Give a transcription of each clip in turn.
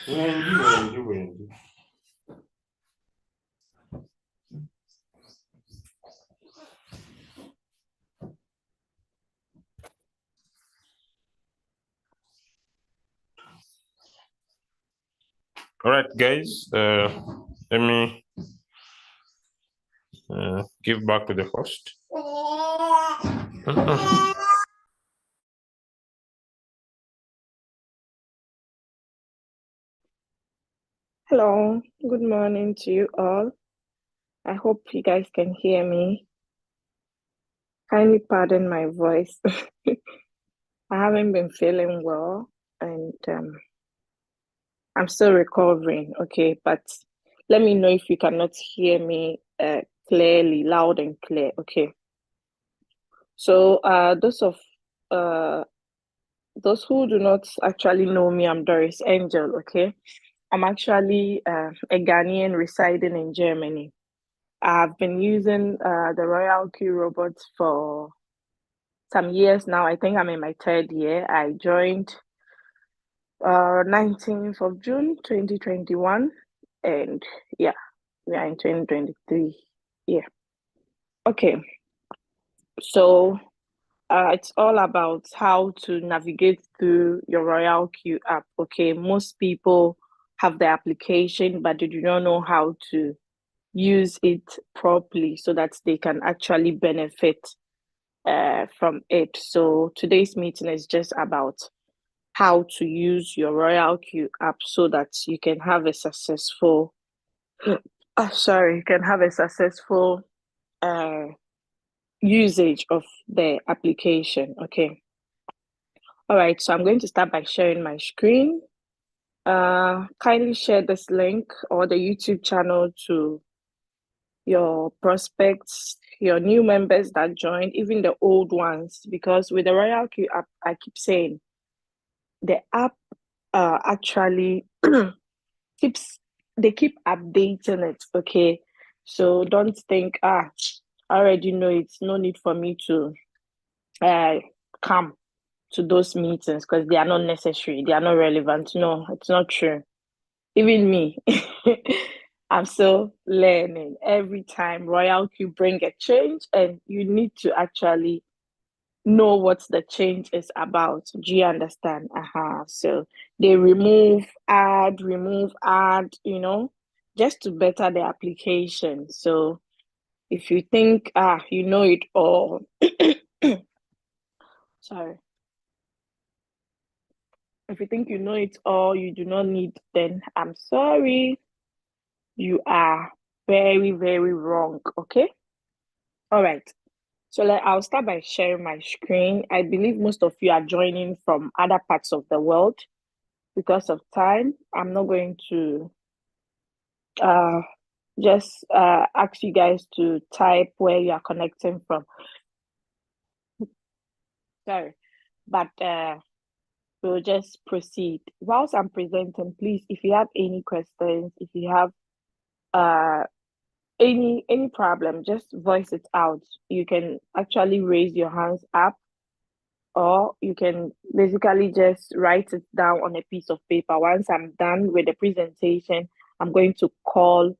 Wendy. All right, guys. Let me give back to the host. Hello, good morning to you all. I hope you guys can hear me. Kindly pardon my voice. I haven't been feeling well and I'm still recovering, okay? But let me know if you cannot hear me clearly, loud and clear, okay? So those who do not actually know me, I'm Doris Angel, okay? I'm actually a Ghanaian residing in Germany. I've been using the Royalq robot for some years now. I think I'm in my third year. I joined 19th of June 2021, and yeah, we are in 2023. Yeah. Okay. So it's all about how to navigate through your Royalq app. Okay. Most people have the application, but they do not know how to use it properly so that they can actually benefit from it. So today's meeting is just about how to use your Royalq app so that you can have a successful you can have a successful uh usage of the application. Okay. All right, so I'm going to start by sharing my screen. Kindly share this link or the YouTube channel to your prospects, your new members that joined, even the old ones, because with the Royalq app, I keep saying the app actually keeps they keep updating it. Okay, so don't think I already know it's no need for me to come to those meetings because they are not necessary, they are not relevant. No, it's not true. Even me, I'm still learning every time. Royalq bring a change, and you need to actually know what the change is about. Do you understand? So they remove, add, just to better the application. So if you think you know it all, sorry. If you think you know it all, you do not need, then I'm sorry. You are very, very wrong. Okay? All right. So I'll start by sharing my screen. I believe most of you are joining from other parts of the world. Because of time, I'm not going to uh, just ask you guys to type where you are connecting from. Sorry, but we'll just proceed. Whilst I'm presenting, please, if you have any questions, if you have uh, any problem, just voice it out. You can actually raise your hands up, or you can basically just write it down on a piece of paper. Once I'm done with the presentation, I'm going to call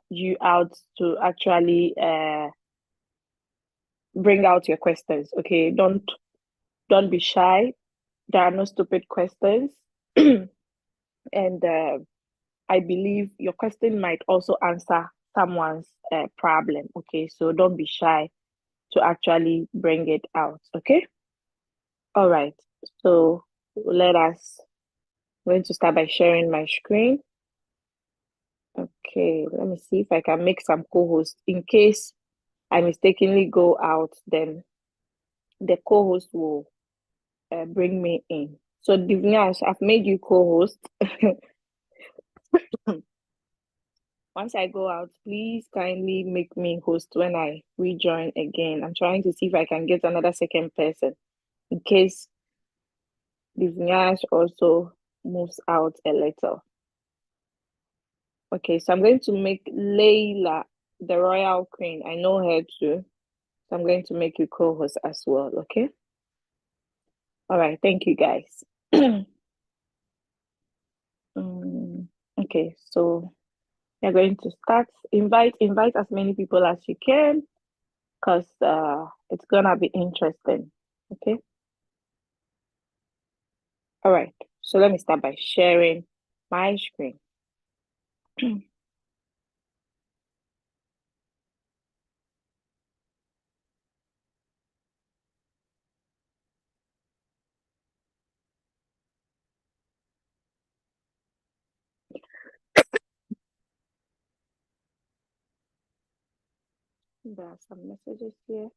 you out to actually bring out your questions. Okay, don't be shy. There are no stupid questions. And I believe your question might also answer someone's problem. Okay, so don't be shy to actually bring it out. Okay. All right, so let us I'm going to start by sharing my screen. Okay, let me see if I can make some co-hosts. In case I mistakenly go out, then the co-host will bring me in. So Divyash, I've made you co-host. Once I go out, please kindly make me host when I rejoin again. I'm trying to see if I can get another second person in case Divyash also moves out a little. Okay, so I'm going to make Layla the royal queen. I know her too. So I'm going to make you co-host as well, okay? All right, thank you guys. Okay, so we're going to start. Invite as many people as you can, because it's gonna be interesting. Okay. All right. So let me start by sharing my screen. There are some messages here.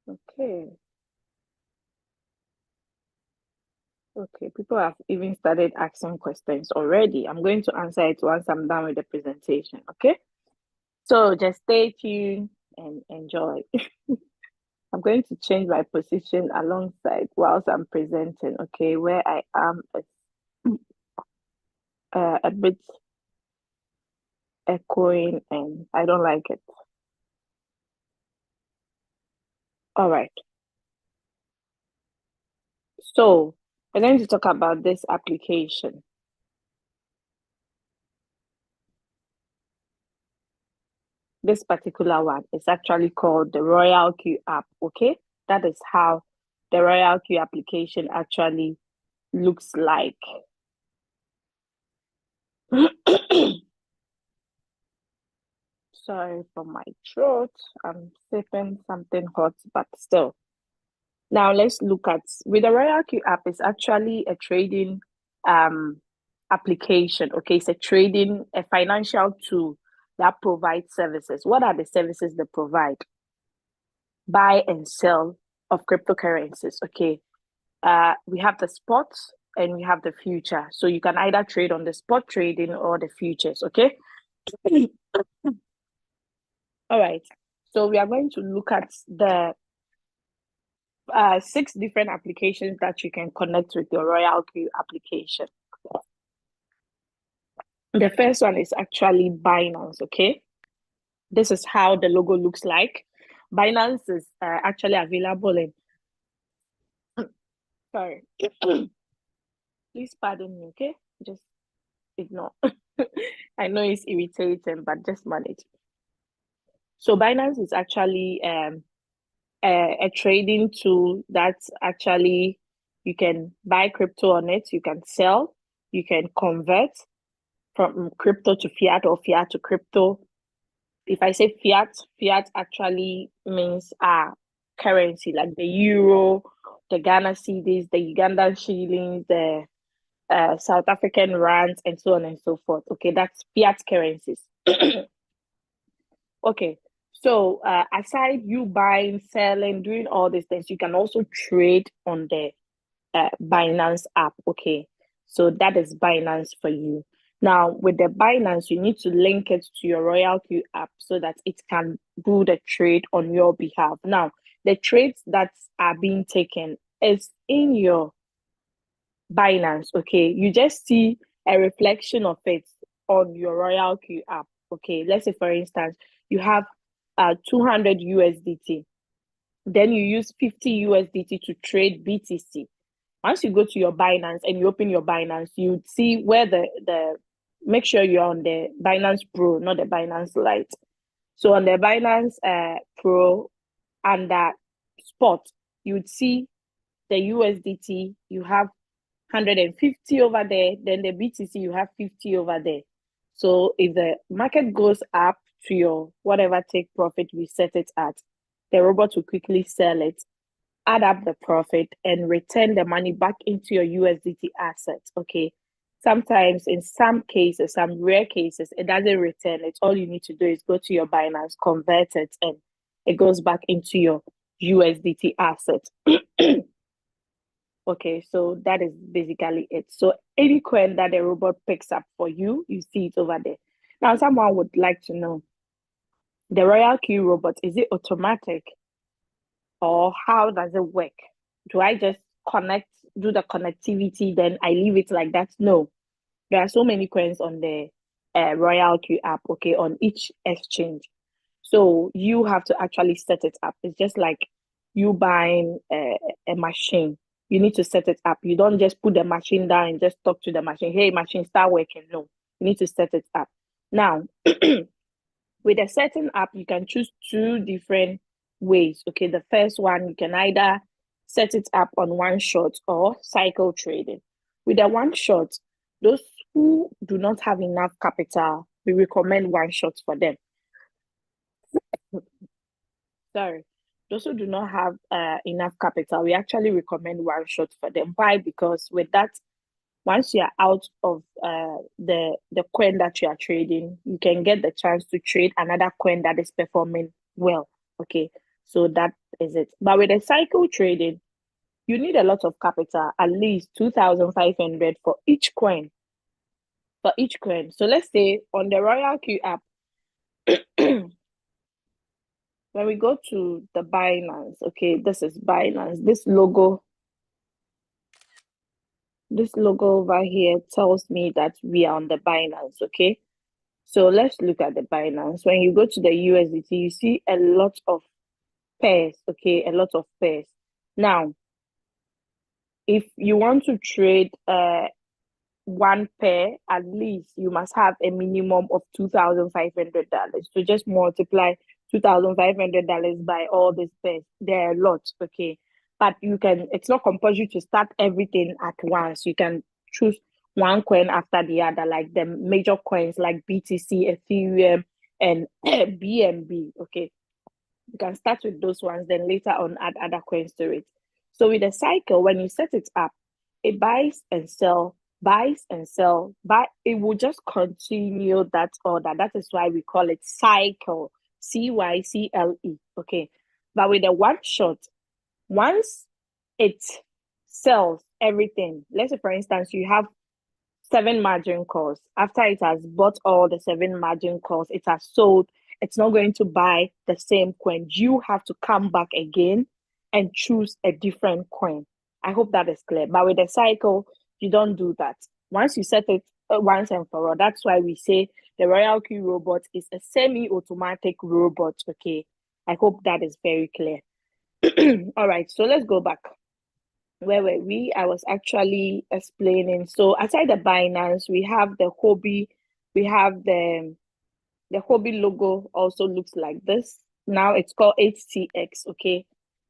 Okay. Okay, people have even started asking questions already. I'm going to answer it once I'm done with the presentation. Okay. So just stay tuned and enjoy. I'm going to change my position alongside whilst I'm presenting. Okay, where I am is a bit echoing and I don't like it. All right. So we're going to talk about this application. This particular one is actually called the Royalq app. Okay, that is how the Royalq application actually looks like. Sorry for my throat. I'm sipping something hot, but still. Now let's look at with the Royalq app. It's actually a trading application. Okay, it's a financial tool that provides services. What are the services they provide? Buy and sell of cryptocurrencies. Okay, we have the spot and we have the future. So you can either trade on the spot trading or the futures. Okay. All right. So we are going to look at the 6 different applications that you can connect with your Royalq application. The first one is actually Binance. Okay. This is how the logo looks like. Binance is actually available in. Sorry. Please pardon me. Okay. Just ignore. I know it's irritating, but just manage. So Binance is actually a trading tool that's actually you can buy crypto on it, you can sell, you can convert from crypto to fiat or fiat to crypto. If I say fiat, fiat actually means currency like the euro, the Ghana cedis, the Ugandan shillings, the South African rands, and so on and so forth. Okay, that's fiat currencies. Okay, so aside you buying, selling, doing all these things, you can also trade on the Binance app. Okay, so that is Binance for you. Now, with the Binance, you need to link it to your Royalq app so that it can do the trade on your behalf. Now, the trades that are being taken is in your Binance. Okay, you just see a reflection of it on your Royalq app. Okay, let's say for instance, you have 200 USDT. Then you use 50 USDT to trade BTC. Once you go to your Binance and you open your Binance, you see where the make sure you're on the Binance Pro, not the Binance Lite. So on the Binance Pro under spot, you would see the USDT, you have 150 over there, then the BTC, you have 50 over there. So if the market goes up to your whatever take profit we set it at, the robot will quickly sell it, add up the profit, and return the money back into your USDT assets. Okay. Sometimes, in some cases, some rare cases, it doesn't return it. All you need to do is go to your Binance, convert it, and it goes back into your USDT asset. Okay, so that is basically it. So any coin that the robot picks up for you, you see it over there. Now, someone would like to know, the Royalq robot, is it automatic or how does it work? Do I just do the connectivity, then I leave it like that? No. There are so many coins on the Royalq app, okay, on each exchange. So you have to actually set it up. It's just like you buying a machine. You need to set it up. You don't just put the machine down and just talk to the machine. Hey, machine, start working. No. You need to set it up. Now, with a certain app, you can choose two different ways. Okay, the first one, you can either set it up on one shot or cycle trading. With a one shot, those who do not have enough capital, we recommend one shot for them. Sorry, those who do not have enough capital, we actually recommend one shot for them. Why? Because with that, once you are out of the coin that you are trading, you can get the chance to trade another coin that is performing well. Okay, so that is it. But with a cycle trading, you need a lot of capital, at least 2,500 for each coin. For each coin. So let's say on the Royalq app, when we go to the Binance, okay, this is Binance. This logo over here tells me that we are on the Binance, okay? So let's look at the Binance. When you go to the USDT, you see a lot of pairs, okay? A lot of pairs. Now, if you want to trade one pair, at least you must have a minimum of $2,500. So just multiply $2,500 by all these pairs. There are a lot, okay? But you can, it's not compulsory to start everything at once. You can choose one coin after the other, like the major coins like BTC, Ethereum, and BNB, okay? You can start with those ones, then later on add other coins to it. So with a cycle, when you set it up, it buys and sells, but it will just continue that order. That is why we call it cycle, CYCLE, okay? But with a one shot, once it sells everything, let's say for instance, you have 7 margin calls. After it has bought all the 7 margin calls, it has sold, it's not going to buy the same coin. You have to come back again and choose a different coin. I hope that is clear. But with the cycle, you don't do that. Once you set it once and for all, that's why we say the Royalq robot is a semi-automatic robot, okay? I hope that is very clear. All right, so let's go back. Where were we? I was actually explaining. So aside the Binance, we have the Hobby. We have the Hobby logo also looks like this. Now it's called HTX, okay?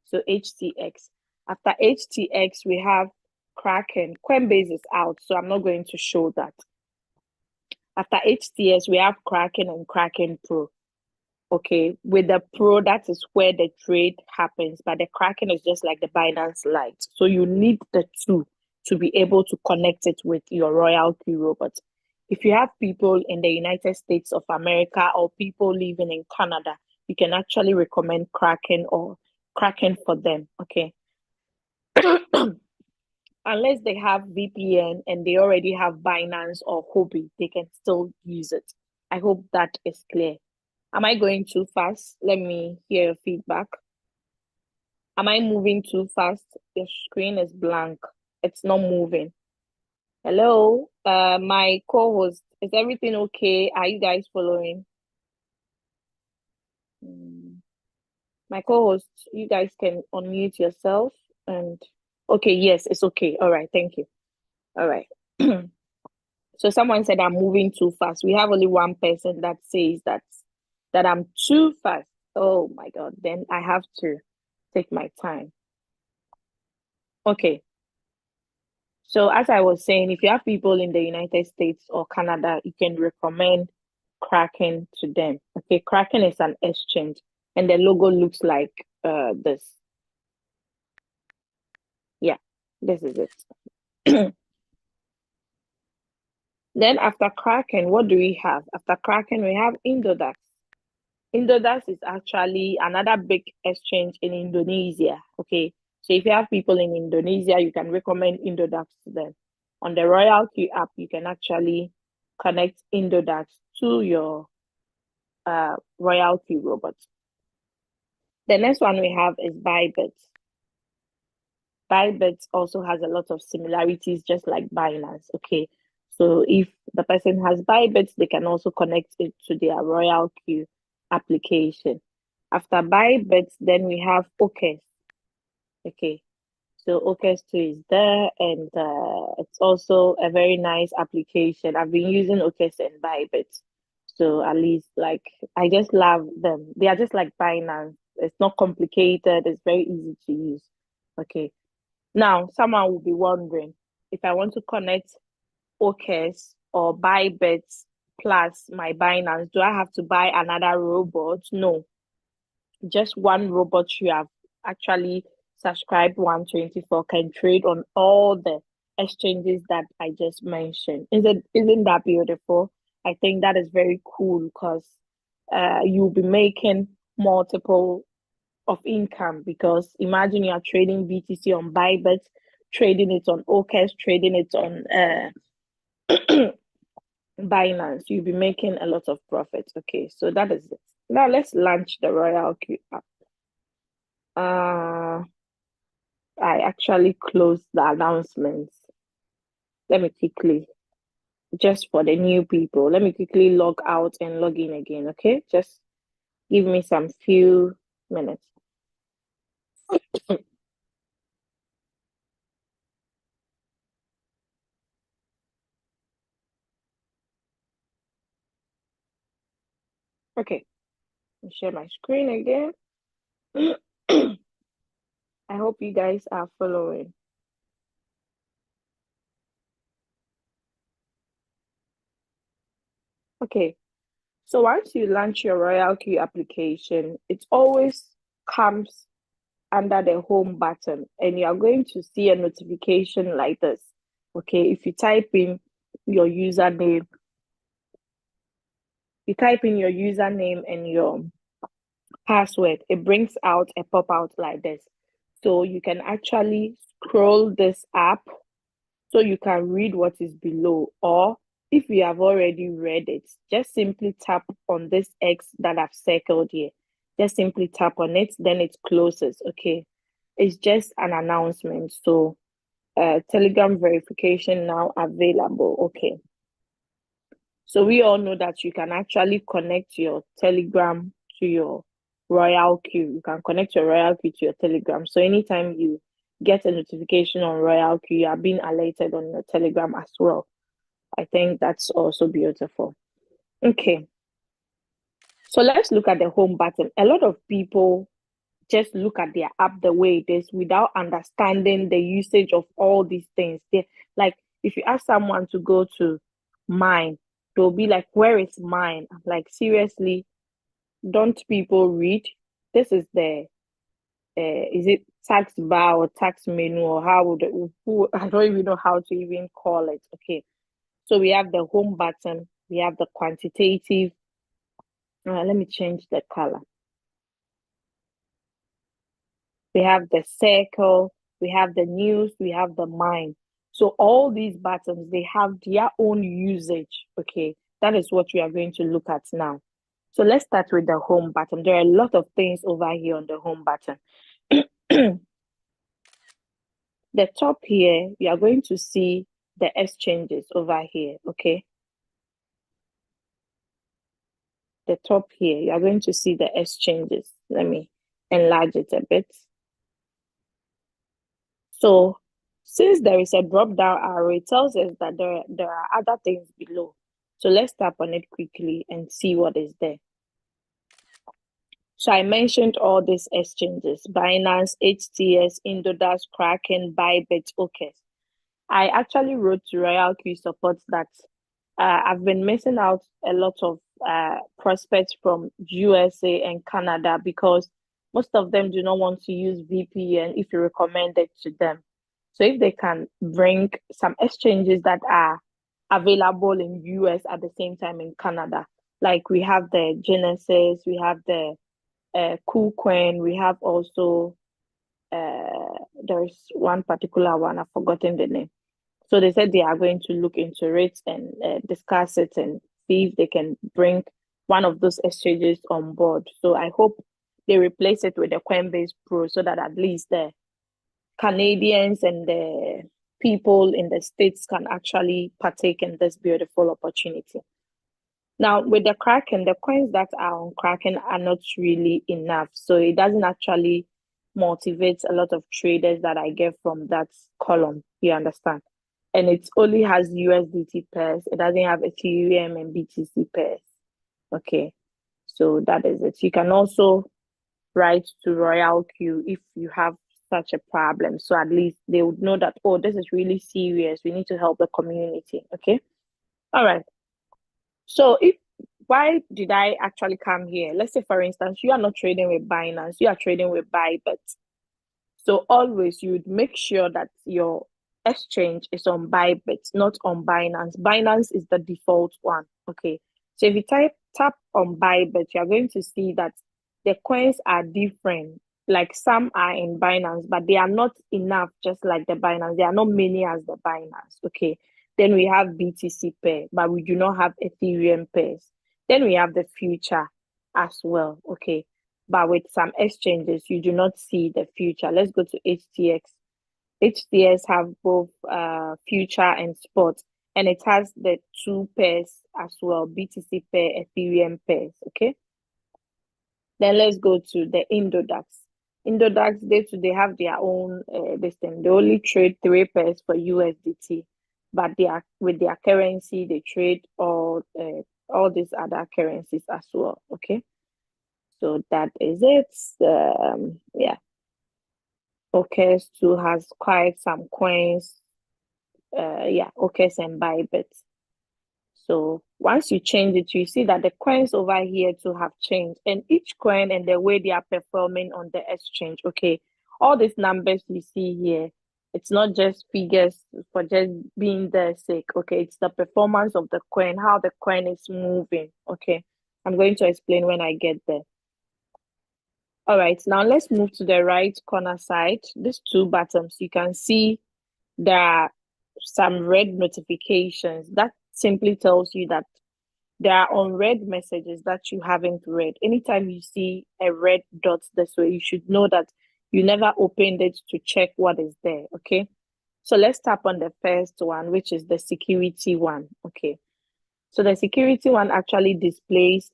So HTX. After HTX, we have Kraken. Coinbase is out, so I'm not going to show that. After HTS, we have Kraken and Kraken Pro. Okay, with the Pro, that is where the trade happens, but the Kraken is just like the Binance Lite. So you need the two to be able to connect it with your Royalq robot. If you have people in the United States of America or people living in Canada, you can actually recommend Kraken or Kraken for them, okay? Unless they have VPN and they already have Binance or Hobby, they can still use it. I hope that is clear. Am I going too fast? Let me hear your feedback. Am I moving too fast? Your screen is blank. It's not moving. Hello, my co-host. Is everything okay? Are you guys following? My co-host, you guys can unmute yourself and okay, yes, it's okay. All right, thank you. All right. So someone said I'm moving too fast. We have only one person that says that I'm too fast. Oh my God, then I have to take my time. Okay. So as I was saying, if you have people in the United States or Canada, you can recommend Kraken to them. Okay, Kraken is an exchange and the logo looks like this. Yeah, this is it. Then after Kraken, what do we have? After Kraken, we have Indodax. Indodax is actually another big exchange in Indonesia. Okay, so if you have people in Indonesia, you can recommend Indodax to them. On the Royalq app, you can actually connect Indodax to your Royalq robot. The next one we have is Bybit. Bybit also has a lot of similarities, just like Binance. Okay, so if the person has Bybit, they can also connect it to their Royalq application. After Bybit, then we have OKES. Okay, So OKS2 is there, and it's also a very nice application. I've been using OKS and Bybit. So at least like I just love them. They are just like Binance. It's not complicated, it's very easy to use. Okay. Now someone will be wondering if I want to connect OKS or Bybit plus my Binance, do I have to buy another robot? No, just one robot you have actually subscribed 124 can trade on all the exchanges that I just mentioned. Isn't that beautiful? I think that is very cool because you'll be making multiple of income because imagine you are trading BTC on Bybit, trading it on OKS, trading it on Binance. You'll be making a lot of profit. Okay, so that is it. Now let's launch the Royalq app. I actually closed the announcements. Let me quickly, just for the new people, let me quickly log out and log in again, okay? Just give me some few minutes. Okay, I'll share my screen again. I hope you guys are following. Okay, so once you launch your Royalq application, it always comes under the home button and you are going to see a notification like this. Okay, if you type in your username, and your password, it brings out a pop out like this. So you can actually scroll this up so you can read what is below, or if you have already read it, just simply tap on this X that I've circled here. Just simply tap on it, then it closes. Okay, it's just an announcement. So Telegram verification now available. Okay, so we all know that you can actually connect your Telegram to your Royalq. You can connect your Royalq to your Telegram. So anytime you get a notification on Royalq, you are being alerted on your Telegram as well. I think that's also beautiful. Okay. So let's look at the home button. A lot of people just look at their app the way it is without understanding the usage of all these things. They like if you ask someone to go to mine, they'll be like, "Where is mine?" I'm like, seriously, don't people read? This is the is it tax bar or tax menu or how would who I don't even know how to even call it. Okay, so we have the home button, we have the quantitative. Let me change the color. We have the circle, we have the news, we have the mind. So all these buttons, they have their own usage. Okay, that is what we are going to look at now. So let's start with the home button. There are a lot of things over here on the home button. The top here, you are going to see the exchanges over here. Okay, the top here, you are going to see the exchanges. Let me enlarge it a bit. So since there is a drop down arrow, it tells us that there are other things below. So let's tap on it quickly and see what is there. So I mentioned all these exchanges: Binance, HTS, Indodax, Kraken, Bybit, OKS. I actually wrote to Royalq support that I've been missing out a lot of prospects from USA and Canada because most of them do not want to use VPN if you recommend it to them. So if they can bring some exchanges that are available in US at the same time in Canada, like we have the Genesis, we have the KuCoin, we have also there's one particular one, I've forgotten the name. So they said they are going to look into it and discuss it and see if they can bring one of those exchanges on board. So I hope they replace it with the Coinbase Pro so that at least the Canadians and the people in the States can actually partake in this beautiful opportunity. Now, with the Kraken, the coins that are on Kraken are not really enough. So it doesn't actually motivates a lot of traders that I get from that column. You understand? And it only has USDT pairs. It doesn't have Ethereum and BTC pairs. Okay, so that is it. You can also write to Royalq if you have such a problem. So at least they would know that, oh, this is really serious. We need to help the community. Okay. All right. So why did I actually come here? Let's say, for instance, you are not trading with Binance, you are trading with Bybit. So always you would make sure that your exchange is on Bybit, not on Binance. Binance is the default one. Okay. So if you tap on Bybit, you're going to see that the coins are different. Like some are in Binance, but they are not enough, just like the Binance. There are not many as the Binance. Okay. Then we have BTC pair, but we do not have Ethereum pairs. Then we have the future as well. Okay. But with some exchanges, you do not see the future. Let's go to HTX. HTX have both future and spot, and it has the two pairs as well, BTC pair, Ethereum pairs. Okay. Then let's go to the Indodax. Indodax, they have their own this thing. They only trade 3 pairs for USDT, but with their currency, they trade all these other currencies as well. Okay. So that is it. Yeah. OKS too has quite some coins. Yeah, OKS and Bybit. So once you change it, you see that the coins over here too have changed, and each coin and the way they are performing on the exchange. Okay, all these numbers you see here, it's not just figures for just being their sake. Okay, it's the performance of the coin, how the coin is moving. Okay, I'm going to explain when I get there. All right, now let's move to the right corner side. These 2 buttons, you can see there are some red notifications. That simply tells you that there are unread messages that you haven't read. Anytime you see a red dot this way, you should know that you never opened it to check what is there. Okay, so let's tap on the first one, which is the security one. Okay, so the security one actually displays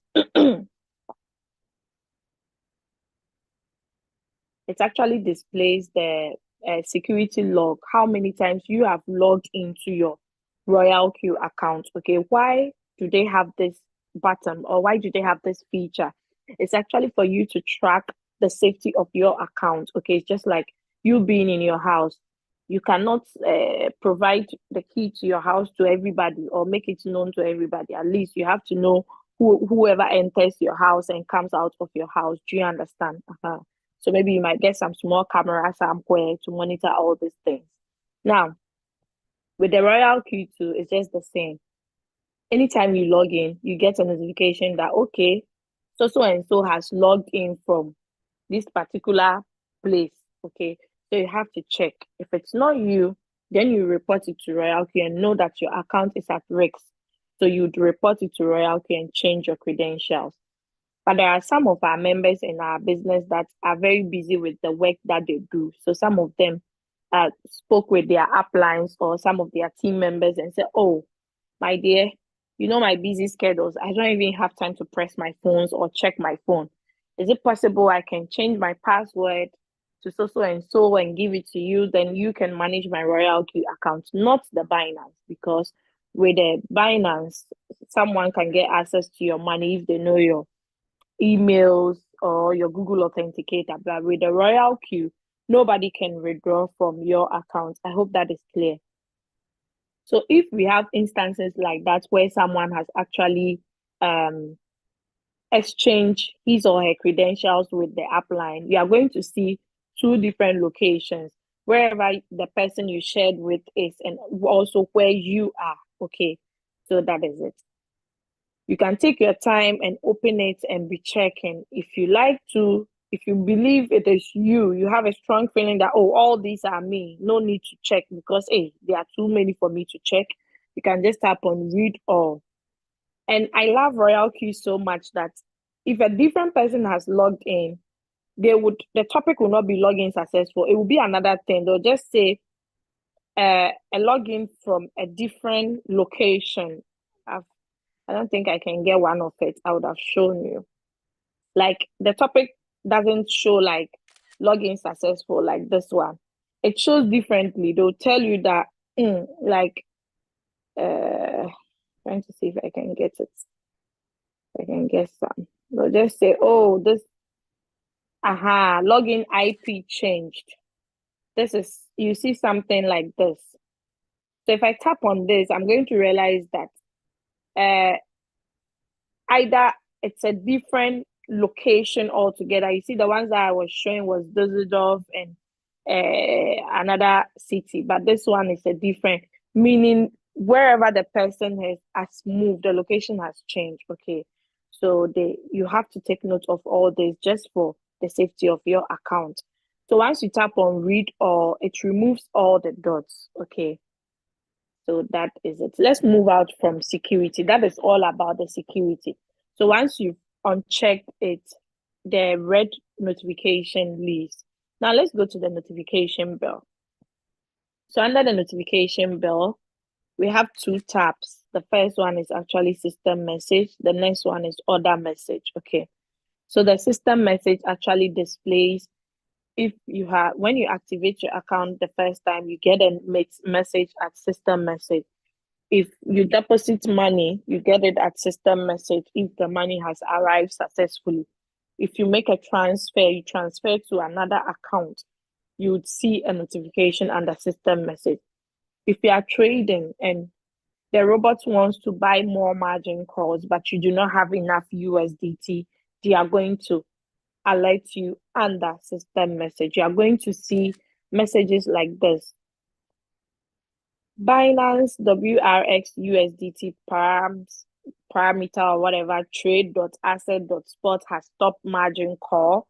it actually displays the security log, how many times you have logged into your Royalq account. Okay, why do they have this button, or why do they have this feature? It's actually for you to track the safety of your account. Okay, it's just like you being in your house. You cannot provide the key to your house to everybody or make it known to everybody. At least you have to know whoever enters your house and comes out of your house. Do you understand? So maybe you might get some small camera somewhere to monitor all these things. Now, with the Royalq too, it's just the same. Anytime you log in, you get a notification that, okay, so and so has logged in from this particular place. Okay, so you have to check. If it's not you, then you report it to Royalq and know that your account is at risk. So you'd report it to Royalq and change your credentials. But there are some of our members in our business that are very busy with the work that they do. So some of them spoke with their uplines or some of their team members and said, oh, my dear, you know my busy schedules. I don't even have time to press my phones or check my phone. Is it possible I can change my password to so and so and give it to you? Then you can manage my Royalq account, not the Binance, because with the Binance, someone can get access to your money if they know your emails or your Google Authenticator. But with the Royalq, nobody can withdraw from your account. I hope that is clear. So if we have instances like that where someone has actually exchanged his or her credentials with the upline, you are going to see 2 different locations, wherever the person you shared with is and also where you are. Okay, so that is it. You can take your time and open it and be checking. If you like to, if you believe it is you have a strong feeling that, oh, all these are me, no need to check because, hey, there are too many for me to check. You can just tap on read all. And I love Royalq so much that if a different person has logged in, the topic will not be login successful. It will be another thing. They'll just say a login from a different location. I don't think I can get one of it. I would have shown you. Like the topic doesn't show like login successful, like this one. It shows differently. They'll tell you that, like, trying to see if I can get it. I can get some. They'll just say, oh, this, login IP changed. This is, you see something like this. So if I tap on this, I'm going to realize that either it's a different location altogether. You see, the ones that I was showing was Düsseldorf and another city, but this one is a different, meaning wherever the person has moved, the location has changed. Okay, so you have to take note of all this just for the safety of your account. So once you tap on read all, it removes all the dots. Okay, so that is it. Let's move out from security. That is all about the security. So once you've unchecked it, the red notification leaves. Now let's go to the notification bell. So under the notification bell, we have two tabs. The first one is actually system message. The next one is other message. Okay. So the system message actually displays if you have, when you activate your account the first time, you get a message at system message. If you deposit money, you get it at system message if the money has arrived successfully. If you make a transfer, you transfer to another account, you would see a notification under system message. If you are trading and the robot wants to buy more margin calls, but you do not have enough USDT, they are going to alert you under system message. You are going to see messages like this. Binance WRX USDT parameter or whatever trade.asset.spot has stopped margin call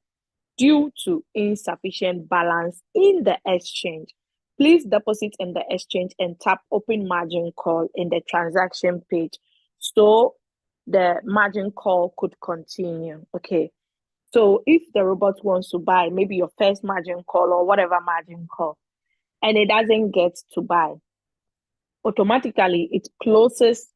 due to insufficient balance in the exchange. Please deposit in the exchange and tap open margin call in the transaction page so the margin call could continue. Okay. So if the robot wants to buy maybe your first margin call or whatever margin call, and it doesn't get to buy, automatically it closes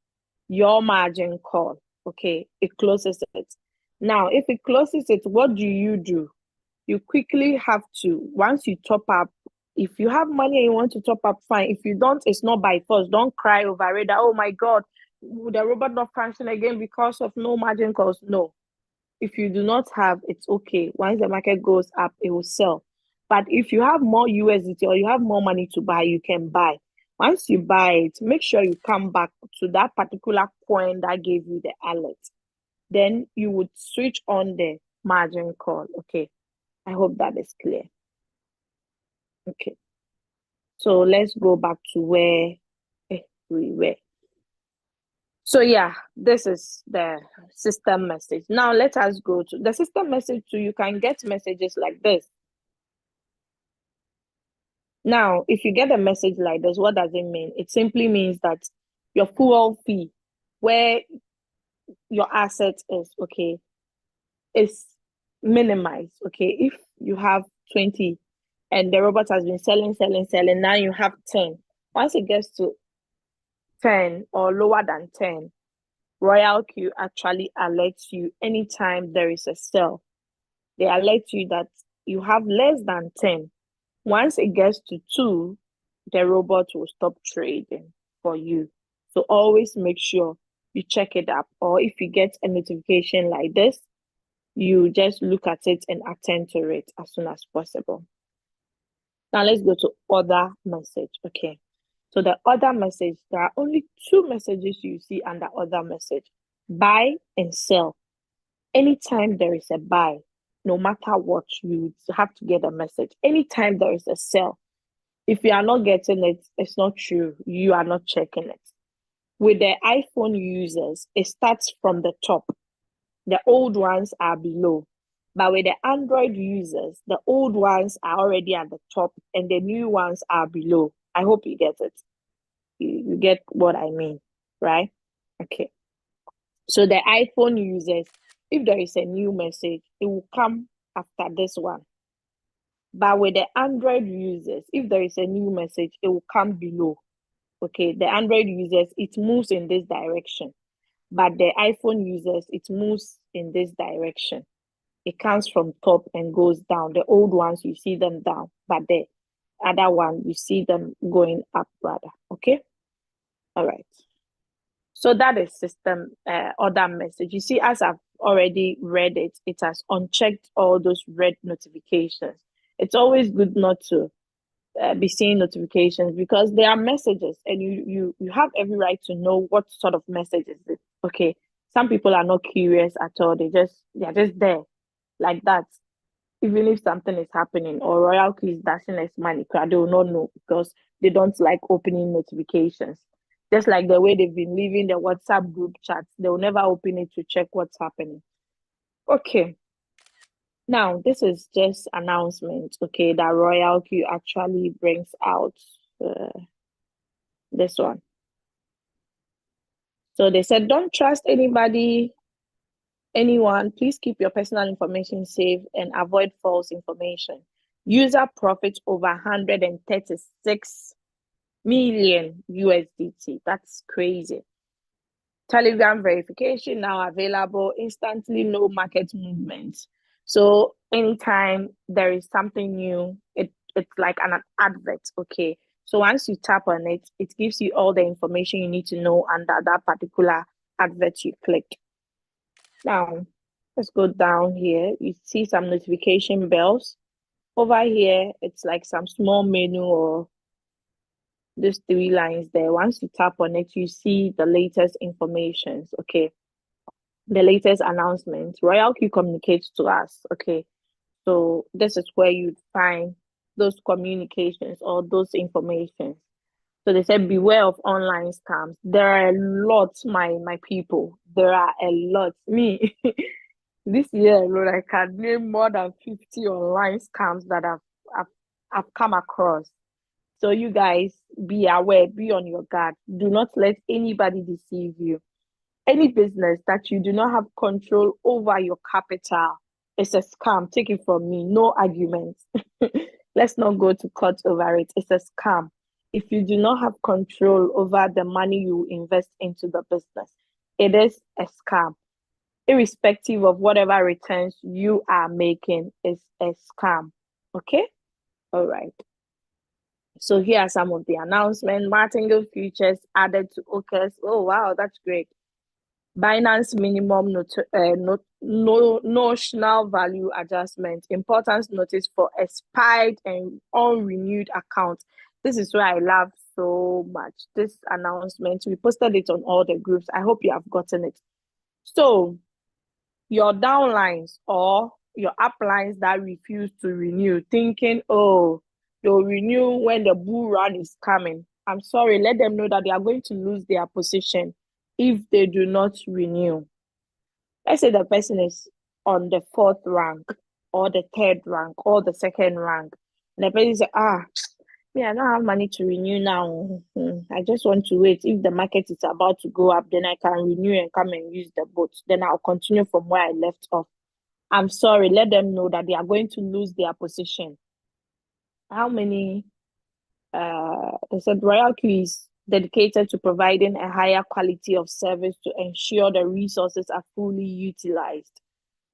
your margin call. Okay, it closes it. Now, if it closes it, what do? You quickly have to, once you top up, if you have money and you want to top up, fine. If you don't, it's not by force. Don't cry over it. Oh my God, would the robot not function again because of no margin calls? No. If you do not have, it's okay. Once the market goes up, it will sell. But if you have more USDT or you have more money to buy, you can buy. Once you buy it, make sure you come back to that particular coin that gave you the alert. Then you would switch on the margin call. Okay. I hope that is clear. Okay. So let's go back to where we were. So yeah, this is the system message. Now let us go to the system message too. You can get messages like this. Now, if you get a message like this, what does it mean? It simply means that your fuel fee, where your asset is, okay, is minimized. Okay, if you have 20 and the robot has been selling, now you have 10. Once it gets to 10 or lower than 10, Royalq actually alerts you anytime there is a sale. They alert you that you have less than 10. Once it gets to 2, the robot will stop trading for you. So always make sure you check it up. Or if you get a notification like this, you just look at it and attend to it as soon as possible. Now let's go to other message. Okay. So the other message, there are only 2 messages you see under other message: buy and sell. Anytime there is a buy, no matter what, you have to get a message. Anytime there is a sell, if you are not getting it, it's not true. You are not checking it. With the iPhone users, it starts from the top. The old ones are below. But with the Android users, the old ones are already at the top and the new ones are below. I hope you get it. You get what I mean, right? Okay. So the iPhone users, if there is a new message, it will come after this one. But with the Android users, if there is a new message, it will come below. Okay, the Android users, it moves in this direction. But the iPhone users, it moves in this direction. It counts from top and goes down. The old ones, you see them down, but the other one, you see them going up rather. Okay. All right. So that is system order message. You see, as I've already read it, it has unchecked all those red notifications. It's always good not to be seeing notifications because they are messages, and you have every right to know what sort of message is it. Okay, some people are not curious at all. They're just there like that. Even if something is happening or Royalq is dashing us money, they will not know because they don't like opening notifications. Just like the way they've been leaving the WhatsApp group chats, they will never open it to check what's happening. Okay. Now, this is just announcement, okay, that Royalq actually brings out this one. So they said, don't trust anyone. Please keep your personal information safe and avoid false information. User profits over 136 million USDT. That's crazy. Telegram verification now available instantly, no market movement. So anytime there is something new, it's like an advert, okay? So once you tap on it, it gives you all the information you need to know under that particular advert you clicked. Now, let's go down here. You see some notification bells. Over here, it's like some small menu or these 3 lines there. Once you tap on it, you see the latest information, okay? The latest announcements. Royalq communicates to us, okay? So this is where you'd find those communications or those information. So they said, beware of online scams. There are a lot, my people. There are a lot. Me, this year alone, I can name more than 50 online scams that I've come across. So you guys be aware, be on your guard. Do not let anybody deceive you. Any business that you do not have control over your capital is a scam. Take it from me. No arguments. Let's not go to court over it. It's a scam. If you do not have control over the money you invest into the business, it is a scam. Irrespective of whatever returns you are making, is a scam. Okay? All right. So here are some of the announcements. Martingale futures added to OCS. Oh, wow, that's great. Binance minimum notional value adjustment. Importance notice for expired and unrenewed accounts. This is what I love so much. This announcement, we posted it on all the groups. I hope you have gotten it. So your downlines or your uplines that refuse to renew, thinking, oh, they'll renew when the bull run is coming. I'm sorry, let them know that they are going to lose their position if they do not renew. Let's say the person is on the 4th rank or the 3rd rank or the 2nd rank. And the person says, I don't have money to renew now. I just want to wait. If the market is about to go up, then I can renew and come and use the boat. Then I'll continue from where I left off. I'm sorry, let them know that they are going to lose their position. How many? They said Royalq is dedicated to providing a higher quality of service to ensure the resources are fully utilized.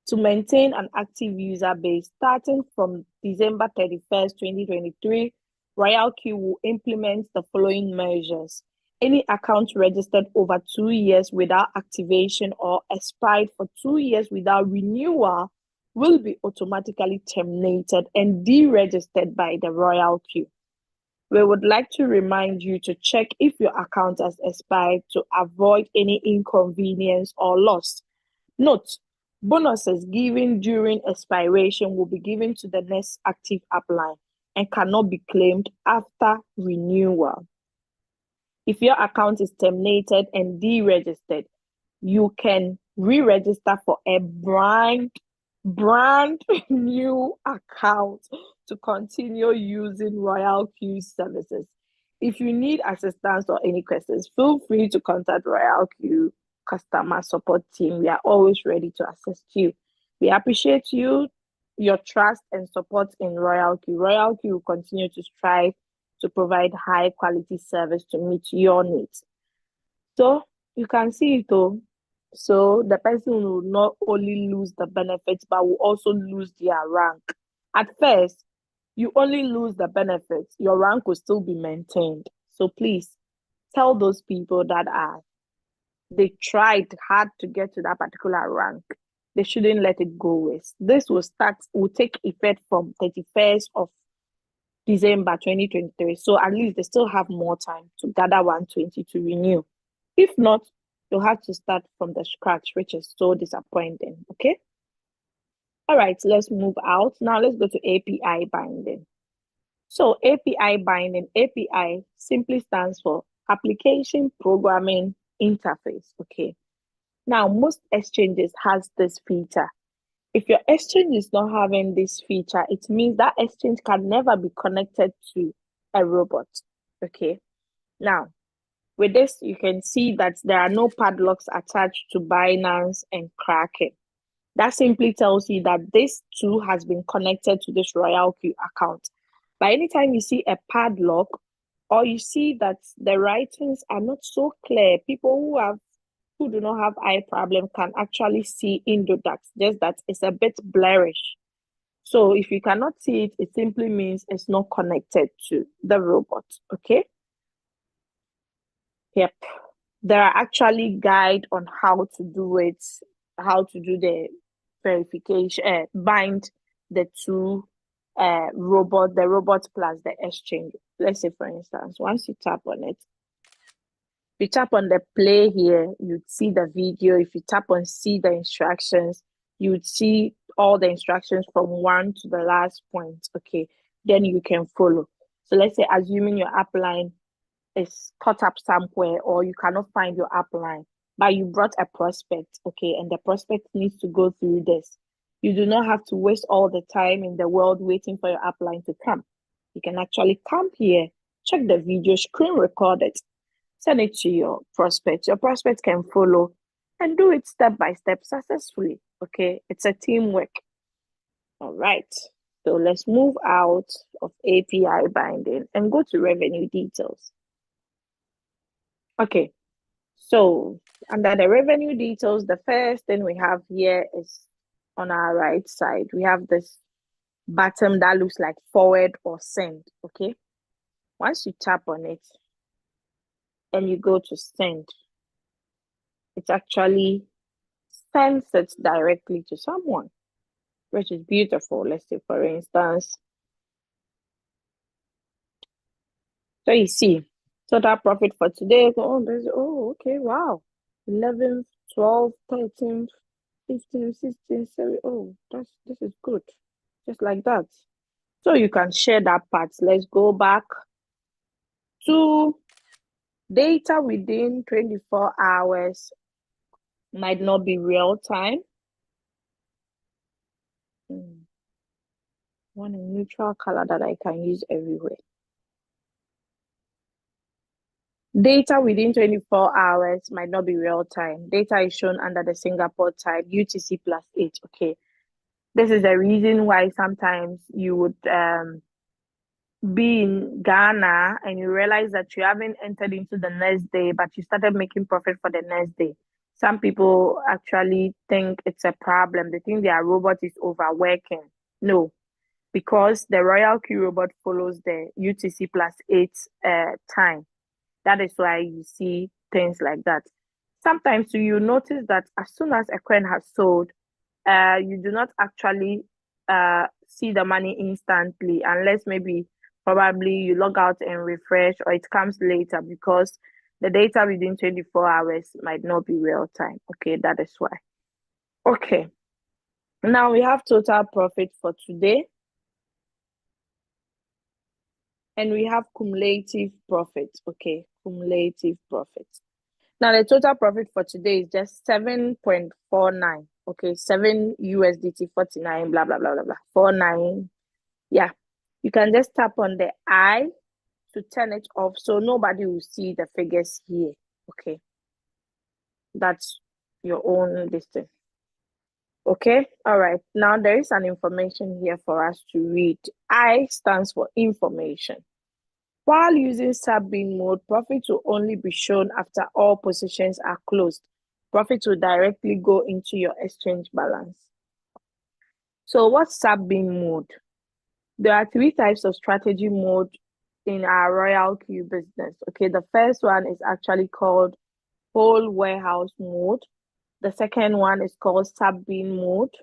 To maintain an active user base, starting from December 31st, 2023, Royalq will implement the following measures. Any account registered over 2 years without activation or expired for 2 years without renewal will be automatically terminated and deregistered by the Royalq. We would like to remind you to check if your account has expired to avoid any inconvenience or loss. Note, bonuses given during expiration will be given to the next active upline and cannot be claimed after renewal. If your account is terminated and deregistered, you can re-register for a brand new account to continue using Royalq services. If you need assistance or any questions, feel free to contact Royalq customer support team. We are always ready to assist you. We appreciate your trust and support in Royalq. Royalq will continue to strive to provide high quality service to meet your needs. So you can see it all. So the person will not only lose the benefits, but will also lose their rank. At first, you only lose the benefits, your rank will still be maintained. So please tell those people that they tried hard to get to that particular rank. They shouldn't let it go waste. This will take effect from 31st of December 2023. So at least they still have more time to gather 120 to renew. If not, you'll have to start from the scratch, which is so disappointing. Okay. All right, let's move out. Now let's go to API binding. So API binding, API simply stands for Application Programming Interface. Okay. Now most exchanges has this feature. If your exchange is not having this feature, it means that exchange can never be connected to a robot. Okay. Now, with this, you can see that there are no padlocks attached to Binance and Kraken. That simply tells you that this too has been connected to this Royalq account. But anytime you see a padlock or you see that the writings are not so clear, people who do not have eye problem can actually see into that, just that it's a bit blurrish. So if you cannot see it, it simply means it's not connected to the robot. Okay. Yep. There are actually guide on how to do it, how to do the verification, bind the two the robot plus the exchange. Let's say, for instance, once you tap on it, you tap on the play here, you'd see the video. If you tap on see the instructions, you would see all the instructions from one to the last point. Okay, then you can follow. So let's say, assuming your upline is caught up somewhere or you cannot find your upline, but you brought a prospect, okay, and the prospect needs to go through this. You do not have to waste all the time in the world waiting for your upline to come. You can actually come here, check the video, screen record it, send it to your prospect. Your prospect can follow and do it step by step successfully. Okay, it's a teamwork. All right. So let's move out of API binding and go to revenue details. Okay. So under the revenue details, the first thing we have here is on our right side. We have this button that looks like forward or send. Okay. Once you tap on it and you go to send, it actually sends it directly to someone, which is beautiful. Let's say, for instance, so you see, total profit for today. Okay, wow. 11th, 12th, 13th, 15, 16, 17. Oh, this is good. Just like that. So you can share that part. Let's go back to data within 24 hours. Might not be real time. Want a neutral color that I can use everywhere. Data within 24 hours might not be real time. Data is shown under the Singapore time, UTC +8. Okay. This is the reason why sometimes you would be in Ghana and you realize that you haven't entered into the next day, but you started making profit for the next day. Some people actually think it's a problem. They think their robot is overworking. No, because the Royalq robot follows the UTC +8 time. That is why you see things like that. Sometimes you notice that as soon as a coin has sold, you do not actually see the money instantly unless maybe probably you log out and refresh or it comes later because the data within 24 hours might not be real time. Okay, that is why. Okay, now we have total profit for today. And we have cumulative profit. Okay, cumulative profit. Now the total profit for today is just 7.49. Okay, 7 USDT 49, blah, blah, blah, blah, blah. 49. Yeah. You can just tap on the I to turn it off so nobody will see the figures here. Okay. That's your own distance. Okay. All right. Now there is an information here for us to read. I stands for information. While using sub-bin mode, profit will only be shown after all positions are closed. profit will directly go into your exchange balance. So what's sub-bin mode? There are 3 types of strategy mode in our Royalq business. Okay, the first one is actually called whole warehouse mode. The second one is called sub-bin mode.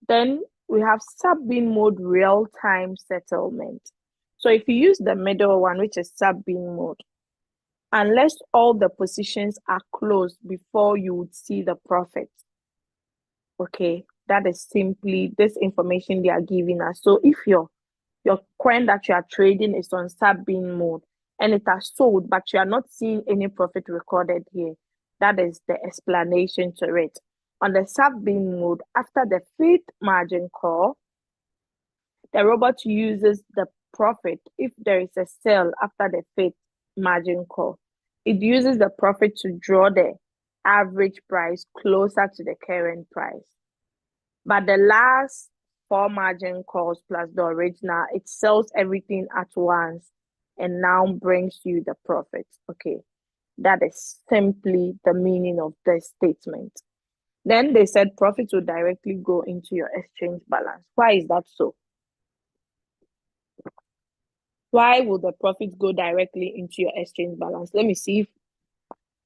Then we have sub-bin mode real-time settlement. So if you use the middle one, which is sub-bin mode, unless all the positions are closed before you would see the profit, okay, that is simply this information they are giving us. So if your coin that you are trading is on sub-bin mode and it has sold, but you are not seeing any profit recorded here, that is the explanation to it. On the sub-bin mode, after the 5th margin call, the robot uses the profit if there is a sell after the 5th margin call. It uses the profit to draw the average price closer to the current price. But the last 4 margin calls plus the original, it sells everything at once and now brings you the profit. Okay, that is simply the meaning of this statement. Then they said profit will directly go into your exchange balance. Why is that so? Why will the profit go directly into your exchange balance? Let me see if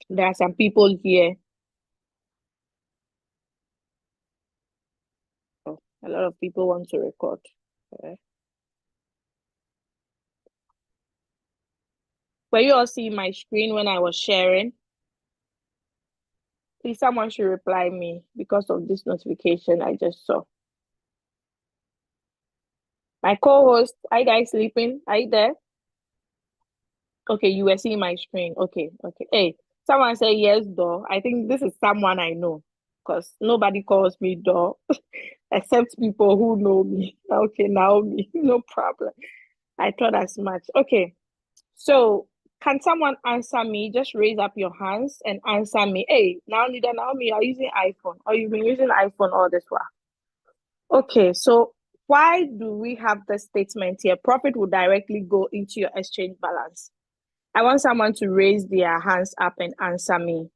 there are some people here. Oh, a lot of people want to record. Okay. Were you all seeing my screen when I was sharing? Please, someone should reply me because of this notification I just saw. My co-host, are you guys sleeping? Are you there? Okay, you were seeing my screen. Okay. Hey, someone say yes, though. I think this is someone I know because nobody calls me though except people who know me. Okay, Naomi, no problem. I thought as much. Okay, so can someone answer me? Just raise up your hands and answer me. Hey, Naomi, you are using iPhone or you've been using iPhone all this while. Okay, so why do we have the statement here? Profit will directly go into your exchange balance. I want someone to raise their hands up and answer me.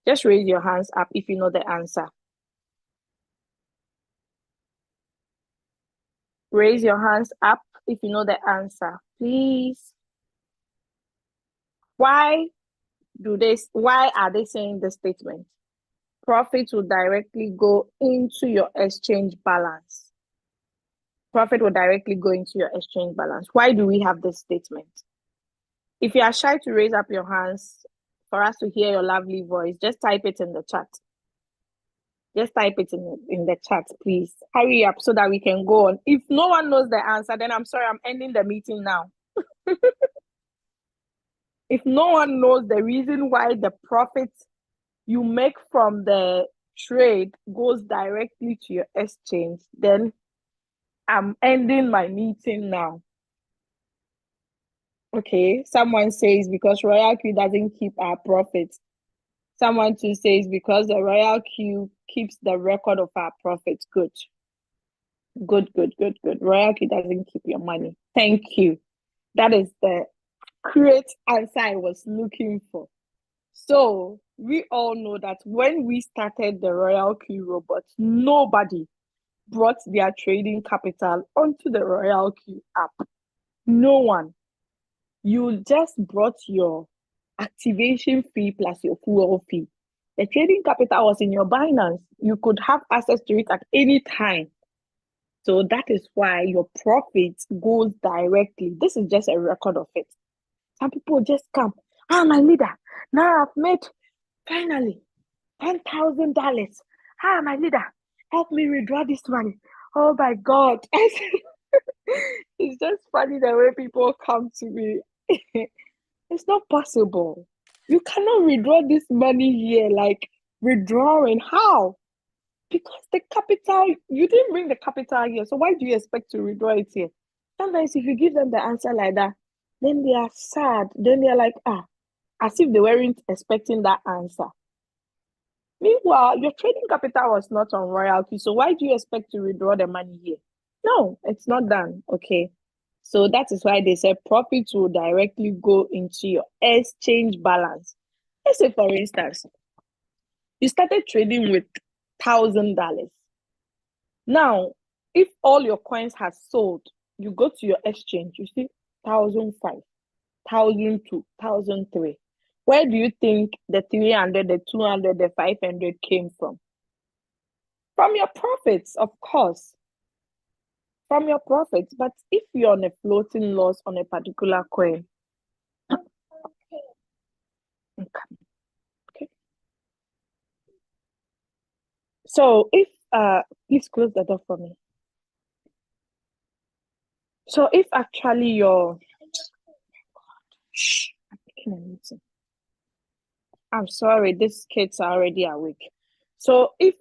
Just raise your hands up if you know the answer. Raise your hands up if you know the answer, please. Why are they saying this statement? Profit will directly go into your exchange balance. Profit will directly go into your exchange balance. Why do we have this statement? If you are shy to raise up your hands for us to hear your lovely voice, just type it in the chat. Just type it in the chat, please. Hurry up so that we can go on. If no one knows the answer, then I'm sorry, I'm ending the meeting now. If no one knows the reason why the profit you make from the trade goes directly to your exchange, then I'm ending my meeting now. Okay, someone says because Royalq doesn't keep our profits. Someone too says because the Royalq keeps the record of our profits. Good. Royalq doesn't keep your money. Thank you. That is the great answer I was looking for. So we all know that when we started the Royalq robot, nobody brought their trading capital onto the Royalq app. No one. You just brought your activation fee plus your fuel fee. The trading capital was in your Binance. You could have access to it at any time. So that is why your profit goes directly. This is just a record of it. Some people just come. My leader, now I've made finally $10,000. My leader, help me withdraw this money. Oh my God. It's just funny the way people come to me. It's not possible. You cannot withdraw this money here, like withdrawing. How? Because the capital, you didn't bring the capital here. So why do you expect to withdraw it here? Sometimes if you give them the answer like that, then they are sad. Then they're like, as if they weren't expecting that answer. Meanwhile, your trading capital was not on Royalq. So why do you expect to withdraw the money here? No, it's not done. Okay. So that is why they said profit will directly go into your exchange balance. Let's say, for instance, You started trading with $1,000. Now, if all your coins have sold, you go to your exchange, you see 1,005, 1,002, 1,003. Where do you think the 300, the 200, the 500 came from? From your profits, of course. From your profits. But if you're on a floating loss on a particular coin, okay. So if please close the door for me. So if actually you're I'm making a meeting. I'm sorry, these kids are already awake. So if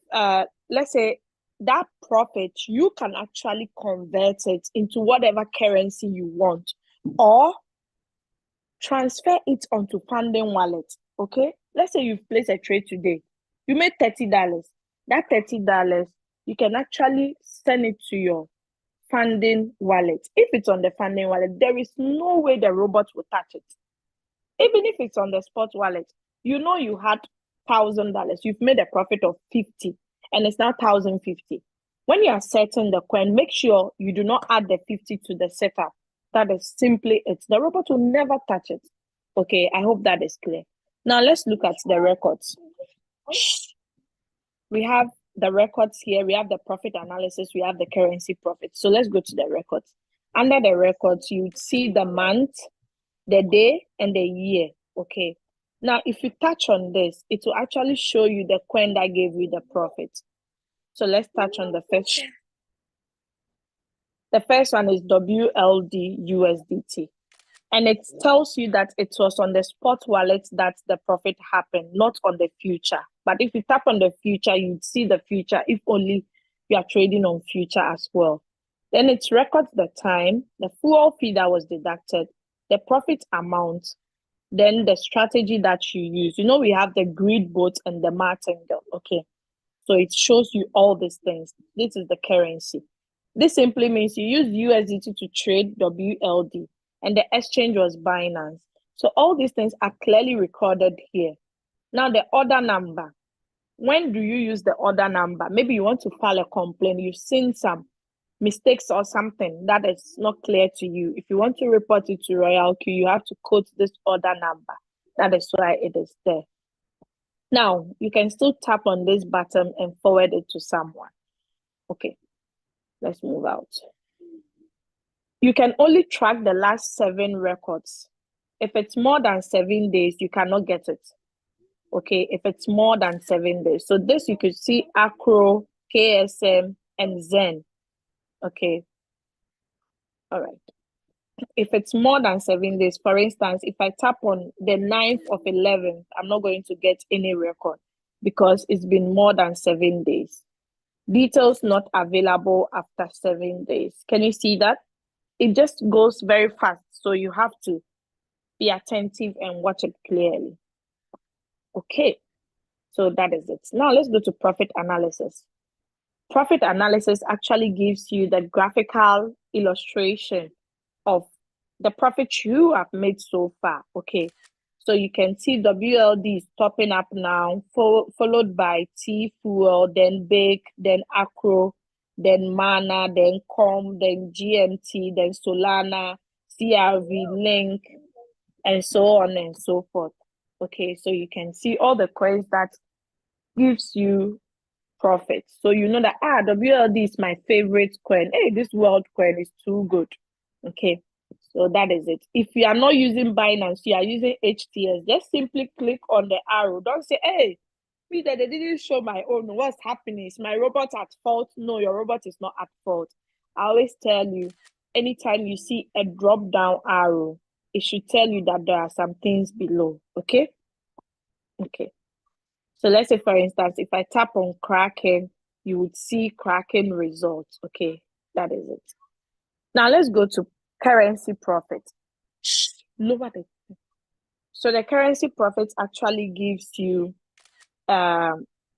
let's say that profit, you can actually convert it into whatever currency you want, or transfer it onto funding wallet. Okay, let's say you've placed a trade today, you made $30. That $30, you can actually send it to your funding wallet. If it's on the funding wallet, there is no way the robot will touch it. Even if it's on the spot wallet, you know you had $1,000, you've made a profit of 50, and it's now 1,050. When you are setting the coin, make sure you do not add the 50 to the setup. That is simply it. The robot will never touch it. Okay, I hope that is clear. Now let's look at the records. We have the records here. We have the profit analysis. We have the currency profit. So let's go to the records. Under the records, you see the month, the day, and the year. Okay. Now, if you touch on this, it will actually show you the coin that gave you the profit. So let's touch on the first. The first one is WLD USDT. And it tells you that it was on the spot wallet that the profit happened, not on the future. But if you tap on the future, you'd see the future if only you are trading on future as well. Then it records the time, the fuel fee that was deducted, the profit amount, then the strategy that you use. You know, we have the grid bot and the martingale. Okay. So it shows you all these things. This is the currency. This simply means you use USDT to trade WLD, and the exchange was Binance. So all these things are clearly recorded here. Now the order number. When do you use the order number? Maybe you want to file a complaint. You've seen some mistakes or something that is not clear to you. If you want to report it to Royalq, you have to quote this order number. That is why it is there. Now, you can still tap on this button and forward it to someone. Okay, let's move out. You can only track the last 7 records. If it's more than 7 days, you cannot get it. Okay, if it's more than 7 days. So this, you could see Acro, KSM, and Zen. Okay, all right. If it's more than 7 days, for instance, if I tap on the 9th of 11th, I'm not going to get any record because it's been more than 7 days. Details not available after 7 days. Can you see that? It just goes very fast. So you have to be attentive and watch it clearly. Okay, so that is it. Now let's go to profit analysis. Profit analysis actually gives you the graphical illustration of the profit you have made so far. Okay, so you can see WLD is topping up now, followed by T Fuel, then Big, then Acro, then Mana, then Com, then GMT, then Solana, CRV, Link, and so on and so forth. Okay, so you can see all the coins that gives you profit. So you know that WLD is my favorite coin. Hey, this world coin is too good. Okay, so that is it. If you are not using Binance, you are using HTS, just simply click on the arrow. Don't say, hey, me that they didn't show my own. What's happening? Is my robot at fault? No, your robot is not at fault. I always tell you, anytime you see a drop down arrow, it should tell you that there are some things below. Okay, okay. So let's say, for instance, if I tap on Kraken, you would see Kraken results. Okay, that is it. Now let's go to currency profit. Lower it. So the currency profit actually gives you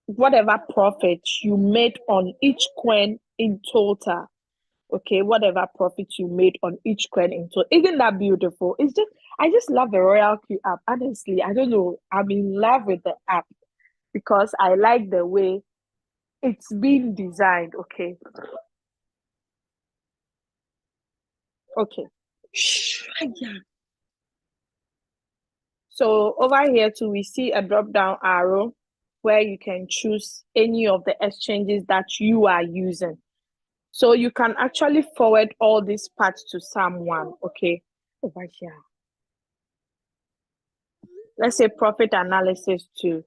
whatever profit you made on each coin in total. Okay, whatever profit you made on each coin in total. Isn't that beautiful? I just love the Royalq app. Honestly, I don't know. I'm in love with the app. because I like the way it's been designed. Okay. Okay. So over here too, we see a drop down arrow where you can choose any of the exchanges that you are using. So you can actually forward all these parts to someone. Okay. Over here. Let's say profit analysis too.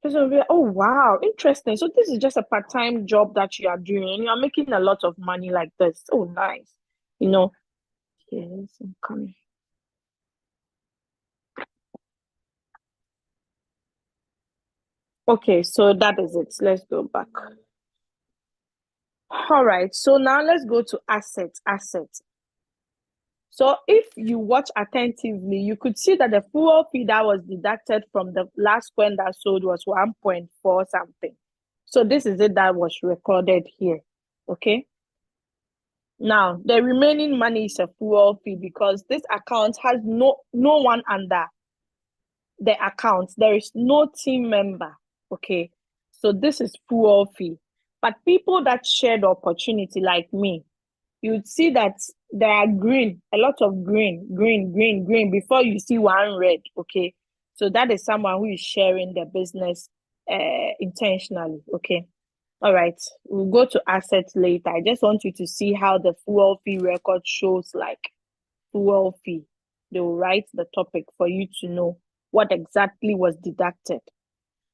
Person will be like, oh wow, interesting. So this is just a part-time job that you are doing and you are making a lot of money like this. Oh, nice. You know, yes, I'm coming. Okay, so that is it. Let's go back. All right, so now let's go to assets. So if you watch attentively, you could see that the fuel fee that was deducted from the last coin that sold was 1.4 something. So this is it that was recorded here. Okay. Now the remaining money is a fuel fee because this account has no one under the account. There is no team member. Okay. So this is fuel fee. But people that share the opportunity like me, you'd see that there are a lot of green before you see one red. Okay. So that is someone who is sharing the business intentionally. Okay. All right. We'll go to assets later. I just want you to see how the fuel fee record shows like fuel fee. They will write the topic for you to know what exactly was deducted.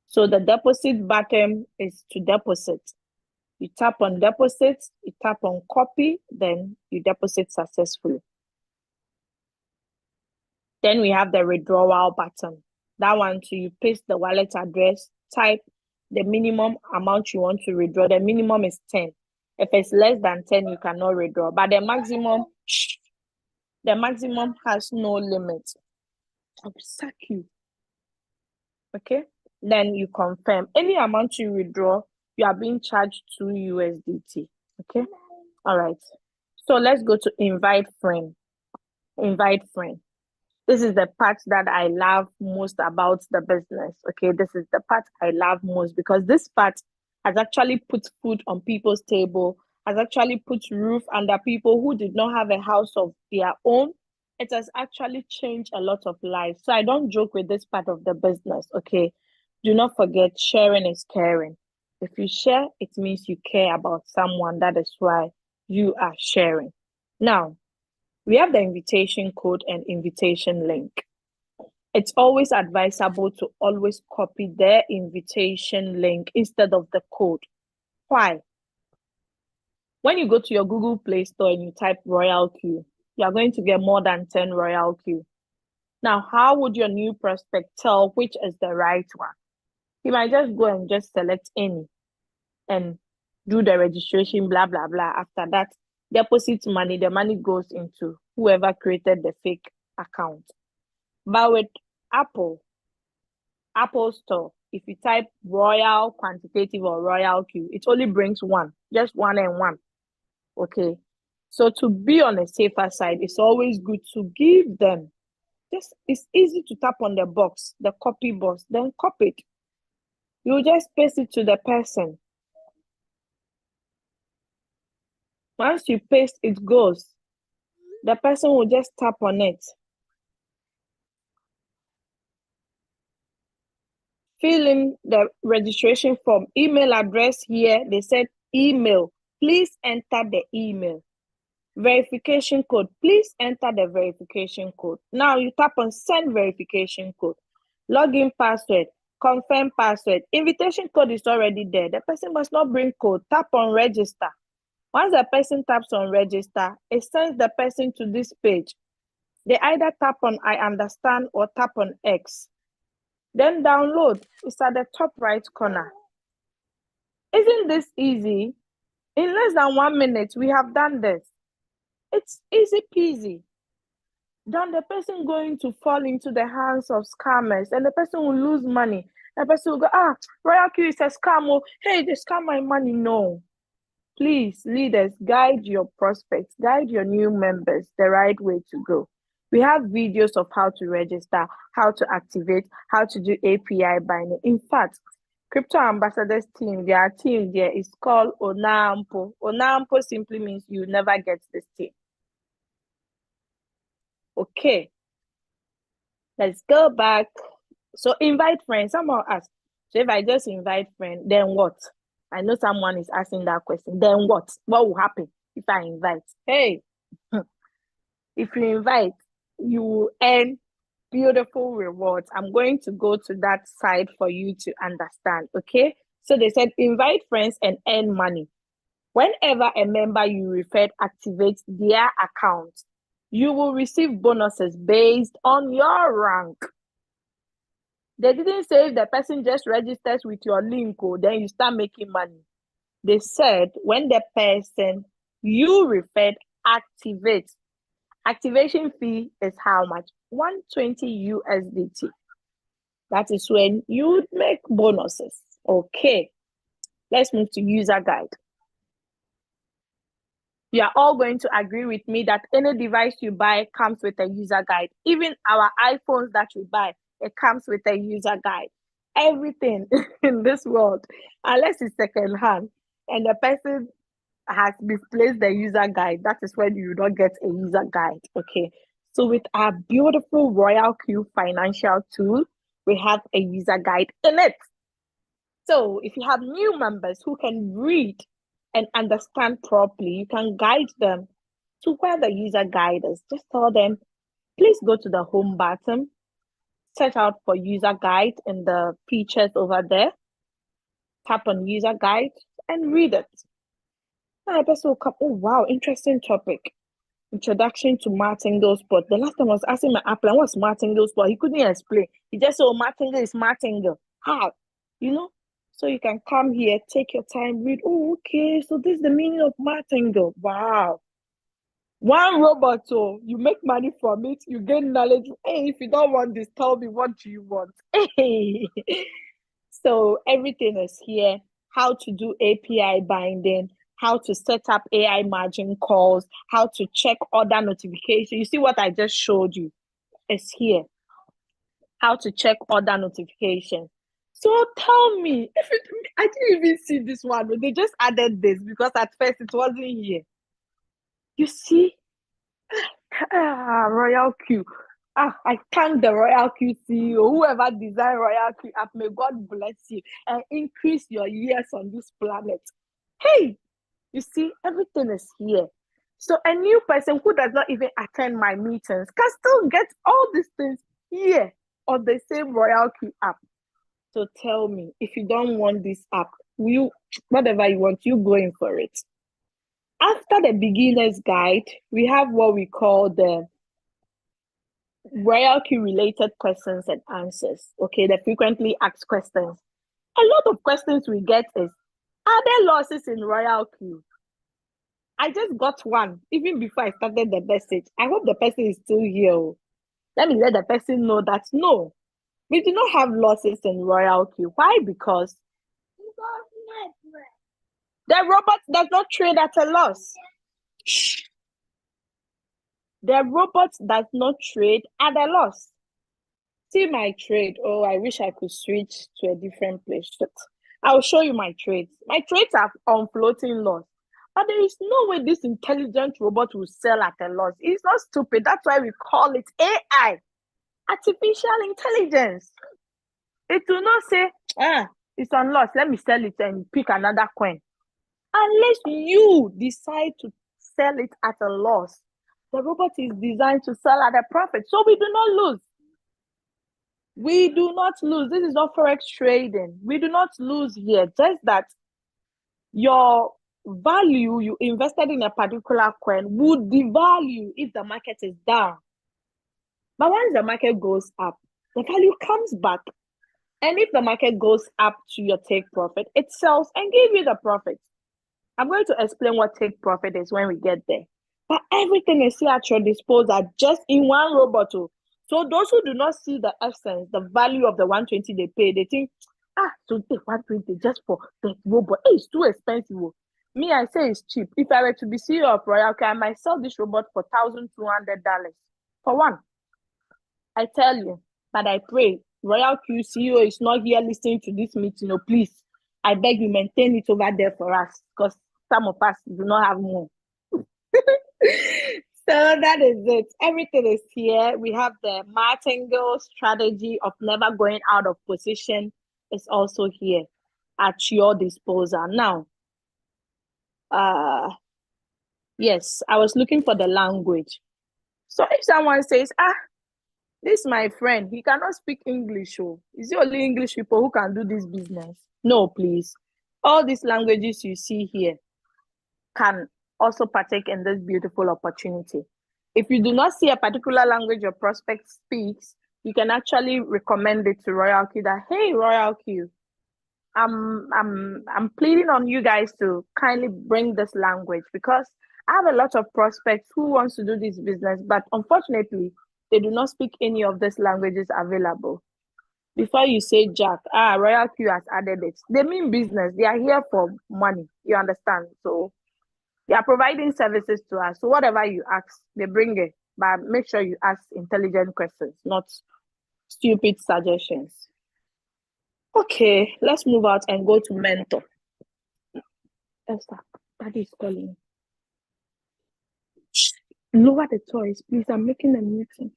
So the deposit button is to deposit. You tap on deposit, you tap on copy, then you deposit successfully. Then we have the withdrawal button. That one too, you paste the wallet address, type the minimum amount you want to withdraw. The minimum is 10. If it's less than 10, you cannot withdraw. But the maximum has no limit. I'll sack you. Okay. Then you confirm. Any amount you withdraw, you are being charged 2 USDT. Okay. All right. So let's go to invite friend. Invite friend. This is the part that I love most about the business. Okay. This is the part I love most because this part has actually put food on people's table, has actually put roof under people who did not have a house of their own. It has actually changed a lot of lives. So I don't joke with this part of the business. Okay. Do not forget, sharing is caring. If you share, it means you care about someone. That is why you are sharing. Now, we have the invitation code and invitation link. It's always advisable to always copy their invitation link instead of the code. Why? When you go to your Google Play Store and you type Royalq, you are going to get more than 10 Royalq. Now, how would your new prospect tell which is the right one? He might just go and just select any and do the registration, blah, blah, blah. After that, deposit money, the money goes into whoever created the fake account. But with Apple Store, if you type Royal Quantitative or Royalq, it only brings one, just one and one. Okay. So to be on a safer side, it's always good to give them. It's easy to tap on the box, the copy box, then copy it. You just paste it to the person. Once you paste, it goes. The person will just tap on it. Fill in the registration form. Email address here. They said email. Please enter the email. Verification code. Please enter the verification code. Now you tap on send verification code. Login password. Confirm password. Invitation code is already there. The person must not bring code. Tap on register. Once the person taps on register, it sends the person to this page. They either tap on I understand or tap on X. Then download. It's at the top right corner. Isn't this easy? In less than 1 minute, we have done this. It's easy peasy. Then the person going to fall into the hands of scammers and the person will lose money. The person will go, Royalq is a scam. Oh, hey, they scam my money. No. Please, leaders, guide your prospects, guide your new members the right way to go. We have videos of how to register, how to activate, how to do API binding. In fact, Crypto ambassadors team, their team there is called Onampo. Onampo simply means you never get this team. Okay. Let's go back. So invite friends. Someone asked, so if I just invite friend, then what? I know someone is asking that question. Then what? What will happen if I invite? Hey, if you invite, you will earn beautiful rewards. I'm going to go to that side for you to understand. Okay. So they said invite friends and earn money. Whenever a member you referred activates their account, you will receive bonuses based on your rank. They didn't say if the person just registers with your link, then you start making money. They said when the person you referred activates, activation fee is how much? 120 USDT. That is when you make bonuses. Okay, let's move to user guide. You are all going to agree with me that any device you buy comes with a user guide. Even our iPhones that we buy, it comes with a user guide. Everything in this world, unless it's secondhand and the person has misplaced the user guide, that is when you don't get a user guide. Okay. So with our beautiful Royalq financial tool, we have a user guide in it. So if you have new members who can read and understand properly, you can guide them to where the user guide is. Just tell them, please go to the home button, search out for user guide in the features over there, tap on user guide and read it. And the person will come, oh wow, interesting topic. Introduction to martingale spot. The last time I was asking my applicant what's martingale spot, he couldn't explain. He just said, oh, martingale is martingale. How? You know? So you can come here, take your time, read. Oh, okay. So this is the meaning of martingale. Wow. One robot, so you make money from it, you gain knowledge. Hey, if you don't want this, tell me what do you want. Hey. So everything is here. How to do API binding, how to set up AI margin calls, how to check order notification. You see what I just showed you? It's here. How to check order notification. So tell me, I didn't even see this one. They just added this because at first it wasn't here. You see? Royalq. I thank the Royalq CEO, whoever designed Royalq app. May God bless you and increase your years on this planet. Hey, you see, everything is here. So a new person who does not even attend my meetings can still get all these things here on the same Royalq app. So tell me, if you don't want this app, whatever you want, you going for it. After the beginner's guide, we have what we call the Royalq related questions and answers. Okay, the frequently asked questions. A lot of questions we get is, are there losses in Royalq? I just got one even before I started the message. I hope the person is still here. Let me let the person know that no, we do not have losses in Royalq. Why? Because the robot does not trade at a loss. Shh. The robot does not trade at a loss. See my trade. Oh, I wish I could switch to a different place. I'll show you my trades. My trades are on floating loss. But there is no way this intelligent robot will sell at a loss. It's not stupid. That's why we call it AI, artificial intelligence. It will not say, it's on loss. Let me sell it and pick another coin. Unless you decide to sell it at a loss, the robot is designed to sell at a profit. So we do not lose. We do not lose. This is not forex trading. We do not lose here. Just that your value you invested in a particular coin would devalue if the market is down. But once the market goes up, the value comes back. And if the market goes up to your take profit, it sells and gives you the profit. I'm going to explain what take profit is when we get there. But everything is here at your disposal, just in one robot. So those who do not see the essence, the value of the 120 they pay, they think, so take 120 just for the robot. Hey, it's too expensive. Me, I say it's cheap. If I were to be CEO of Royalq, I might sell this robot for $1,200 for one. I tell you, but I pray Royalq CEO is not here listening to this meeting, please, I beg you maintain it over there for us because some of us do not have more. So that is it. Everything is here. We have the martingale strategy of never going out of position is also here at your disposal. Now, yes, I was looking for the language. So if someone says, this my friend, he cannot speak English. Is it only English people who can do this business? No, please. All these languages you see here can also partake in this beautiful opportunity. If you do not see a particular language your prospect speaks, you can actually recommend it to Royalq that, hey, Royalq, I'm pleading on you guys to kindly bring this language because I have a lot of prospects who wants to do this business, but unfortunately, they do not speak any of these languages available. Before you say Jack, Royalq has added it. They mean business. They are here for money. You understand? So they are providing services to us. So whatever you ask, they bring it. But make sure you ask intelligent questions, not stupid suggestions. Okay, let's move out and go to mentor. Esther, Daddy is calling. Lower the toys, please. I'm making a meeting.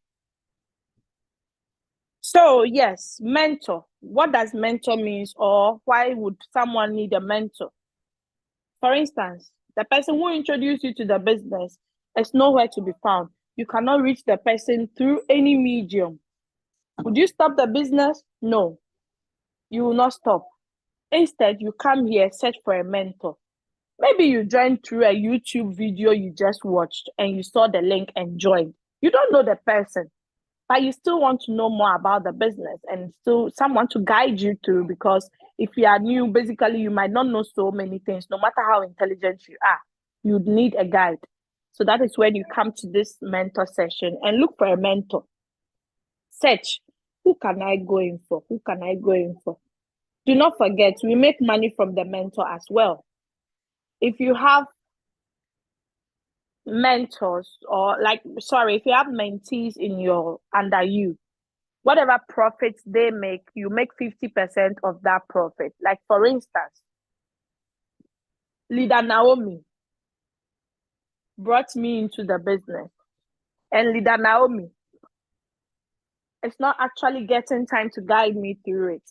So yes, mentor. What does mentor means, or why would someone need a mentor? For instance, the person who introduced you to the business is nowhere to be found. You cannot reach the person through any medium. Would you stop the business? No, you will not stop. Instead, you come here, search for a mentor. Maybe you joined through a YouTube video you just watched and you saw the link and joined. You don't know the person, but you still want to know more about the business and still someone to guide you through, because if you are new, basically you might not know so many things. No matter how intelligent you are, you'd need a guide. So that is when you come to this mentor session and look for a mentor. Search, who can I go in for? Who can I go in for? Do not forget, we make money from the mentor as well. If you have mentors if you have mentees under you, whatever profits they make, you make 50% of that profit. Like for instance, Leader Naomi brought me into the business, and Leader Naomi is not actually getting time to guide me through it.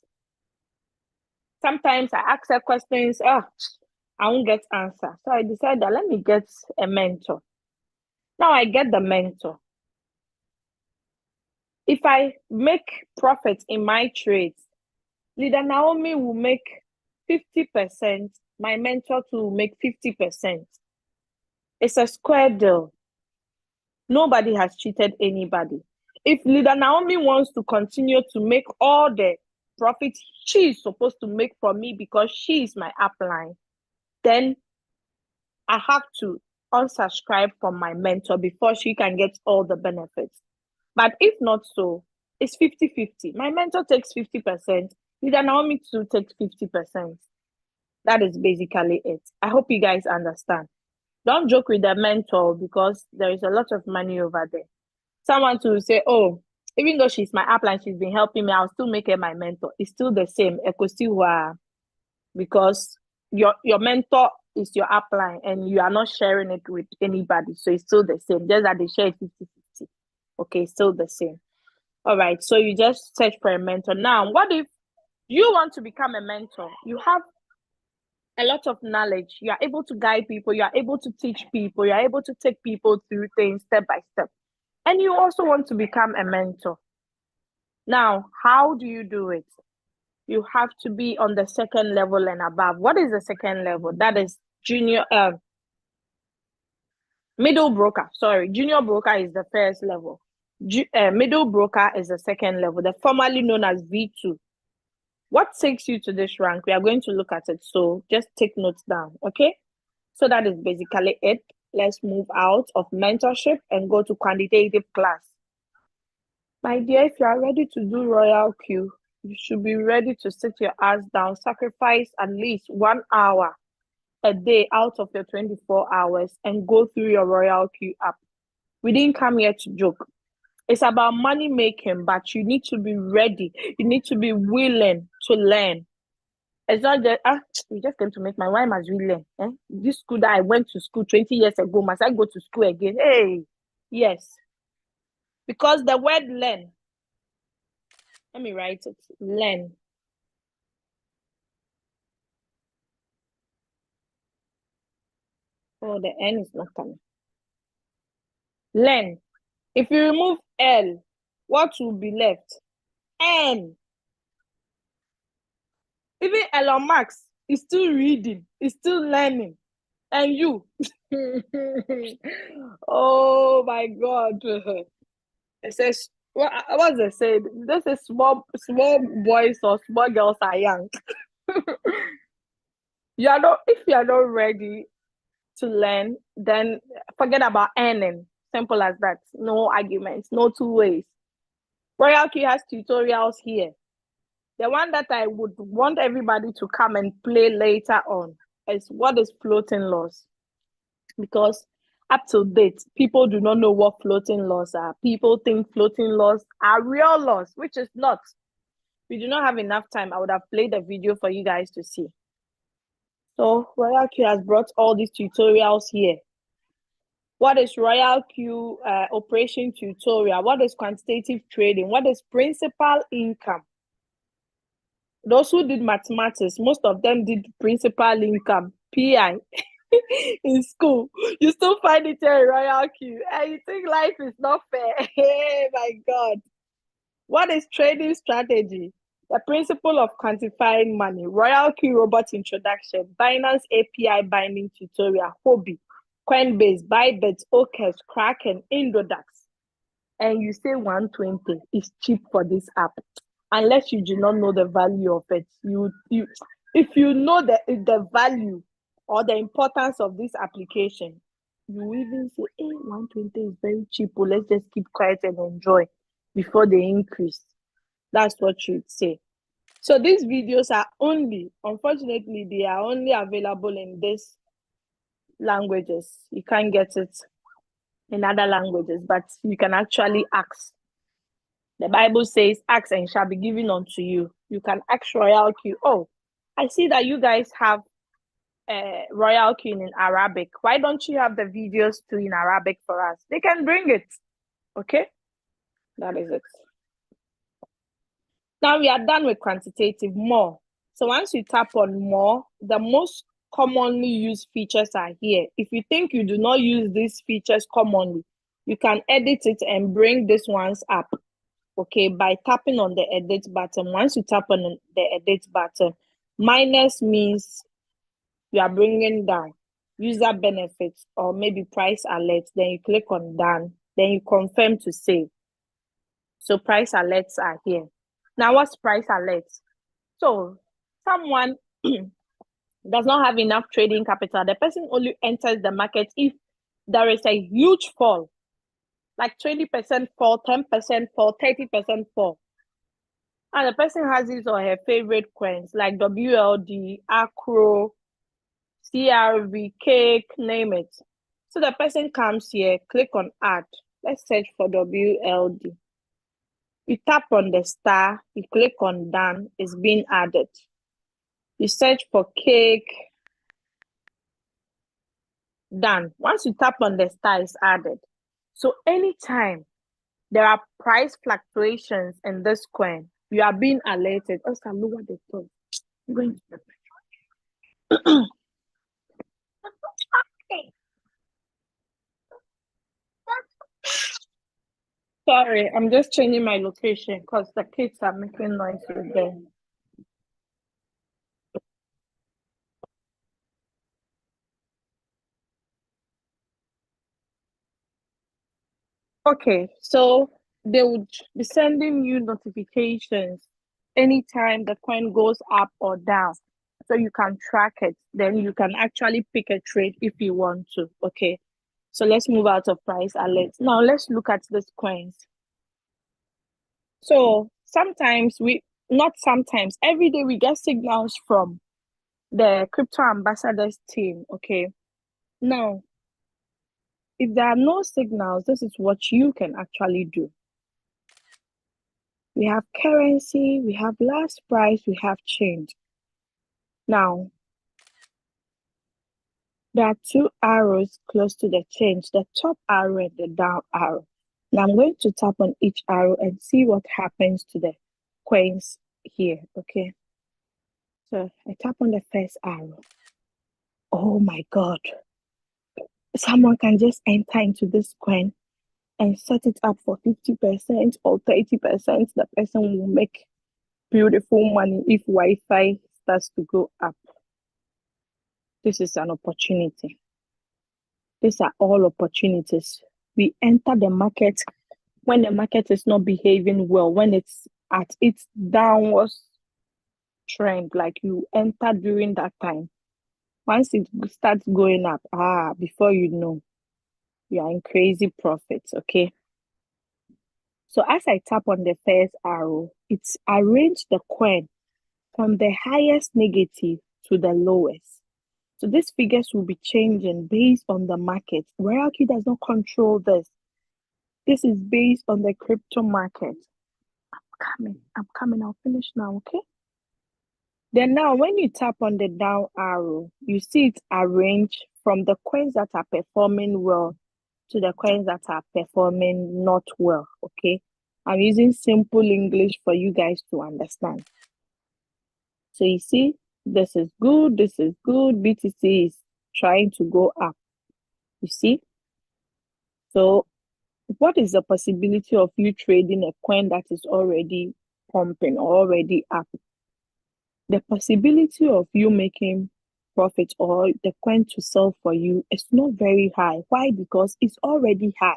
Sometimes I ask her questions, I won't get answer. So I decided that let me get a mentor. Now I get the mentor. If I make profit in my trades, Leader Naomi will make 50%, my mentor too will make 50%. It's a square deal. Nobody has cheated anybody. If Leader Naomi wants to continue to make all the profit she is supposed to make from me because she is my upline, then I have to unsubscribe from my mentor before she can get all the benefits. But if not so, it's 50-50. My mentor takes 50%, Leader Naomi too takes 50%. That is basically it. I hope you guys understand. Don't joke with the mentor because there is a lot of money over there. Someone to say, oh, even though she's my upline, she's been helping me, I'll still make her my mentor. It's still the same. Because your mentor is your upline and you are not sharing it with anybody. So it's still the same. Just that they share it 50-50. Okay, still the same. All right, so you just search for a mentor. Now, what if you want to become a mentor? You have a lot of knowledge. You are able to guide people. You are able to teach people. You are able to take people through things step by step. And you also want to become a mentor. Now, how do you do it? You have to be on the second level and above. What is the second level? That is middle broker. Sorry, junior broker is the first level. Middle broker is the second level, the formerly known as V2. What takes you to this rank? We are going to look at it. So just take notes down, okay? So that is basically it. Let's move out of mentorship and go to quantitative class. My dear, if you are ready to do Royalq, you should be ready to sit your ass down, sacrifice at least 1 hour a day out of your 24 hours and go through your Royalq app. We didn't come here to joke. It's about money making, but you need to be ready. You need to be willing to learn. It's not that we just came to make my. Why must we learn? This school that I went to school 20 years ago, must I go to school again? Hey, yes. Because the word learn, let me write it. Learn. Oh, the N is not coming. Learn. If you remove L, what will be left? N. Even Elon Musk is still reading, is still learning. And you. Oh my God. It says, what's it say? This is small boys or small girls are young. If you are not ready to learn, then forget about earning. Simple as that. No arguments, no two ways. Royalq has tutorials here. The one that I would want everybody to come and play later on is what is floating loss. Because up to date, people do not know what floating loss are. People think floating loss are real loss, which is not. We do not have enough time. I would have played the video for you guys to see. So Royalq has brought all these tutorials here. What is Royalq operation tutorial? What is quantitative trading? What is principal income? Those who did mathematics, most of them did principal income, PI, in school. You still find it here in Royalq. And you think life is not fair. Hey, my God. What is trading strategy? The principle of quantifying money. Royalq robot introduction. Binance API binding tutorial. Hobby. Coinbase, Bybit, OKEx, Kraken, Indodax. And you say 120 is cheap for this app. Unless you do not know the value of it. If you know the value or the importance of this application, you even say, hey, 120 is very cheap. Well, let's just keep quiet and enjoy before they increase. That's what you'd say. So these videos are unfortunately, they are only available in these languages. You can't get it in other languages, but you can actually ask. The Bible says, ask and it shall be given unto you. You can ask Royalq. Oh, I see that you guys have Royalq in Arabic. Why don't you have the videos too in Arabic for us? They can bring it. Okay? That is it. Now we are done with quantitative. More. So once you tap on more, the most commonly used features are here. If you think you do not use these features commonly, you can edit it and bring these ones up. Okay, by tapping on the edit button. Once you tap on the edit button, minus means you are bringing down user benefits or maybe price alerts. Then you click on done. Then you confirm to save. So price alerts are here. Now, what's price alerts? So someone does not have enough trading capital. The person only enters the market if there is a huge fall, like 20% fall, 10% fall, 30% fall. And the person has his or her favorite coins like WLD, Acro, CRV, Cake, name it. So the person comes here, click on add. Let's search for WLD. You tap on the star, you click on done, it's being added. You search for Cake, done. Once you tap on the star, it's added. So anytime there are price fluctuations in this coin, you are being alerted. Oscar, look at the top. I'm going to Sorry, I'm just changing my location because the kids are making noise with them. Okay, so they would be sending you notifications anytime the coin goes up or down. So you can track it. Then you can actually pick a trade if you want to. Okay. So let's move out of price alerts. Now let's look at these coins. So not sometimes, every day we get signals from the crypto ambassadors team. Okay. Now, if there are no signals, this is what you can actually do. we have currency, we have last price, we have change. Now, there are two arrows close to the change, the top arrow and the down arrow. Now I'm going to tap on each arrow and see what happens to the coins here, okay? So I tap on the first arrow. Oh my God. Someone can just enter into this coin and set it up for 50% or 30%. The person will make beautiful money if Wi-Fi starts to go up. This is an opportunity. These are all opportunities. We enter the market when the market is not behaving well, when it's at its downward trend, like you enter during that time. Once it starts going up, before you know, you are in crazy profits, okay? So as I tap on the first arrow, it's arranged the coin from the highest negative to the lowest. So these figures will be changing based on the market. Royalq does not control this. This is based on the crypto market. I'm coming. I'll finish now, okay? Then now, when you tap on the down arrow, you see it's arranged from the coins that are performing well to the coins that are performing not well, okay? I'm using simple English for you guys to understand. So you see, this is good, this is good. BTC is trying to go up, you see? So what is the possibility of you trading a coin that is already pumping, already up? The possibility of you making profit or the coin to sell for you is not very high. Why? Because it's already high.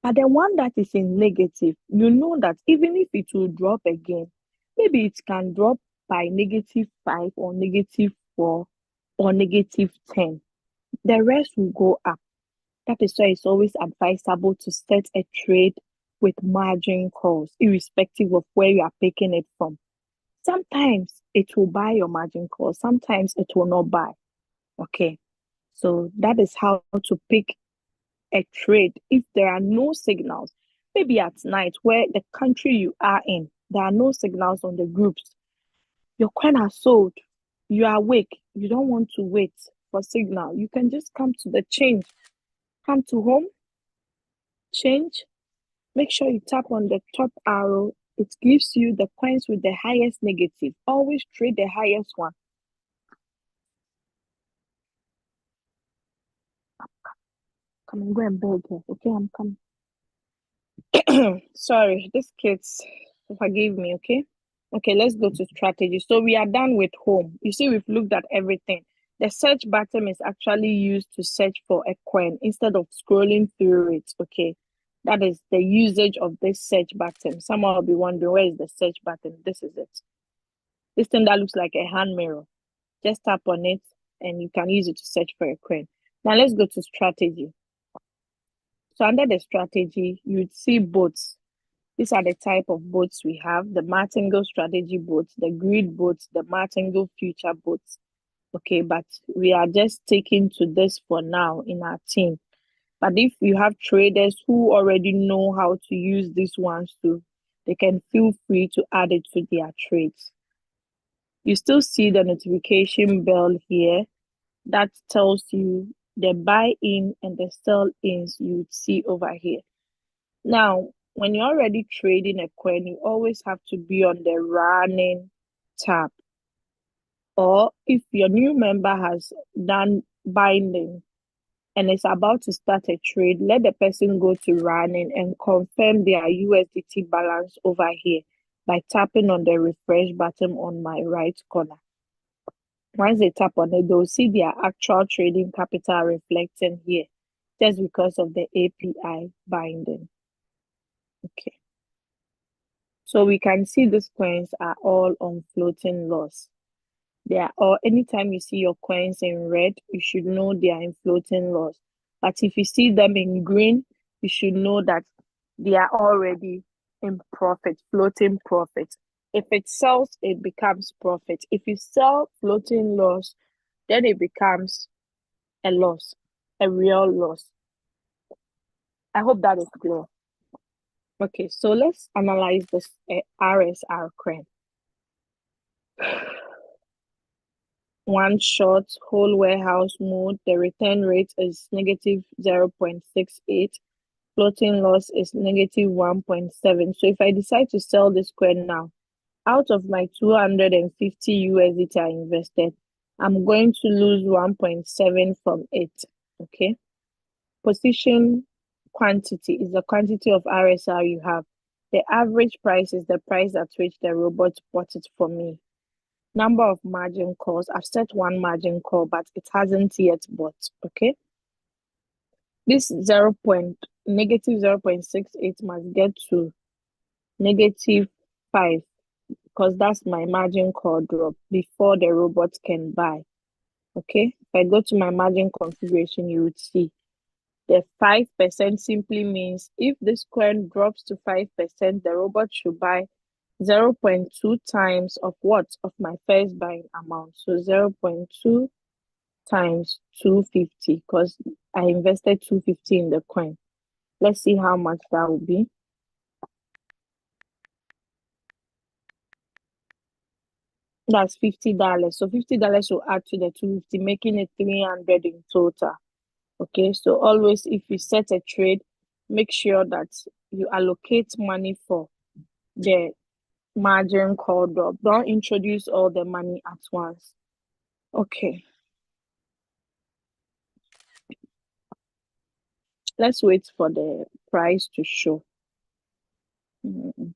But the one that is in negative, you know that even if it will drop again, maybe it can drop by -5 or -4 or -10. The rest will go up. That is why it's always advisable to set a trade with margin calls, irrespective of where you are picking it from. Sometimes it will buy your margin call, sometimes it will not buy. Okay, so that is how to pick a trade if there are no signals. Maybe at night, where the country you are in, there are no signals on the groups. Your coin are sold. You are awake. You don't want to wait for signal. You can just come to the change. Come to home, change. Make sure you tap on the top arrow. It gives you the coins with the highest negative. Always trade the highest one. Come and go and beg here. Okay, I'm coming. Sorry, these kids, forgive me, okay? Okay, let's go to strategy. So we are done with home. You see, we've looked at everything. The search button is actually used to search for a coin instead of scrolling through it, okay? That is the usage of this search button. Someone will be wondering, where is the search button? This is it. This thing that looks like a hand mirror. Just tap on it and you can use it to search for a coin. Now let's go to strategy. So under the strategy, you'd see boats. These are the type of boats we have: the martingale strategy boats, the grid boats, the martingale future boats. Okay, but we are just sticking to this for now in our team. But if you have traders who already know how to use these ones too, they can feel free to add it to their trades. You still see the notification bell here that tells you the buy in and the sell ins you see over here. Now, when you're already trading a coin, you always have to be on the running tab. Or if your new member has done binding and is about to start a trade, let the person go to running and confirm their USDT balance over here by tapping on the refresh button on my right corner. Once they tap on it, they'll see their actual trading capital reflecting here just because of the API binding. Okay. So we can see these coins are all on floating loss. They are all, anytime you see your coins in red, you should know they are in floating loss. But if you see them in green, you should know that they are already in profit, floating profit. If it sells, it becomes profit. If you sell floating loss, then it becomes a loss, a real loss. I hope that is clear. Okay, so let's analyze this RSR coin. One short whole warehouse mode, the return rate is negative 0.68. Floating loss is negative 1.7. So if I decide to sell this coin now, out of my 250 USDT I invested, I'm going to lose 1.7 from it. Okay. Position quantity is the quantity of RSR you have. The average price is the price at which the robot bought it for me. Number of margin calls. I've set one margin call, but it hasn't yet bought. Okay. This negative 0.68 must get to negative 5 because that's my margin call drop before the robot can buy. Okay. If I go to my margin configuration, you would see the 5% simply means if this coin drops to 5%, the robot should buy 0.2 times of what? Of my first buying amount. So 0.2 times 250 because I invested 250 in the coin. Let's see how much that will be. That's $50. So $50 will add to the 250, making it 300 in total. Okay, so always if you set a trade, make sure that you allocate money for the margin call drop. Don't introduce all the money at once. Okay. Let's wait for the price to show. I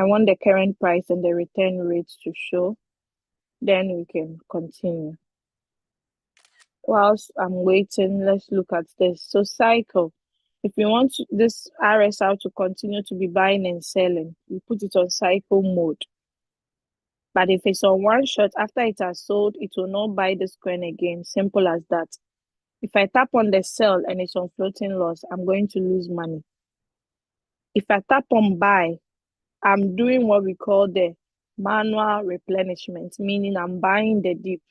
want the current price and the return rates to show. Then we can continue. Whilst I'm waiting, let's look at this. So cycle. If you want this RSR to continue to be buying and selling, you put it on cycle mode. But if it's on one shot, after it has sold, it will not buy this coin again. Simple as that. If I tap on the sell and it's on floating loss, I'm going to lose money. If I tap on buy, I'm doing what we call the manual replenishment, meaning I'm buying the dip.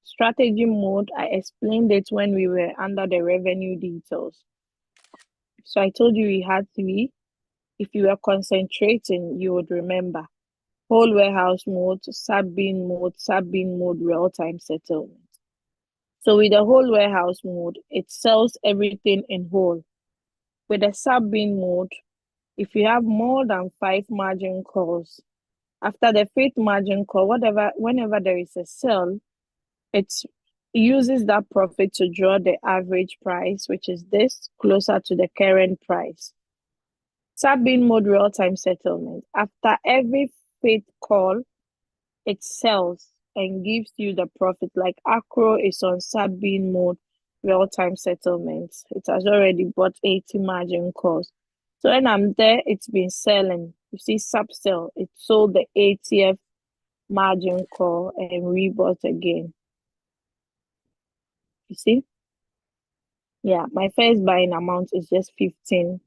Strategy mode, I explained it when we were under the revenue details. So I told you we had three. If you were concentrating, you would remember. Whole warehouse mode, sub-bin mode, real-time settlement. So with the whole warehouse mode, it sells everything in whole. With the sub-bin mode, if you have more than 5 margin calls, after the 5th margin call, whenever there is a sell, it uses that profit to draw the average price, which is this, closer to the current price. Sub-bin mode real-time settlement. After every 5th call, it sells and gives you the profit. Like Acro is on sub-bin mode real-time settlement. It has already bought 80 margin calls. So when I'm there, it's been selling. You see sub-sell. It sold the 80th margin call and rebought again. You see? Yeah, my first buying amount is just $15,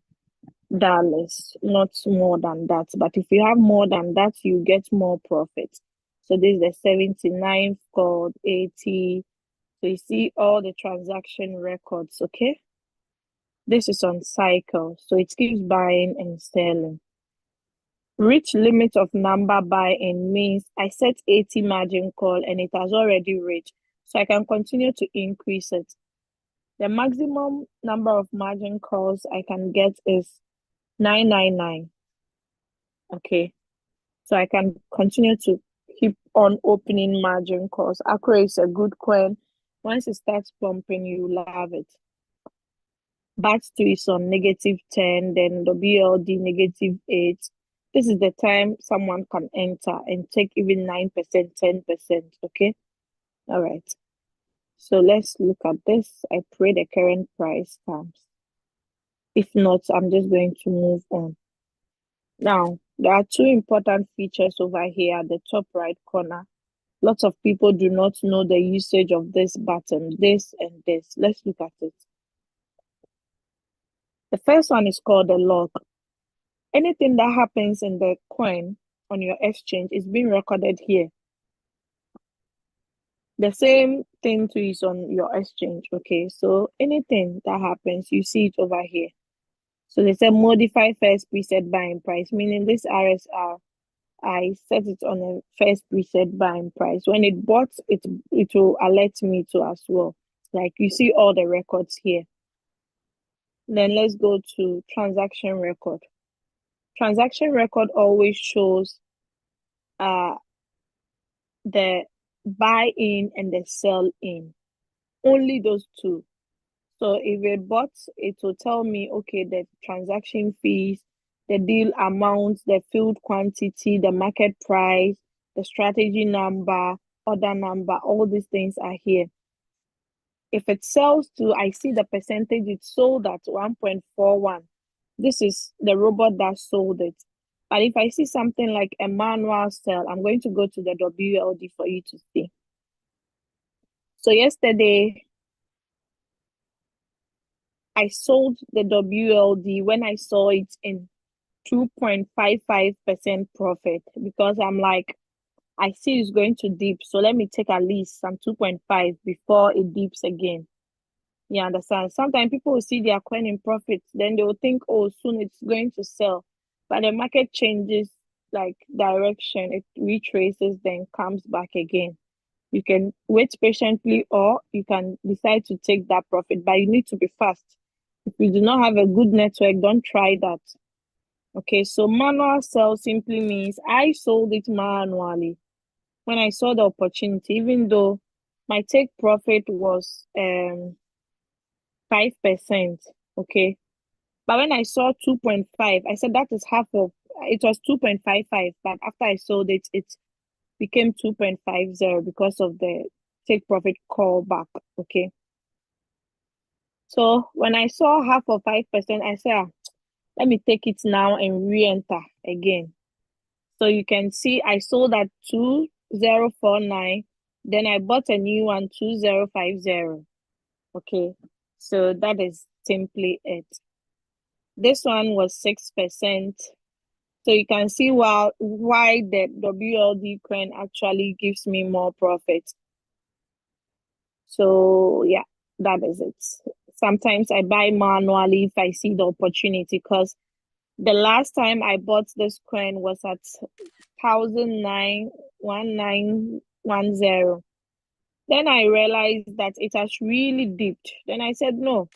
not more than that. But if you have more than that, you get more profit. So this is the 79th called 80. So you see all the transaction records, okay? This is on cycle. So it keeps buying and selling. Reach limit of number buy-in means I set 80 margin call and it has already reached. So I can continue to increase it. The maximum number of margin calls I can get is 999. Okay. So I can continue to keep on opening margin calls. Accra is a good coin. Once it starts pumping, you love it. BAT2 is on -10, then the BLD -8. This is the time someone can enter and take even 9%, 10%. Okay. All right. So let's look at this. I pray the current price comes. If not, I'm just going to move on. Now, there are two important features over here at the top right corner. Lots of people do not know the usage of this button, this and this. Let's look at it. The first one is called the log. Anything that happens in the coin on your exchange is being recorded here. The same thing too is on your exchange, okay? So anything that happens, you see it over here. So they said modify first preset buying price, meaning this RSR, I set it on a first preset buying price. When it bought, it will alert me too as well. Like you see all the records here. Then let's go to transaction record. Transaction record always shows the buy in and the sell in. Only those two. So if it bought, it will tell me, okay, the transaction fees, the deal amount, the filled quantity, the market price, the strategy number, order number, all these things are here. If it sells to, I see the percentage it sold at 1.41. This is the robot that sold it. But if I see something like a manual sell, I'm going to go to the WLD for you to see. So yesterday, I sold the WLD when I saw it in 2.55% profit because I'm like, I see it's going to dip. So let me take at least some 2.5 before it dips again. You understand? Sometimes people will see their coin in profit, then they will think, oh, soon it's going to sell. But the market changes like direction, it retraces, then comes back again. You can wait patiently or you can decide to take that profit, but you need to be fast. If you do not have a good network, don't try that. Okay, so manual sell simply means I sold it manually when I saw the opportunity, even though my take profit was 5%. Okay, but when I saw 2.5, I said that is half of it was 2.55, but after I sold it, it became 2.50 because of the take profit callback. Okay, so when I saw half of 5%, I said, let me take it now and re-enter again. So you can see I sold at 2049, then I bought a new one 2050. Okay, so that is simply it. This one was 6%. So you can see why the WLD coin actually gives me more profit. So yeah, that is it. Sometimes I buy manually if I see the opportunity, because the last time I bought this coin was at 1910. Then I realized that it has really dipped. Then I said no.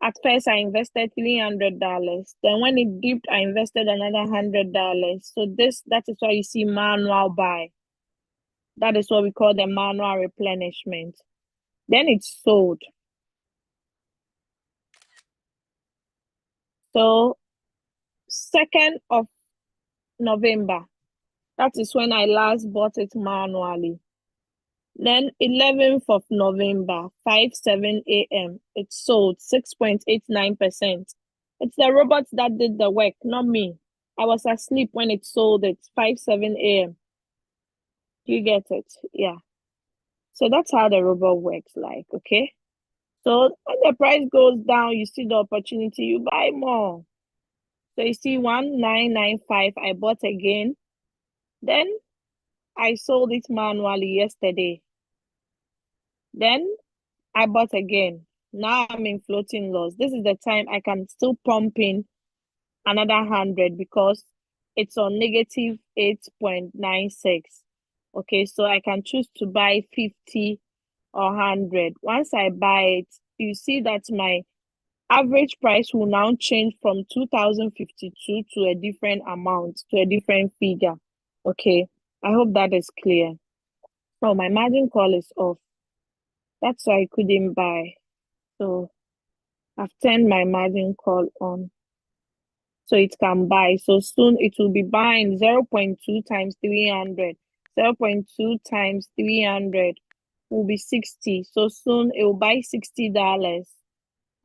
At first I invested $300. Then when it dipped, I invested another $100. So that is why you see manual buy. That is what we call the manual replenishment. Then it's sold. So 2nd of November, that is when I last bought it manually. Then 11th of November, 5:07 a.m., it sold 6.89%. It's the robot that did the work, not me. I was asleep when it sold it, 5:07 a.m. Do you get it? Yeah. So that's how the robot works like, okay? So when the price goes down, you see the opportunity, you buy more. So you see 1995, I bought again. Then I sold it manually yesterday. Then I bought again. Now I'm in floating loss. This is the time I can still pump in another 100 because it's on negative 8.96. Okay, so I can choose to buy 50 or 100. Once I buy it, you see that my average price will now change from 2052 to a different amount, to a different figure. Okay, I hope that is clear. Oh, my margin call is off. That's why I couldn't buy. So I've turned my margin call on so it can buy. So soon it will be buying 0.2 times 300. 0.2 times 300 will be 60. So soon it will buy $60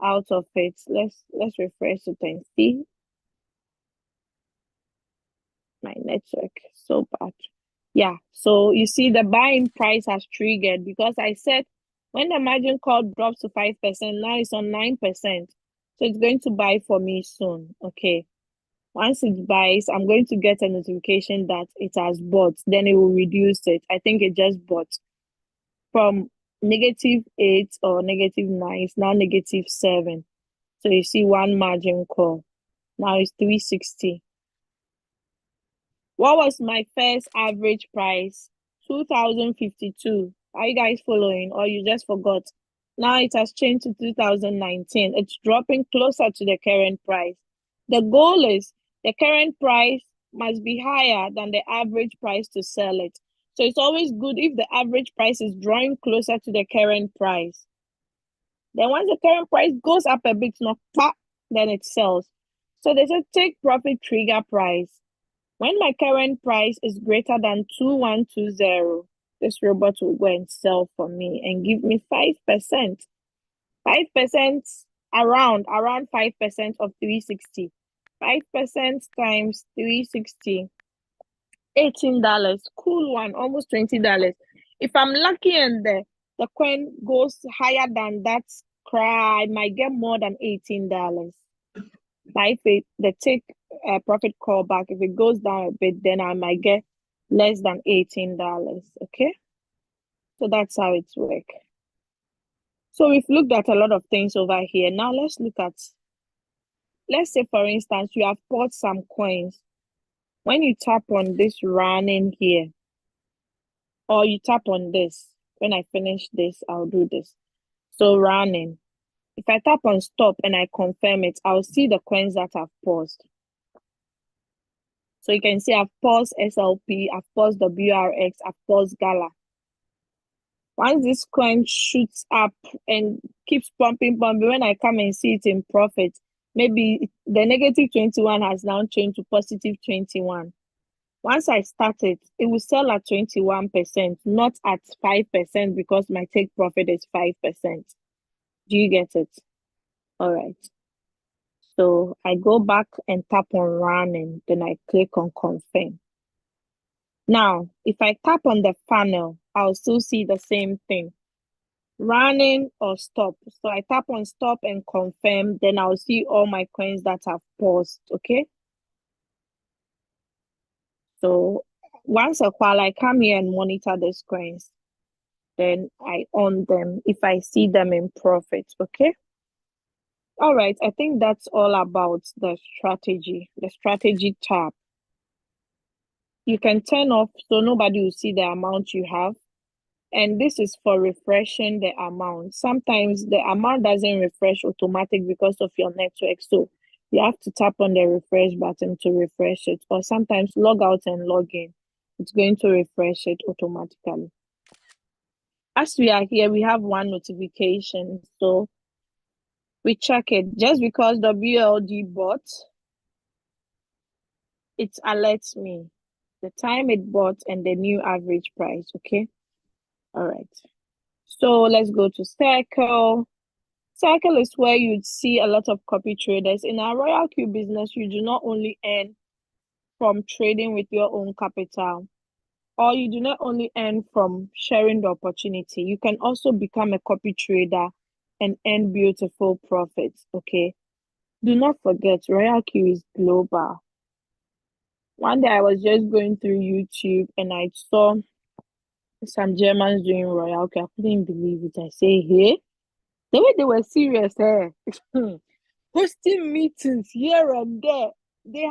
out of it. Let's refresh it and see. My network so bad. Yeah, so you see the buying price has triggered because I said when the margin call drops to 5%, now it's on 9%. So it's going to buy for me soon. Okay. Once it buys, I'm going to get a notification that it has bought. Then it will reduce it. I think it just bought from -8 or -9. It's now -7. So you see one margin call. Now it's 360. What was my first average price? 2052. Are you guys following, or you just forgot? Now it has changed to 2019. It's dropping closer to the current price. The goal is the current price must be higher than the average price to sell it. So it's always good if the average price is drawing closer to the current price. Then once the current price goes up a bit, then it sells. So they said take profit trigger price. When my current price is greater than 2120, this robot will go and sell for me and give me 5%. 5% around 5% of 360. 5% times 360. $18. Cool one, almost $20. If I'm lucky and the coin goes higher than that, I might get more than $18. If they take a profit call back, if it goes down a bit, then I might get less than $18. Okay, so that's how it's work. So we've looked at a lot of things over here. Now let's look at, let's say for instance, you have bought some coins. When you tap on this running here, or you tap on this, when I finish this, I'll do this. So running. If I tap on stop and I confirm it, I'll see the coins that I've paused. So you can see I've paused SLP, I've paused WRX, I've paused Gala. Once this coin shoots up and keeps pumping, when I come and see it in profit, maybe the negative 21 has now changed to positive 21. Once I start it, it will sell at 21%, not at 5% because my take profit is 5%. Do you get it? All right. So I go back and tap on running, then I click on confirm. Now, if I tap on the funnel, I'll still see the same thing. Running or stop. So I tap on stop and confirm, then I'll see all my coins that I've paused, okay? So once a while, I come here and monitor these coins. Then I own them if I see them in profit, okay? All right, I think that's all about the strategy tab. You can turn off so nobody will see the amount you have. And this is for refreshing the amount. Sometimes the amount doesn't refresh automatic because of your network. So you have to tap on the refresh button to refresh it. Or sometimes log out and log in. It's going to refresh it automatically. As we are here, we have one notification. So we check it. Just because WLD bought, it alerts me the time it bought and the new average price, okay? All right. So let's go to Circle. Circle is where you'd see a lot of copy traders. In our Royalq business, you do not only earn from trading with your own capital, or you do not only earn from sharing the opportunity. You can also become a copy trader and earn beautiful profits, okay? Do not forget, Royalq is global. One day I was just going through YouTube and I saw some Germans doing Royalq. I couldn't believe it. I say, hey, the way they were serious, hosting meetings here and there. They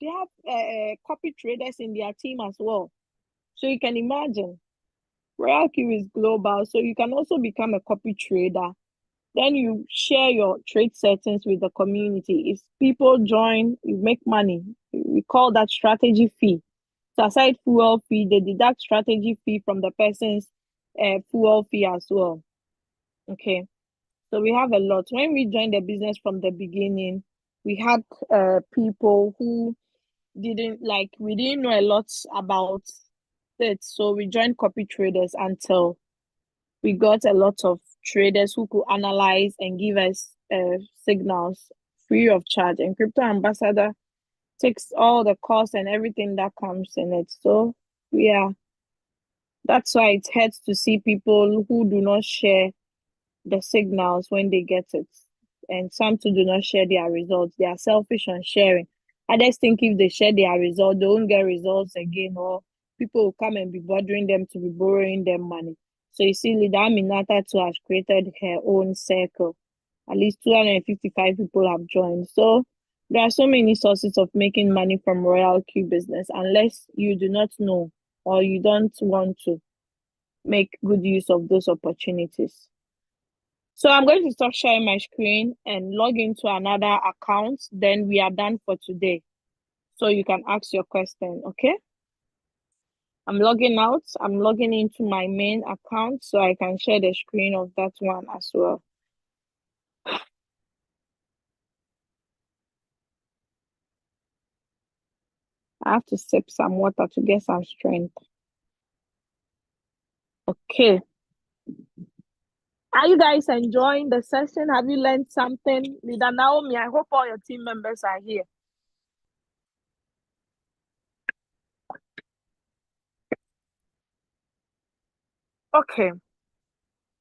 have copy traders in their team as well. So you can imagine, Royalq is global. So you can also become a copy trader. Then you share your trade settings with the community. If people join, you make money. We call that strategy fee. So aside fuel fee, they deduct strategy fee from the person's fuel fee as well. Okay. So we have a lot. When we joined the business from the beginning, we had people who we didn't know a lot about it. So we joined copy traders until we got a lot of traders who could analyze and give us signals free of charge. And Crypto Ambassador takes all the costs and everything that comes in it. So yeah, that's why it hurts to see people who do not share the signals when they get it. And some too do not share their results. They are selfish on sharing. Others think if they share their results, they won't get results again, or people will come and be bothering them to be borrowing them money. So you see, Leader Aminata too has created her own circle. At least 255 people have joined. So there are so many sources of making money from Royalq business, unless you do not know or you don't want to make good use of those opportunities. So I'm going to stop sharing my screen and log into another account. Then we are done for today. So you can ask your question, okay? I'm logging out. I'm logging into my main account so I can share the screen of that one as well. I have to sip some water to get some strength. Okay. Are you guys enjoying the session? Have you learned something? Leader Naomi, I hope all your team members are here. Okay.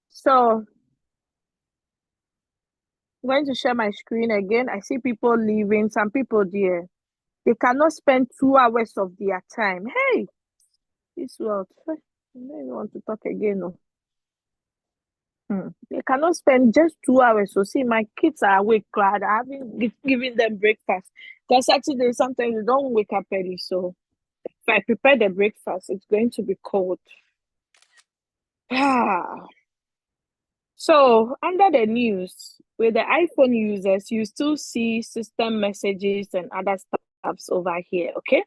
So I'm going to share my screen again. I see people leaving. Some people there. They cannot spend 2 hours of their time. Hey, this world. I don't even want to talk again. No. They cannot spend just 2 hours. So see, my kids are awake, glad I haven't given them breakfast. Because Saturday, sometimes you don't wake up early. So if I prepare the breakfast, it's going to be cold. So under the news, with the iPhone users, you still see system messages and other stuffs over here, okay?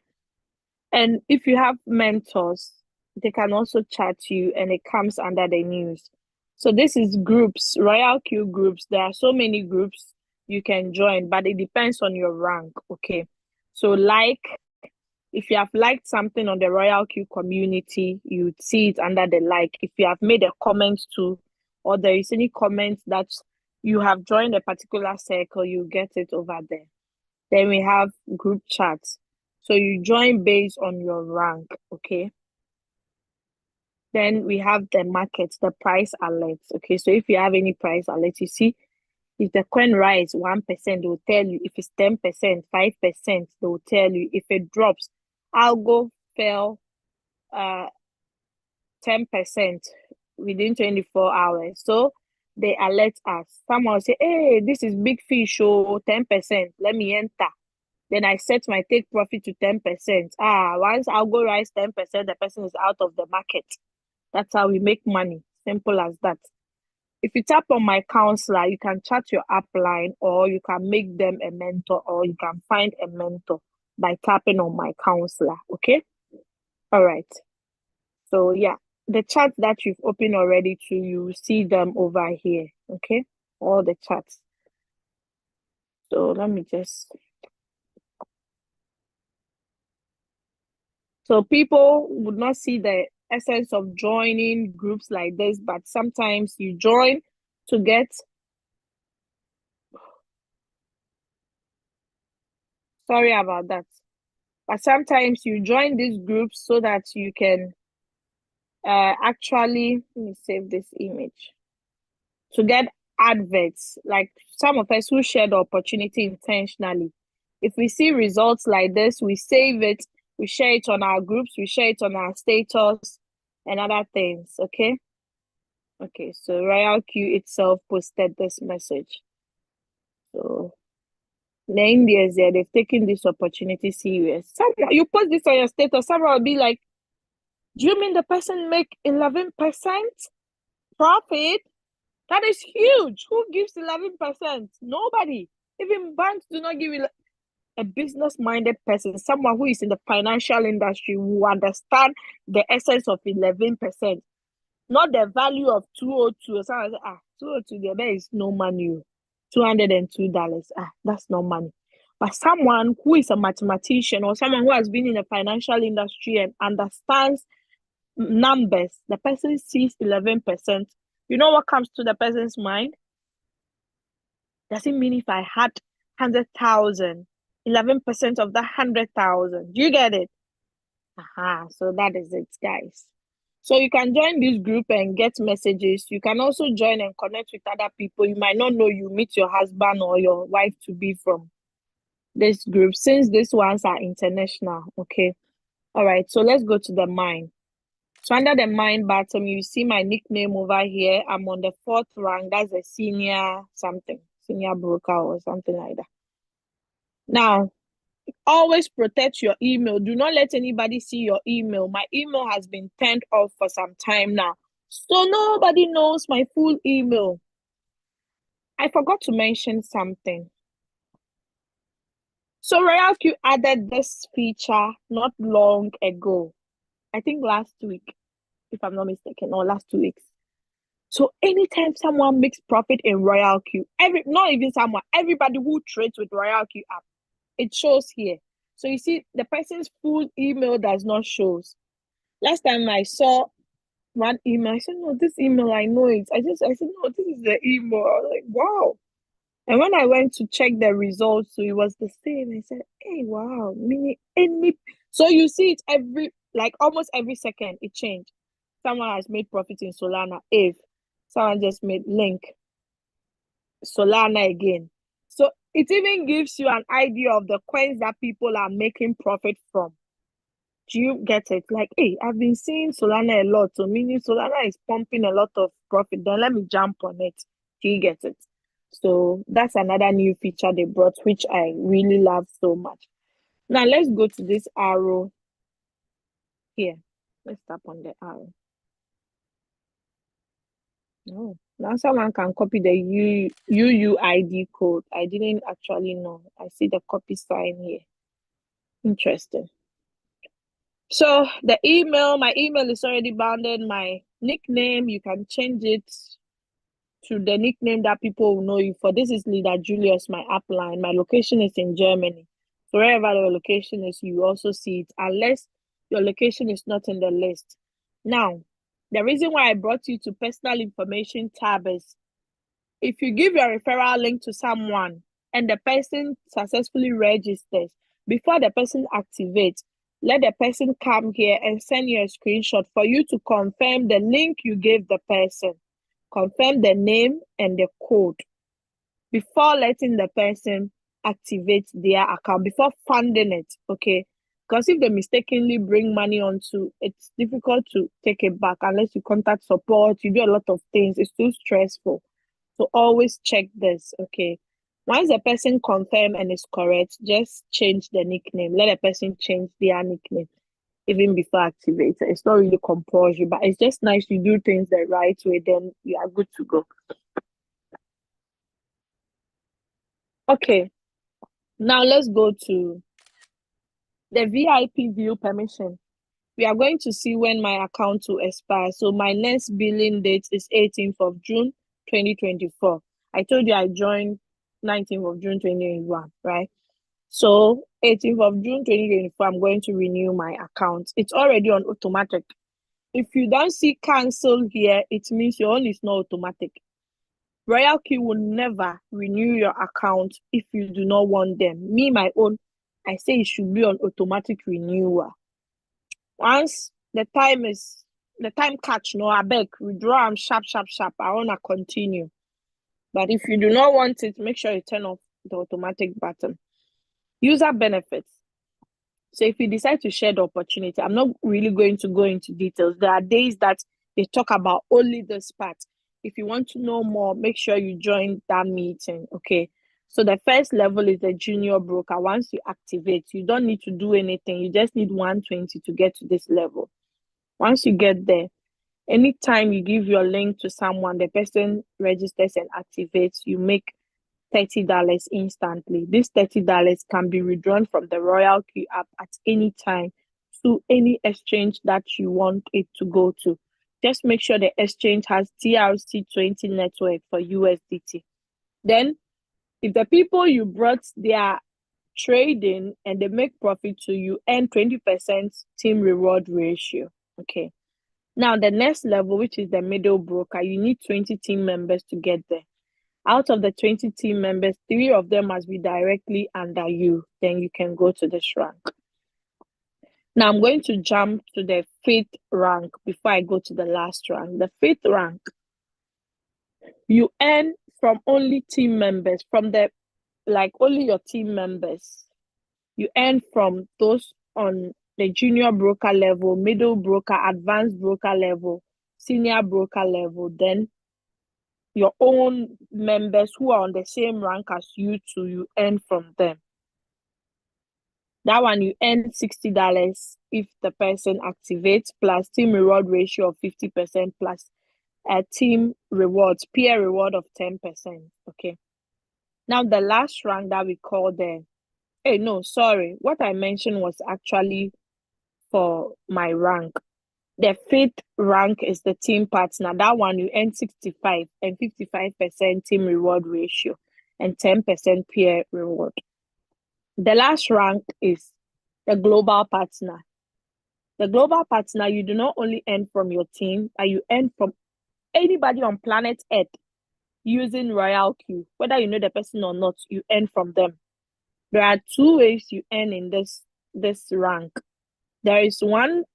And if you have mentors, they can also chat you and it comes under the news. So this is groups, Royalq groups. There are so many groups you can join, but it depends on your rank, okay? So if you have liked something on the Royalq community, you would see it under the like. If you have made a comment to, or there is any comment that you have joined a particular circle, you get it over there. Then we have group chats. So you join based on your rank, okay? Then we have the markets, the price alerts, okay? So if you have any price alerts, you see, if the coin rise 1%, they will tell you. If it's 10%, 5%, they will tell you. If it drops, algo fell 10% within 24 hours. So they alert us. Someone will say, hey, this is big fish, so 10%. Let me enter. Then I set my take profit to 10%. Once algo rise 10%, the person is out of the market. That's how we make money. Simple as that. If you tap on my counselor, you can chat your upline or you can make them a mentor or you can find a mentor by tapping on my counselor. Okay? All right. So yeah, the chats that you've opened already too, you see them over here. Okay? All the chats. So let me just. So people would not see the essence of joining groups like this, but sometimes you join to get. Sorry about that. But sometimes you join these groups so that you can actually, let me save this image, to get adverts. Like some of us who share the opportunity intentionally. If we see results like this, we save it, we share it on our groups, we share it on our status and other things, okay? Okay, so Royalq itself posted this message. So the Indians there, they've taken this opportunity serious. Someone, you post this on your status, someone will be like, do you mean the person make 11% profit? That is huge. Who gives 11%? Nobody. Even banks do not give it. A business-minded person, someone who is in the financial industry, who understand the essence of 11%, not the value of 202. Someone say, 202, there is no money. $202. That's no money. But someone who is a mathematician or someone who has been in the financial industry and understands numbers, the person sees 11%. You know what comes to the person's mind? Does it mean if I had 100,000, 11% of that 100,000? Do you get it? So that is it, guys. So you can join this group and get messages. You can also join and connect with other people. You might not know you meet your husband or your wife to be from this group, since these ones are international. Okay. All right. So let's go to the mine. So under the mine bottom, you see my nickname over here. I'm on the 4th rank. That's a senior something, senior broker or something like that. Now, always protect your email. Do not let anybody see your email. My email has been turned off for some time now. So nobody knows my full email. I forgot to mention something. So Royalq added this feature not long ago. I think last week, if I'm not mistaken, or last 2 weeks. So anytime someone makes profit in Royalq, not even someone, everybody who trades with Royalq app, it shows here. So you see, the person's full email does not show. Last time I saw one email, I said, no, this email, I know it. I said, no, this is the email. I was like, wow. And when I went to check the results, so it was the same. I said, hey, wow, so you see it almost every second it changed. Someone has made profit in Solana. If someone just made link Solana again. So it even gives you an idea of the coins that people are making profit from. Do you get it? Like, hey, I've been seeing Solana a lot, so meaning Solana is pumping a lot of profit. Then let me jump on it. Do you get it? So that's another new feature they brought, which I really love so much. Now let's go to this arrow here. Let's tap on the arrow. No, now someone can copy the UUID code. I didn't actually know. I see the copy sign here. Interesting. So the email, my email is already bounded. My nickname, you can change it to the nickname that people will know you for. This is Leader Julius, my upline. My location is in Germany. So wherever your location is, you also see it, unless your location is not in the list. Now, the reason why I brought you to personal information tab is if you give your referral link to someone and the person successfully registers, before the person activates, let the person come here and send you a screenshot for you to confirm the link you gave the person. Confirm the name and the code before letting the person activate their account, before funding it, okay? Because if they mistakenly bring money onto, it's difficult to take it back unless you contact support, you do a lot of things. It's too stressful. So always check this, okay? Once the person confirm and is correct, just change the nickname. Let the person change their nickname even before activating. It's not really compulsory, but it's just nice to do things the right way, then you are good to go. Okay, now let's go to the VIP view permission. We are going to see when my account will expire. So my next billing date is 18th of June, 2024. I told you I joined 19th of June, 2021, right? So 18th of June, 2024, I'm going to renew my account. It's already on automatic. If you don't see cancel here, it means your own is not automatic. Royalq will never renew your account if you do not want them. Me, my own, I say it should be on automatic renewal. Once the time catch, no, I beg, withdraw them sharp. I want to continue. But if you do not want it, make sure you turn off the automatic button. User benefits. So if you decide to share the opportunity, I'm not really going to go into details. There are days that they talk about only this part. If you want to know more, make sure you join that meeting, okay? So the first level is the junior broker. Once you activate, you don't need to do anything. You just need 120 to get to this level. Once you get there, anytime you give your link to someone, the person registers and activates, you make $30 instantly. This $30 can be withdrawn from the Royalq app at any time to any exchange that you want it to go to. Just make sure the exchange has TRC20 network for USDT. Then, if the people you brought their trading and they make profit to you, earn 20% team reward ratio. Okay. Now, the next level, which is the middle broker, you need 20 team members to get there. Out of the 20 team members, 3 of them must be directly under you. Then you can go to this rank. Now I'm going to jump to the 5th rank before I go to the last rank. The 5th rank, you earn from only team members, only your team members. You earn from those on the junior broker level, middle broker, advanced broker level, senior broker level, then your own members who are on the same rank as you too, you earn from them. That one you earn $60 if the person activates, plus team reward ratio of 50%, plus a team rewards, peer reward of 10%. Okay. Now the last rank that we call what I mentioned was actually for my rank. The fifth rank is the team partner. That one you earn 65 and 55% team reward ratio and 10% peer reward. The last rank is the global partner. The global partner, you do not only earn from your team, but you earn from anybody on planet Earth using Royalq. Whether you know the person or not, you earn from them. There are two ways you earn in this rank. There is one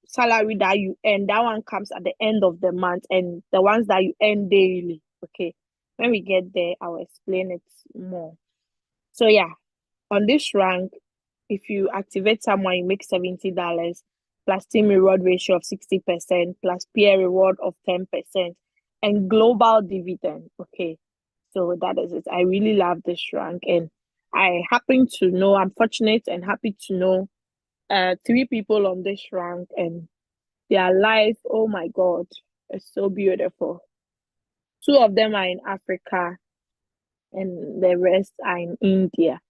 salary that you earn. That one comes at the end of the month, and the ones that you earn daily. Okay. When we get there, I'll explain it more. So yeah, on this rank, if you activate someone, you make $70 plus team reward ratio of 60% plus peer reward of 10% and global dividend. Okay. So that is it. I really love this rank, and I'm fortunate and happy to know 3 people on this rank, and their life, oh my God, is so beautiful. 2 of them are in Africa, and the rest are in India,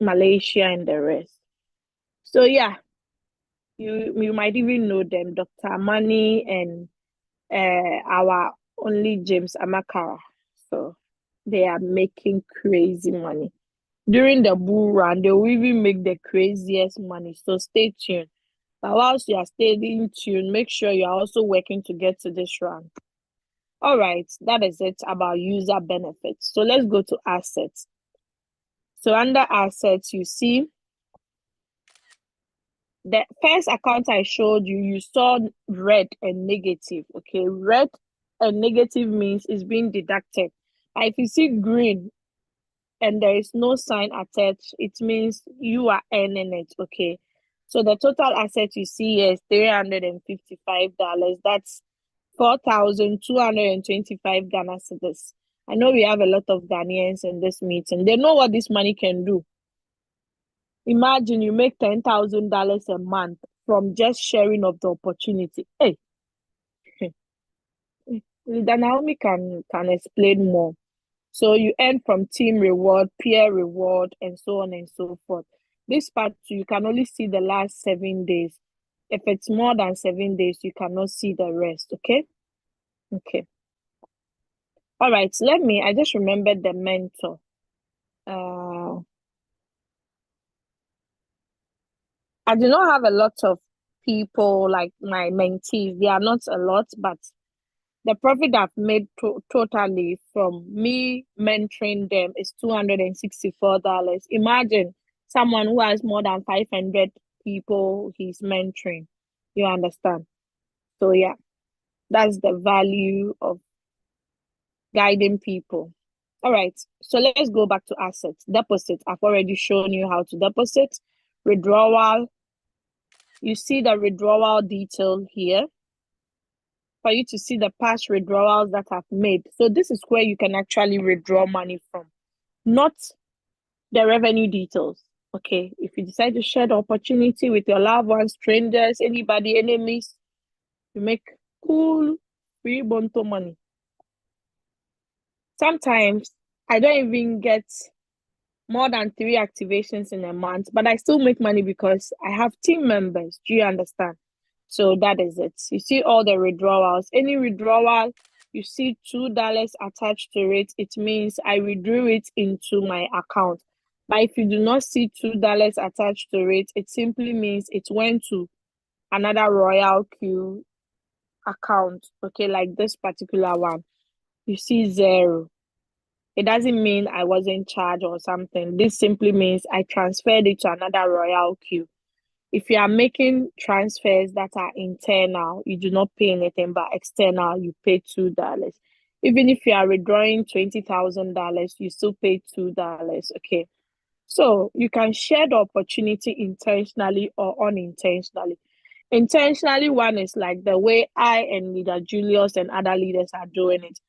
Malaysia, and the rest. So yeah, you might even know them, Dr. Mani and our only James Amakara. So they are making crazy money. During the bull run, they will even make the craziest money. So stay tuned. But whilst you are staying tuned, make sure you are also working to get to this rank. All right, that is it about user benefits. So let's go to assets. So under assets, you see the first account I showed you, you saw red and negative. Okay, red and negative means it's being deducted. And if you see green and there is no sign attached, it means you are earning it. Okay, so the total asset you see here is $355. That's 4,225 Ghana cedis. I know we have a lot of Ghanaians in this meeting. They know what this money can do. Imagine you make $10,000 a month from just sharing of the opportunity. Hey, Naomi can explain more. So you earn from team reward, peer reward, and so on and so forth. This part too, you can only see the last 7 days. If it's more than 7 days, you cannot see the rest. Okay. Okay. All right. I just remembered the mentor. I do not have a lot of people like my mentees. They are not a lot, but the profit I've made totally from me mentoring them is $264. Imagine someone who has more than 500 people he's mentoring. You understand? So yeah, that's the value of guiding people. All right, so let's go back to assets. Deposit, I've already shown you how to deposit. Withdrawal, you see the withdrawal detail here for you to see the past withdrawals that I've made. So this is where you can actually withdraw money from, not the revenue details. Okay, if you decide to share the opportunity with your loved ones, strangers, anybody, enemies, you make cool free bonto money. Sometimes I don't even get more than 3 activations in a month, but I still make money because I have team members. Do you understand? So that is it. You see all the withdrawals. Any withdrawal, you see $2 attached to it. It means I withdrew it into my account. But if you do not see $2 attached to it, it simply means it went to another Royalq account. Okay, like this particular one. You see 0. It doesn't mean I wasn't charged or something. This simply means I transferred it to another Royalq. If you are making transfers that are internal, you do not pay anything, but external, you pay $2. Even if you are withdrawing $20,000, you still pay $2. Okay. So you can share the opportunity intentionally or unintentionally. Intentionally, one is like the way I and leader Julius and other leaders are doing it.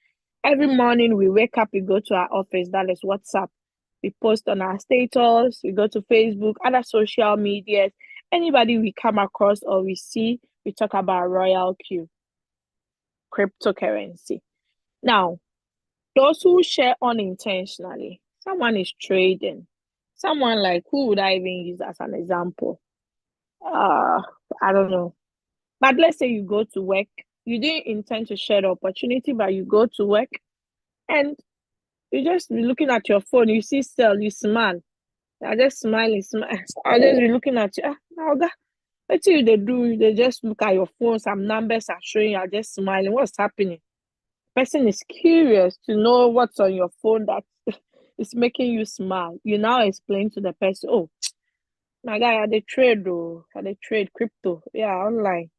Every morning we wake up, we go to our office, that is WhatsApp. We post on our status, we go to Facebook, other social medias. Anybody we come across or we see, we talk about Royalq, cryptocurrency. Now, those who share unintentionally, someone is trading. Someone like, who would I even use as an example? I don't know. But let's say you go to work, you didn't intend to share the opportunity, but you go to work and you just be looking at your phone, you see sell, you smile. I just smiling, smile. I'll just be looking at you. Now, what do they do? They just look at your phone, some numbers are showing, you're just smiling. What's happening? Person is curious to know what's on your phone that is making you smile. You now explain to the person, oh, my guy, I dey trade though. I dey trade crypto. Yeah, online.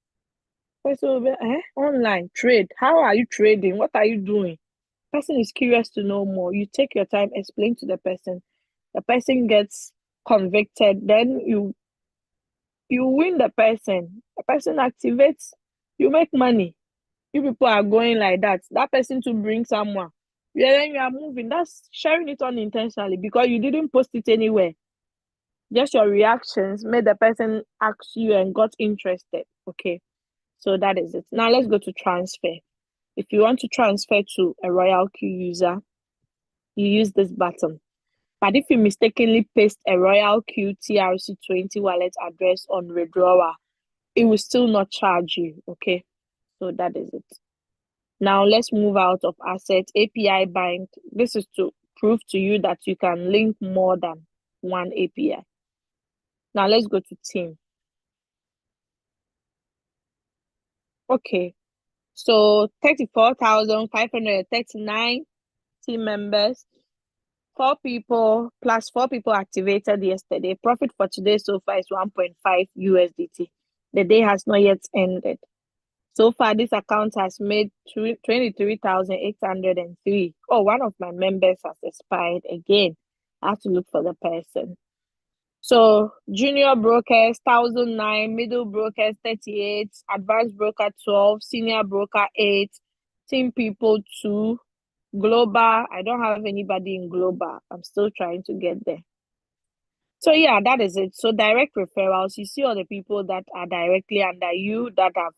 Person will be, online trade. How are you trading? What are you doing? Person is curious to know more. You take your time, explain to the person gets convicted, then you win the person activates, you make money. You people are going like that person to bring someone, then you are moving. That's sharing it unintentionally because you didn't post it anywhere. Just your reactions made the person ask you and got interested. Okay, so that is it. Now let's go to transfer. If you want to transfer to a Royalq user, you use this button. But if you mistakenly paste a Royalq TRC20 wallet address on withdrawal, it will still not charge you. Okay, so that is it. Now let's move out of assets. API bind. This is to prove to you that you can link more than one API. Now let's go to team. Okay, so 34,539 team members. 4 people activated yesterday. Profit for today so far is 1.5 USDT. The day has not yet ended. So far, this account has made 23,803. Oh, one of my members has expired again. I have to look for the person. So junior brokers 1,009, middle brokers 38, advanced broker 12, senior broker 8, team people 2, global. I don't have anybody in global. I'm still trying to get there. So yeah, that is it. So direct referrals, you see all the people that are directly under you that have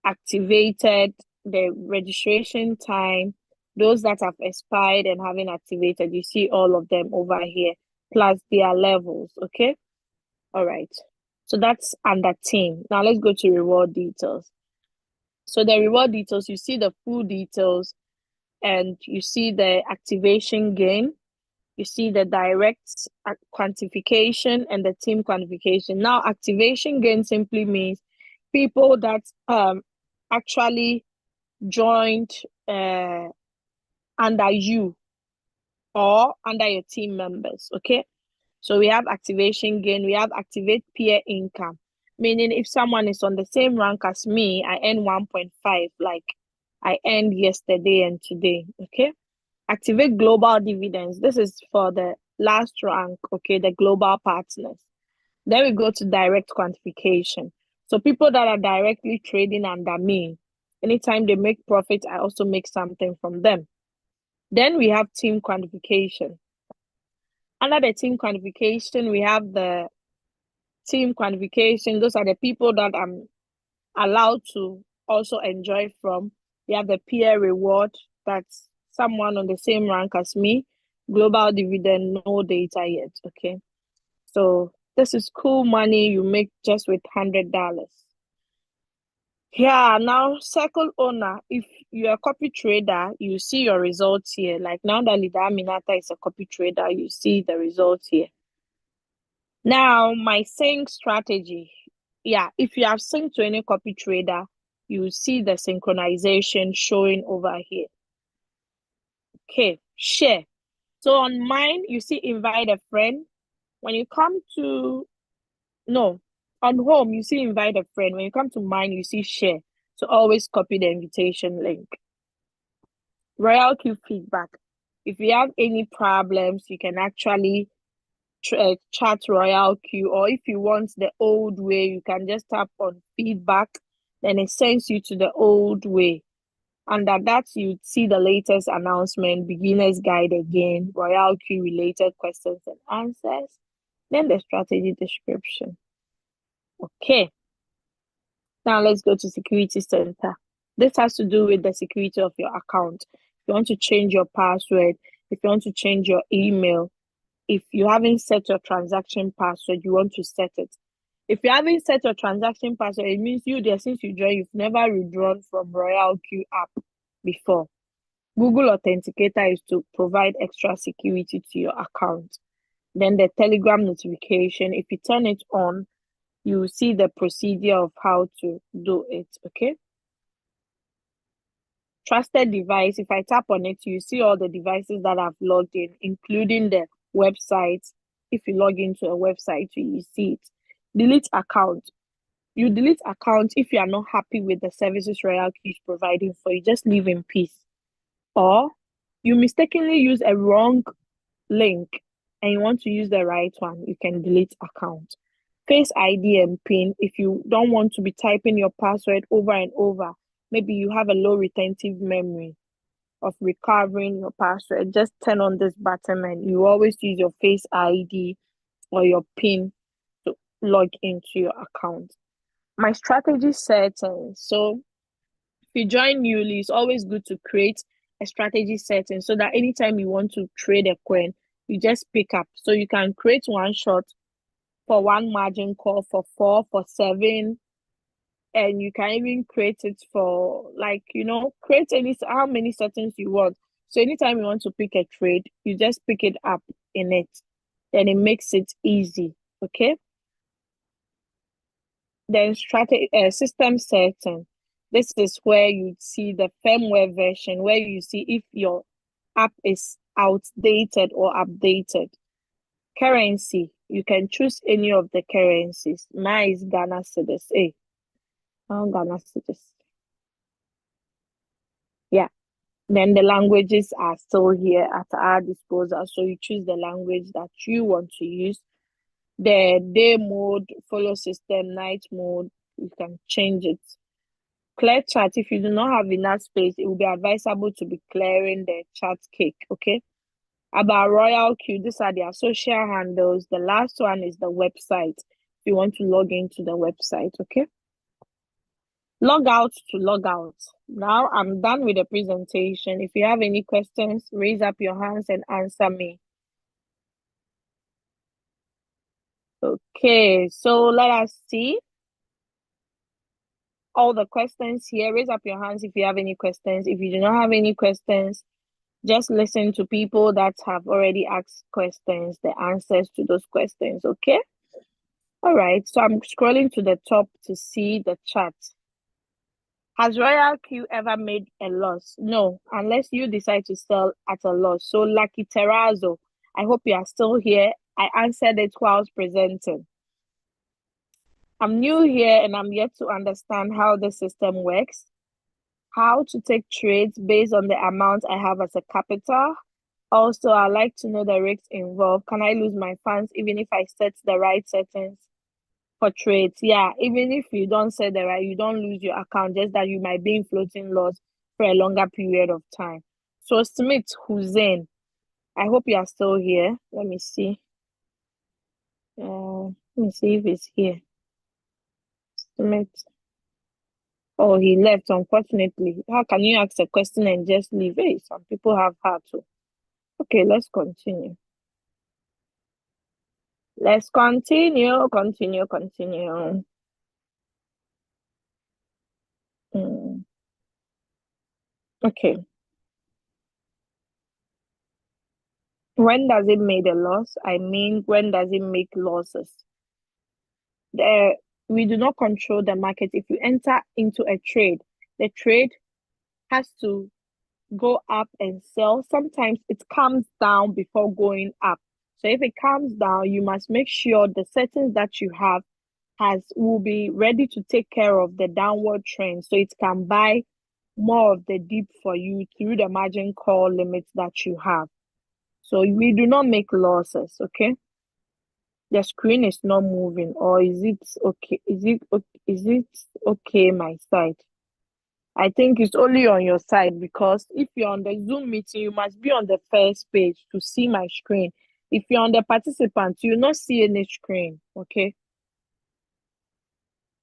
activated the registration time, those that have expired and haven't activated, you see all of them over here, plus their levels. Okay. All right. So that's under team. Now let's go to reward details. So the reward details, you see the full details and you see the activation gain. You see the direct quantification and the team quantification. Now, activation gain simply means people that actually joined under you or under your team members. Okay, so we have activation gain, we have activate peer income, meaning if someone is on the same rank as me, I earn 1.5 like I earned yesterday and today. Okay, activate global dividends. This is for the last rank, okay, the global partners. Then we go to direct quantification. So people that are directly trading under me, anytime they make profit, I also make something from them. Then we have team quantification. Under the team quantification, we have the team quantification. Those are the people that I'm allowed to also enjoy from. We have the peer reward, that's someone on the same rank as me. Global dividend, no data yet. Okay, so this is cool money you make just with $100. Yeah, now circle owner. If you're a copy trader, you see your results here. Like now that Lida Aminata is a copy trader, you see the results here. Now, my sync strategy. Yeah, if you have synced to any copy trader, you see the synchronization showing over here. Okay, share. So on mine, you see invite a friend. When you come to, no, on home, you see invite a friend. When you come to mine, you see share. So always copy the invitation link. Royalq feedback. If you have any problems, you can actually chat Royalq, or if you want the old way, you can just tap on feedback, then it sends you to the old way. Under that, you see the latest announcement, beginner's guide again, Royalq related questions and answers, then the strategy description. Okay. Now let's go to Security Center. This has to do with the security of your account. If you want to change your password, if you want to change your email, if you haven't set your transaction password, you want to set it. If you haven't set your transaction password, it means you there since you joined, you've never withdrawn from Royalq app before. Google Authenticator is to provide extra security to your account. Then the Telegram notification, if you turn it on, you see the procedure of how to do it, okay? Trusted device, if I tap on it, you see all the devices that I've logged in, including the website. If you log into a website, you see it. Delete account. You delete account if you are not happy with the services Royalq is providing for you. Just leave in peace. Or you mistakenly use a wrong link and you want to use the right one, you can delete account. Face ID and PIN, if you don't want to be typing your password over and over, maybe you have a low retentive memory of recovering your password, just turn on this button and you always use your Face ID or your PIN to log into your account. My strategy settings. So if you join newly, it's always good to create a strategy setting so that anytime you want to trade a coin, you just pick up. So you can create one shot for one margin call, for 4, for 7, and you can even create it for create how many settings you want. So anytime you want to pick a trade, you just pick it up in it, then it makes it easy. Okay. Then system setting. This is where you see the firmware version, where you see if your app is outdated or updated. Currency, you can choose any of the currencies. Mine is Ghana cedis. Ghana cedis. Yeah. Then the languages are still here at our disposal. So you choose the language that you want to use. The day mode, follow system, night mode, you can change it. Clear chat, if you do not have enough space, it will be advisable to be clearing the chat cake, okay? About Royalq, these are their social handles. The last one is the website. If you want to log into the website, okay? Log out to log out. Now I'm done with the presentation. If you have any questions, raise up your hands and answer me. Okay, so let us see all the questions here. Raise up your hands if you have any questions. If you do not have any questions, just listen to people that have already asked questions, the answers to those questions, okay? All right, so I'm scrolling to the top to see the chat. Has Royalq ever made a loss? No, unless you decide to sell at a loss. So Lucky Terrazzo, I hope you are still here. I answered it whilst presenting. I'm new here and I'm yet to understand how the system works, how to take trades based on the amount I have as a capital. Also, I'd like to know the risks involved. Can I lose my funds even if I set the right settings for trades? Yeah, even if you don't set the right, you don't lose your account, just that you might be in floating loss for a longer period of time. So Smith Hussein, I hope you are still here. Let me see. Let me see if he's here. Smith. Oh, he left, unfortunately. How can you ask a question and just leave? Hey, some people have had to. Okay, let's continue. Let's continue. Okay. When does it make a loss? I mean, when does it make losses? We do not control the market. If you enter into a trade, the trade has to go up and sell. Sometimes it comes down before going up. So if it comes down, you must make sure the settings that you have will be ready to take care of the downward trend, so it can buy more of the dip for you through the margin call limits that you have. So we do not make losses, okay? The screen is not moving, or is it okay? Is it okay my side? I think it's only on your side, because if you're on the Zoom meeting, you must be on the first page to see my screen. If you're on the participants, you'll not see any screen. Okay.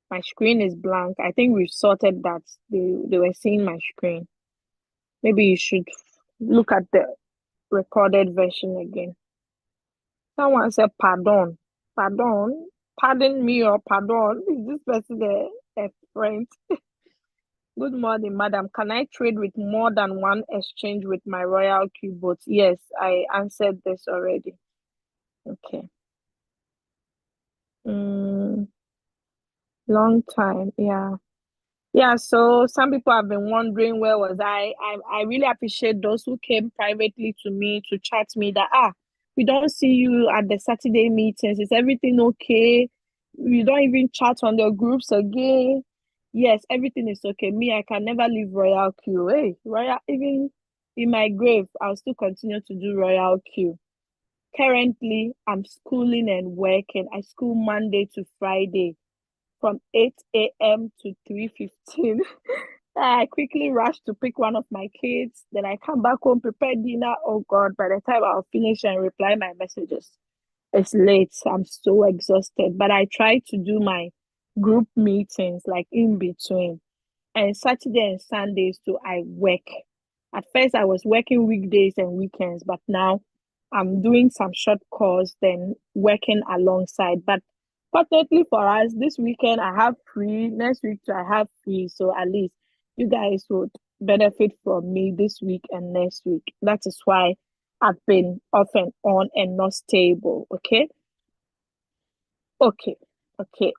My screen is blank. I think we've sorted that. They were seeing my screen. Maybe you should look at the recorded version again. Someone said, pardon. Pardon? Pardon me or pardon? Is this person a friend? Good morning, madam. Can I trade with more than one exchange with my Royalq bots? Yes, I answered this already. Okay. Long time. Yeah. Yeah, so some people have been wondering where was I. I really appreciate those who came privately to me to chat me that we don't see you at the Saturday meetings. Is everything okay? You don't even chat on the groups again. Yes, everything is okay. Me, I can never leave Royalq. Hey, Royal, even in my grave, I'll still continue to do Royalq. Currently, I'm schooling and working. I school Monday to Friday from 8 a.m. to 3:15. I quickly rush to pick one of my kids. Then I come back home, prepare dinner. Oh God, by the time I'll finish and reply my messages, it's late. I'm so exhausted. But I try to do my group meetings like in between. And Saturday and Sundays too, I work. At first, I was working weekdays and weekends, but now I'm doing some short calls, then working alongside. But fortunately for us, this weekend I have free. Next week too, I have free. So at least you guys would benefit from me this week and next week. That is why I've been off and on and not stable. Okay. Okay. Okay.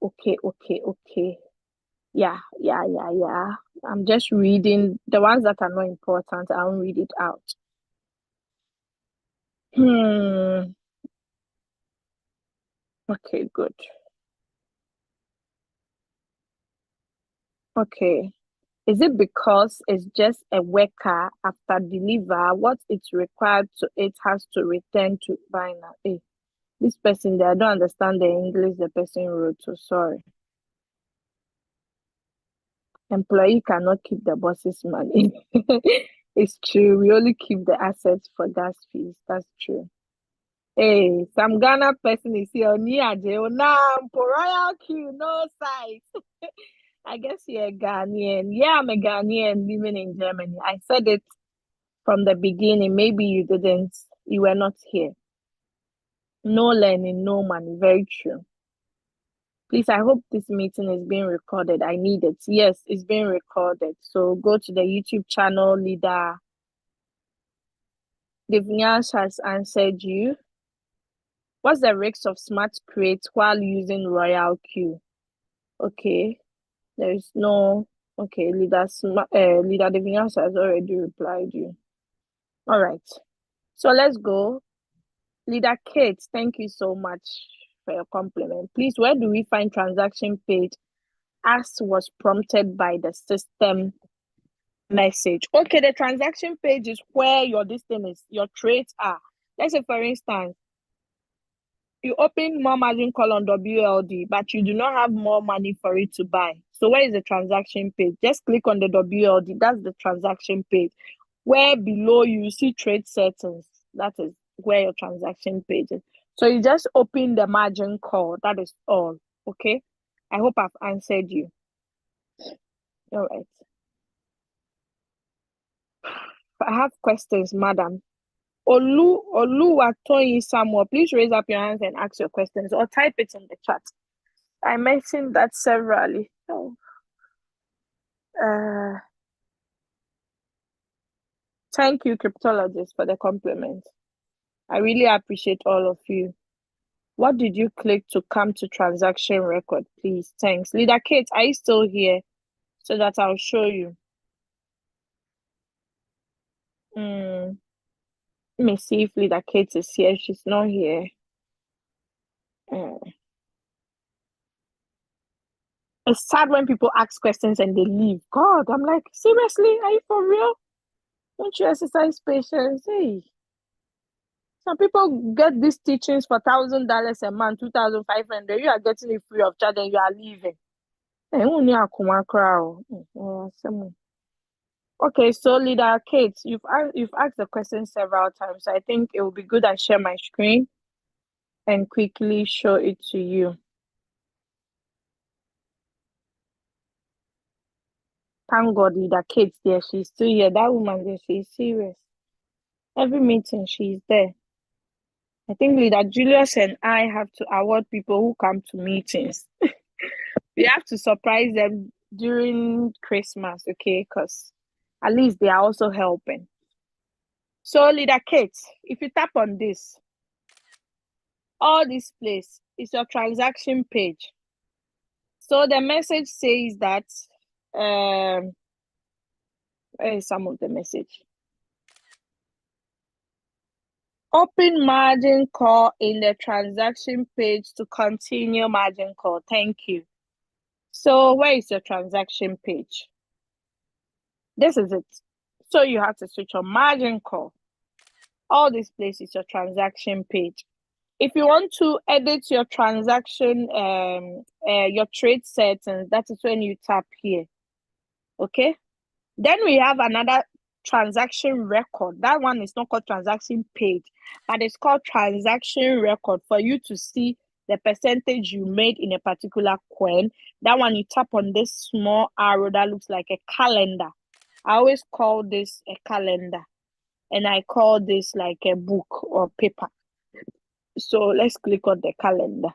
Yeah. I'm just reading the ones that are not important. I'll read it out. Okay, good. Okay. Is it because it's just a worker after deliver? What it's required to it has to return to binary. Hey, this person there, I don't understand the English the person wrote, so sorry. Employee cannot keep the boss's money. It's true. We only keep the assets for gas fees. That's true. Hey, some Ghana person is here. Royalq, no size. I guess you're a Ghanaian. Yeah, I'm a Ghanaian living in Germany. I said it from the beginning. Maybe you didn't. You were not here. No learning, no money. Very true. Please, I hope this meeting is being recorded. I need it. Yes, it's being recorded. So go to the YouTube channel. Leader Devnias has answered you. What's the risks of smart create while using Royalq? Okay, there is no. Okay, Leader Devnias has already replied you. All right. So let's go. Leader Kate, thank you so much for your compliment. Please, where do we find transaction page as was prompted by the system message? Okay, the transaction page is where your trades are. Let's say, for instance, you open more margin call on WLD, but you do not have more money for it to buy. So where is the transaction page? Just click on the WLD. That's the transaction page. Where below you see trade settings. That is where your transaction page is. So you just open the margin call. That is all. Okay. I hope I've answered you. All right. I have questions, madam. Oluwatoyin Samuel, please raise up your hands and ask your questions or type it in the chat. I mentioned that severally. Oh. Thank you, cryptologist, for the compliment. I really appreciate all of you. What did you click to come to transaction record, please? Thanks. Leader Kate, are you still here? So that I'll show you. Let me see if Leader Kate is here. She's not here. It's sad when people ask questions and they leave. God, I'm like, seriously? Are you for real? Don't you exercise patience? Hey. Some people get these teachings for $1,000 a month, 2,500. You are getting it free of charge and you are leaving. Okay, so leader Kate, you've asked the question several times. I think it will be good I share my screen and quickly show it to you. Thank God, leader Kate there. She's still here. That woman there, she's serious. Every meeting, she's there. I think leader Julius and I have to award people who come to meetings. We have to surprise them during Christmas, okay? Because at least they are also helping. So, leader Kate, if you tap on this, all this place is your transaction page. So the message says that, where is some of the message? Open margin call in the transaction page to continue margin call. Thank you. So where is your transaction page? This is it. So you have to switch on margin call. All this place is your transaction page. If you want to edit your transaction, your trade settings, that is when you tap here. Okay. Then we have another transaction record. That one is not called transaction page, but it's called transaction record for you to see the percentage you made in a particular coin. That one you tap on this small arrow that looks like a calendar. I always call this a calendar, and I call this like a book or paper. So let's click on the calendar.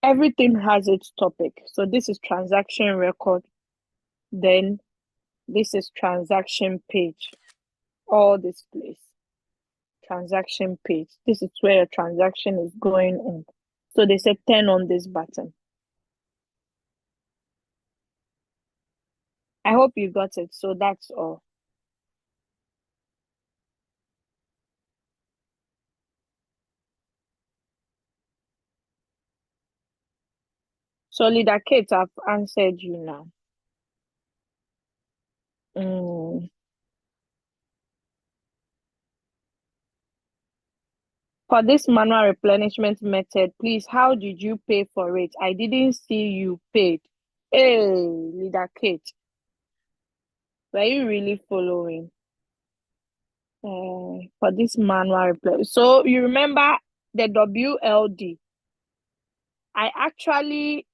Everything has its topic. So this is transaction record. Then this is transaction page. All this place. Transaction page. This is where a transaction is going on. So they say turn on this button. I hope you got it. So that's all. So leader Kate, I've answered you now. For this manual replenishment method, please, how did you pay for it? I didn't see you paid. Hey, leader Kate, were you really following? For this manual replenishment. So you remember the WLD? I actually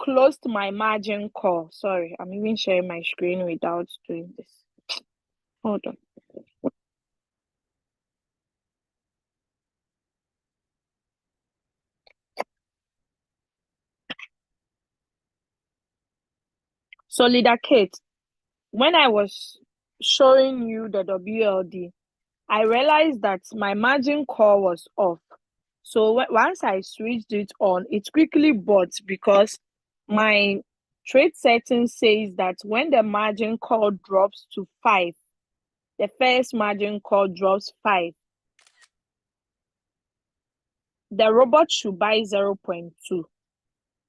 closed my margin call. Sorry, I'm even sharing my screen without doing this. Hold on. So leader Kate, when I was showing you the WLD, I realized that my margin call was off. So once I switched it on, it quickly bought because my trade setting says that when the margin call drops to 5, the first margin call drops 5, the robot should buy 0.2.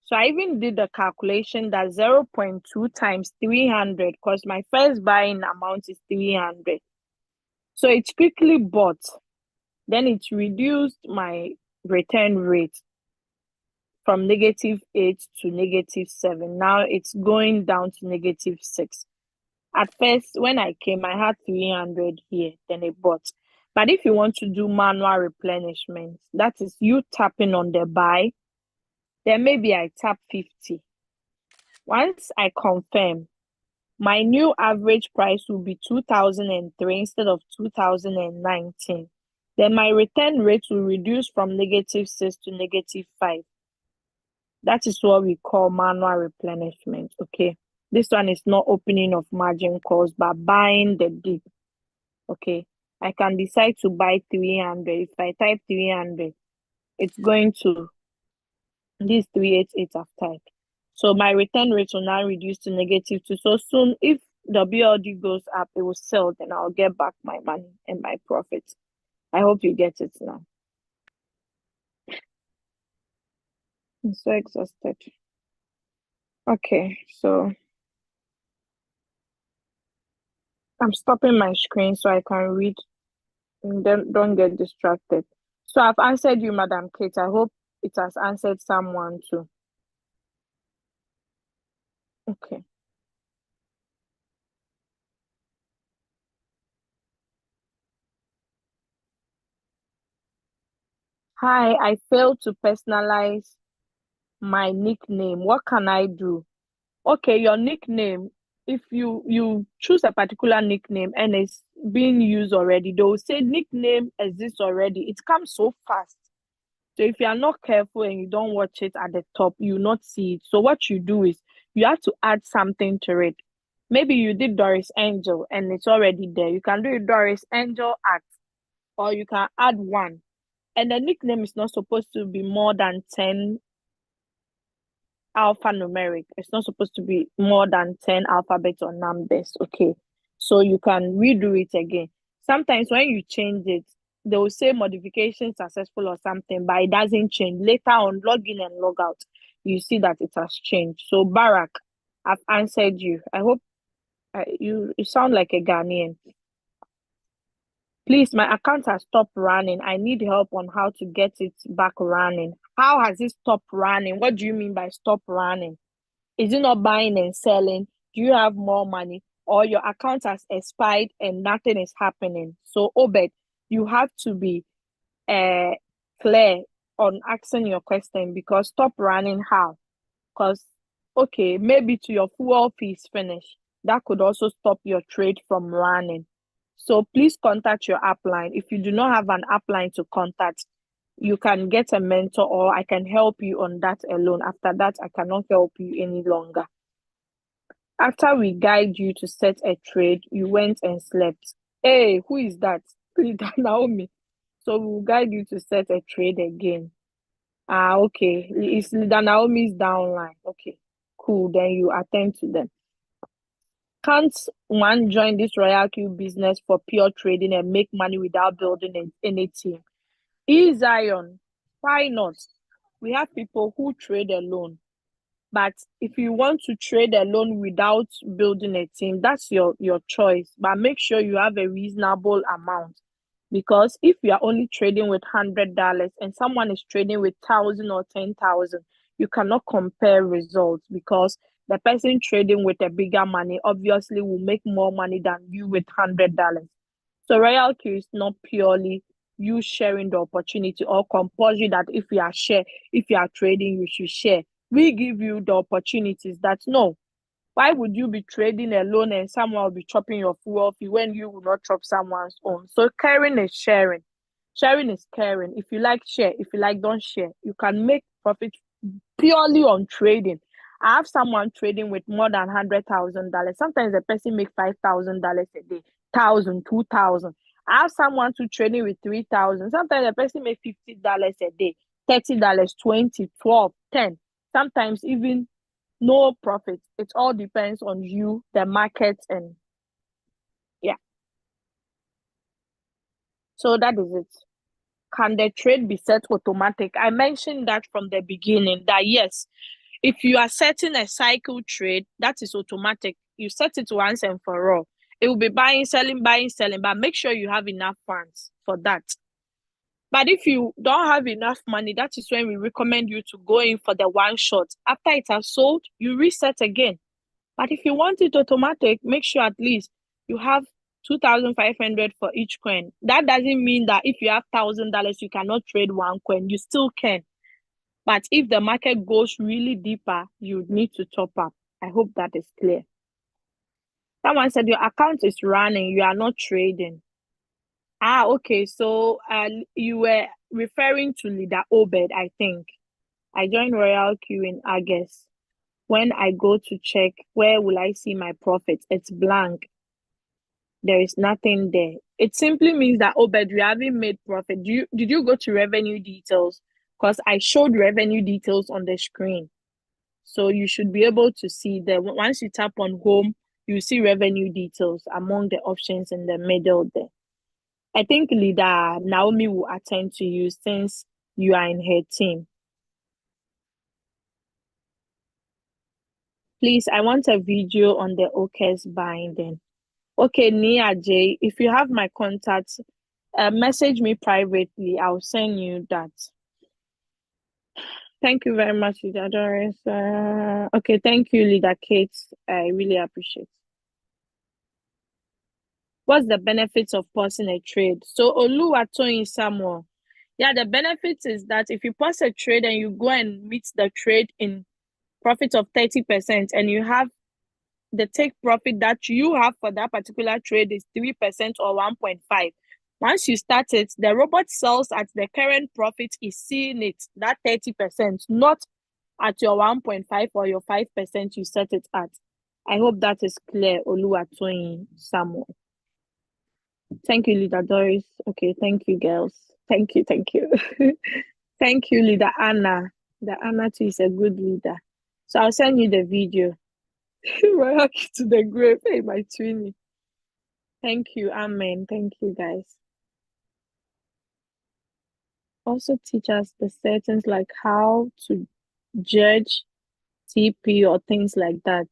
So I even did the calculation that 0.2 times 300, because my first buying amount is 300. So it quickly bought. Then it reduced my return rate from -8 to -7. Now it's going down to -6. At first, when I came, I had 300 here, then it bought. But if you want to do manual replenishment, that is you tapping on the buy, then maybe I tap 50. Once I confirm, my new average price will be 2003 instead of 2019. Then my return rate will reduce from -6 to -5. That is what we call manual replenishment, okay? This one is not opening of margin calls, but buying the dip, okay? I can decide to buy 300. If I type 300, it's going to this 388 I've typed. So my return rate will now reduce to -2. So soon, if the BLD goes up, it will sell, then I'll get back my money and my profits. I hope you get it now. I'm so exhausted. Okay, so I'm stopping my screen so I can read Don't get distracted. So I've answered you, Madam Kate. I hope it has answered someone too. Okay. Hi, I failed to personalize my nickname. What can I do? Okay, your nickname, if you choose a particular nickname and it's being used already, they will say nickname exists already. It comes so fast. So if you are not careful and you don't watch it at the top, you will not see it. So what you do is you have to add something to it. Maybe you did Doris Angel and it's already there. You can do it Doris Angel at, or you can add one. And the nickname is not supposed to be more than 10 alphanumeric. It's not supposed to be more than 10 alphabets or numbers. Okay. So you can redo it again. Sometimes when you change it, they will say modification successful or something, but it doesn't change. Later on, log in and log out, you see that it has changed. So Barack, I've answered you. I hope you sound like a Ghanaian. Please, my account has stopped running. I need help on how to get it back running. How has it stopped running? What do you mean by stop running? Is it not buying and selling? Do you have more money? Or your account has expired and nothing is happening? So, Obed, you have to be uh, clear on asking your question, because stop running how? Because, okay, maybe to your fuel fees finish. That could also stop your trade from running. So please contact your upline. If you do not have an upline to contact, you can get a mentor or I can help you on that alone. After that, I cannot help you any longer. After we guide you to set a trade, you went and slept. Hey, who is that? Leader Naomi. So we'll guide you to set a trade again. Ah, okay. It's Leader Naomi's downline. Okay, cool. Then you attend to them. Can't one join this Royalq business for pure trading and make money without building any team? Zion, why not? We have people who trade alone. But if you want to trade alone without building a team, that's your choice. But make sure you have a reasonable amount. Because if you are only trading with $100 and someone is trading with 1,000 or 10,000, you cannot compare results, because the person trading with a bigger money obviously will make more money than you with $100. So Royalq is not purely you sharing the opportunity or compulsory that if you are trading, you should share. We give you the opportunities that no. Why would you be trading alone and someone will be chopping your fuel fee when you will not chop someone's own? So caring is sharing. Sharing is caring. If you like, share. If you like, don't share. You can make profit purely on trading. I have someone trading with more than $100,000. Sometimes the person make $5,000 a day, 1,000, 2,000. I have someone to trading with 3,000. Sometimes the person make $50 a day, $30, 20, 12, 10. Sometimes even no profit. It all depends on you, the market, and yeah. So that is it. Can the trade be set automatic? I mentioned that from the beginning that yes, if you are setting a cycle trade, that is automatic. You set it once and for all. It will be buying, selling, but make sure you have enough funds for that. But if you don't have enough money, that is when we recommend you to go in for the one shot. After it has sold, you reset again. But if you want it automatic, make sure at least you have 2,500 for each coin. That doesn't mean that if you have $1,000, you cannot trade one coin. You still can. But if the market goes really deeper, you need to top up. I hope that is clear. Someone said your account is running, you are not trading. Ah, okay. So you were referring to Leader Obed, I think. I joined Royalq in August. When I go to check, where will I see my profit? It's blank. There is nothing there. It simply means that, Obed, you haven't made profit. Did you go to revenue details? Because I showed revenue details on the screen. So you should be able to see that once you tap on home, you see revenue details among the options in the middle there. I think Leader Naomi will attend to you since you are in her team. Please, I want a video on the OKS binding. Okay, Nia J, if you have my contacts, message me privately. I'll send you that. Thank you very much, Leader Doris. Okay, thank you, Leader Kate. I really appreciate it. What's the benefits of pausing a trade? So Oluwatoyin Samuel. Yeah, the benefit is that if you pause a trade and you go and meet the trade in profit of 30% and you have the take profit that you have for that particular trade is 3% or 1.5. Once you start it, the robot sells at the current profit is seeing it, that 30%, not at your 1.5 or your 5% you set it at. I hope that is clear, Oluwatoyin Samuel. Thank you, Leader Doris. Okay, thank you, girls. Thank you. Thank you, Leader Anna. The Anna too is a good leader. So I'll send you the video. Royalq to the grave. Hey, my twinnie. Thank you. Amen. Thank you, guys. Also teach us the settings like how to judge TP or things like that.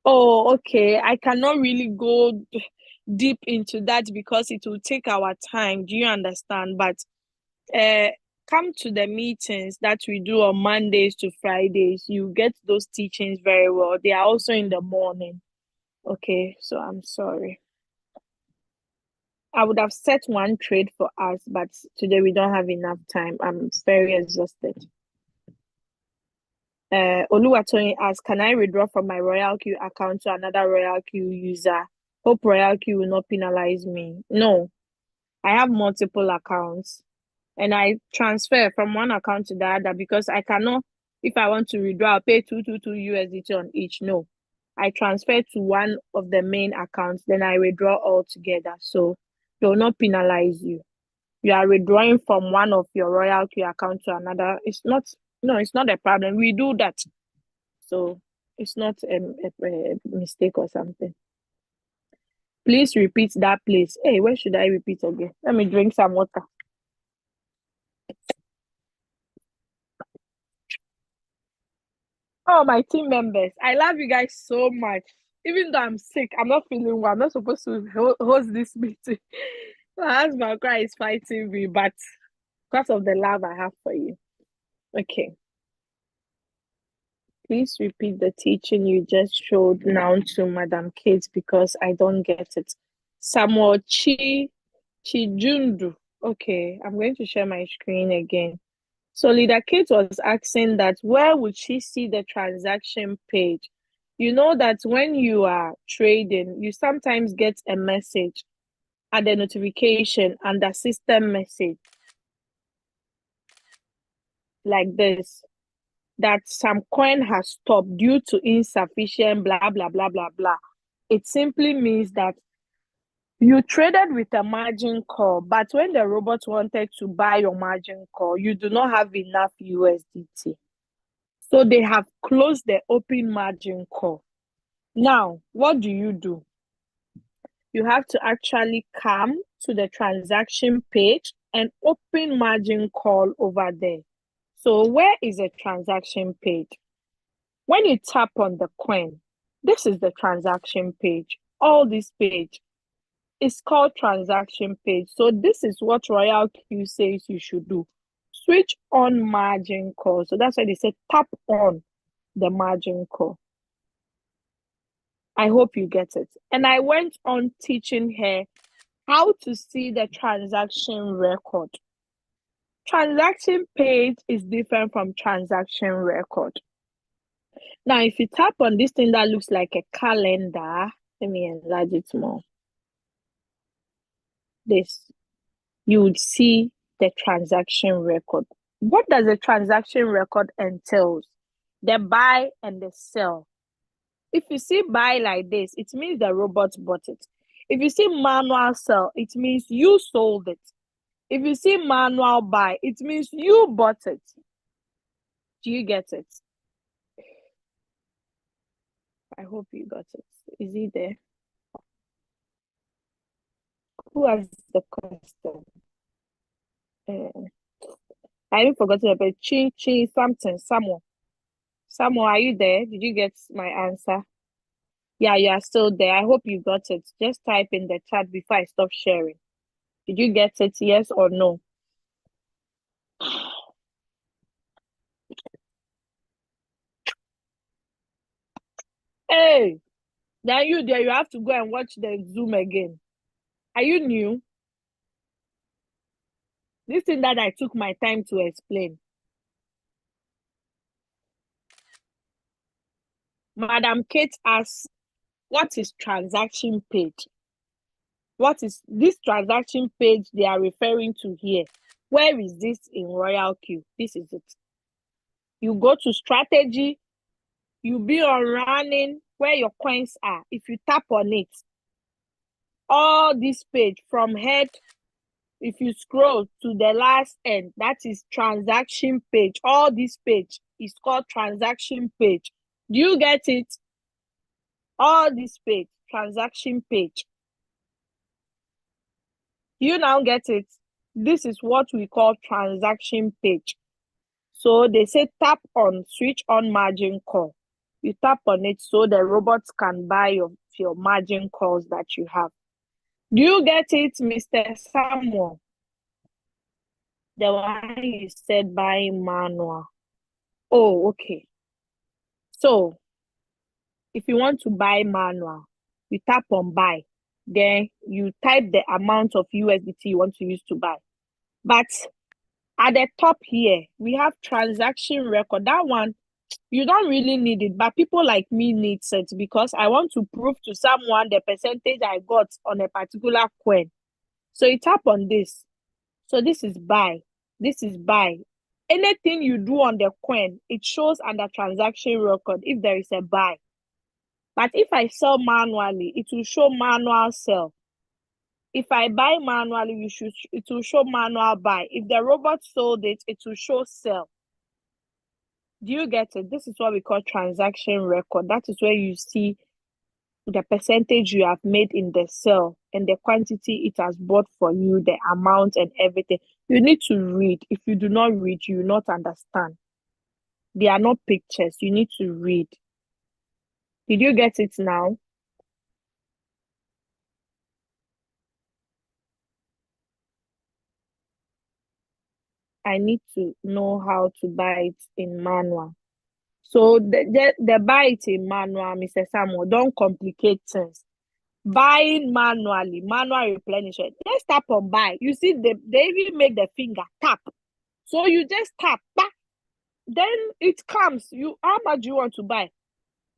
Oh, okay. I cannot really go deep into that because it will take our time. Do you understand? But come to the meetings that we do on Mondays to Fridays. You get those teachings very well. They are also in the morning. Okay, so I'm sorry. I would have set one trade for us, but today we don't have enough time. I'm very exhausted. Oluwatoyin asks, can I withdraw from my Royalq account to another Royalq user? Hope Royalq will not penalize me. No, I have multiple accounts and I transfer from one account to the other because I cannot, if I want to withdraw, I'll pay 222 USDT on each. No, I transfer to one of the main accounts, then I withdraw all together. So they will not penalize you. You are withdrawing from one of your Royalq account to another. It's not a problem. We do that. So it's not a mistake or something. Please repeat that place. Hey, where should I repeat again? Let me drink some water. Oh, my team members, I love you guys so much. Even though I'm sick, I'm not feeling well. I'm not supposed to host this meeting. My husband is fighting me, but because of the love I have for you. Okay. Please repeat the teaching you just showed now to Madam Kate because I don't get it. Samuel Chijundu. Okay, I'm going to share my screen again. So Leader Kate was asking that where would she see the transaction page? You know that when you are trading, you sometimes get a message and the notification and the system message like this, that some coin has stopped due to insufficient blah, blah, blah, blah, blah. It simply means that you traded with a margin call, but when the robot wanted to buy your margin call, you do not have enough USDT. So they have closed the open margin call. Now, what do? You have to actually come to the transaction page and open margin call over there. So where is the transaction page? When you tap on the coin, this is the transaction page. All this page is called transaction page. So this is what Royalq says you should do. Switch on margin call. So that's why they say tap on the margin call. I hope you get it. And I went on teaching her how to see the transaction record. Transaction page is different from transaction record. Now, if you tap on this thing that looks like a calendar, let me enlarge it more. This, you would see the transaction record. What does a transaction record entails? The buy and the sell. If you see buy like this, it means the robot bought it. If you see manual sell, it means you sold it. If you see manual buy, it means you bought it. Do you get it? I hope you got it. Is he there? Who has the question? I even forgot to put Chin something. Samuel, are you there? Did you get my answer? Yeah, you are still there. I hope you got it. Just type in the chat before I stop sharing. Did you get it? Yes or no? Hey, then you there, you have to go and watch the Zoom again. Are you new? This thing that I took my time to explain. Madam Kate asks, what is transaction page? What is this transaction page they are referring to here? Where is this in Royalq? This is it. You go to strategy, you be on running where your coins are. If you tap on it, all this page from head, if you scroll to the last end, that is transaction page. All this page is called transaction page. Do you get it? All this page, transaction page. You now get it? This is what we call transaction page. So they say tap on, switch on margin call. You tap on it so the robots can buy your margin calls that you have. Do you get it, Mr. Samuel? The one you said buying manual. Oh, okay. So if you want to buy manual, you tap on buy. Then you type the amount of USDT you want to use to buy. But at the top here, we have transaction record. That one, you don't really need it, but people like me need it because I want to prove to someone the percentage I got on a particular coin. So you tap on this. So this is buy. This is buy. Anything you do on the coin, it shows under transaction record if there is a buy. But if I sell manually, it will show manual sell. If I buy manually, it will show manual buy. If the robot sold it, it will show sell. Do you get it? This is what we call transaction record. That is where you see the percentage you have made in the sale and the quantity it has bought for you, the amount and everything. You need to read. If you do not read, you will not understand. They are not pictures. You need to read. Did you get it now? I need to know how to buy it in manual. So the buy it in manual, Mr. Samuel, don't complicate things. Buying manually, manual replenishment. Let's tap on buy. You see, they even make the finger tap. So you just tap back. Then it comes. How much do you want to buy?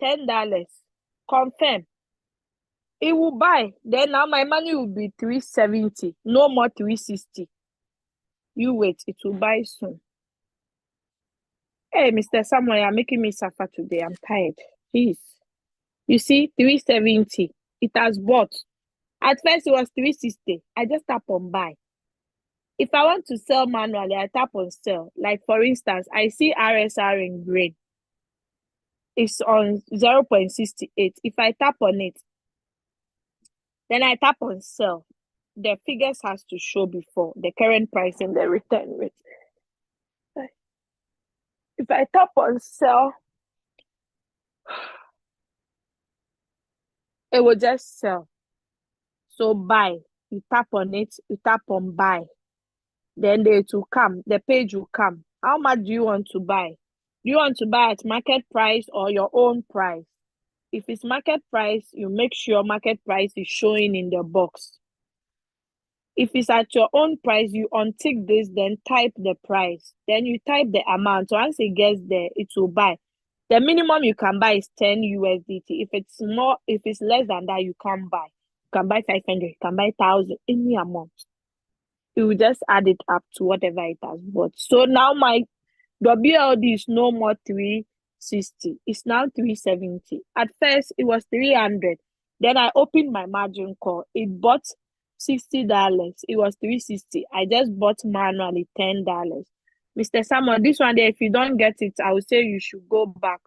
$10. Confirm. It will buy. Then now my money will be 370. No more 360. You wait, it will buy soon. Hey, Mr. Samuel, you're making me suffer today. I'm tired. Jeez. You see, 370. It has bought. At first, it was 360. I just tap on buy. If I want to sell manually, I tap on sell. Like, for instance, I see RSR in green. It's on 0.68. If I tap on it, then I tap on sell. The figures has to show before the current price and the return rate. If I tap on sell, it will just sell. So buy. You tap on it, you tap on buy. Then it will come. The page will come. How much do you want to buy? Do you want to buy at market price or your own price? If it's market price, you make sure market price is showing in the box. If it's at your own price, you untick this, then type the price. Then you type the amount. Once it gets there, it will buy. The minimum you can buy is 10 USDT. If it's less than that, you can't buy. You can buy 500, you can buy 1,000, any amount. You will just add it up to whatever it has bought. So now my WLD is no more 360. It's now 370. At first, it was 300. Then I opened my margin call. It bought $60. It was 360. I just bought manually $10. Mr. Samuel, this one there, if you don't get it, I would say you should go back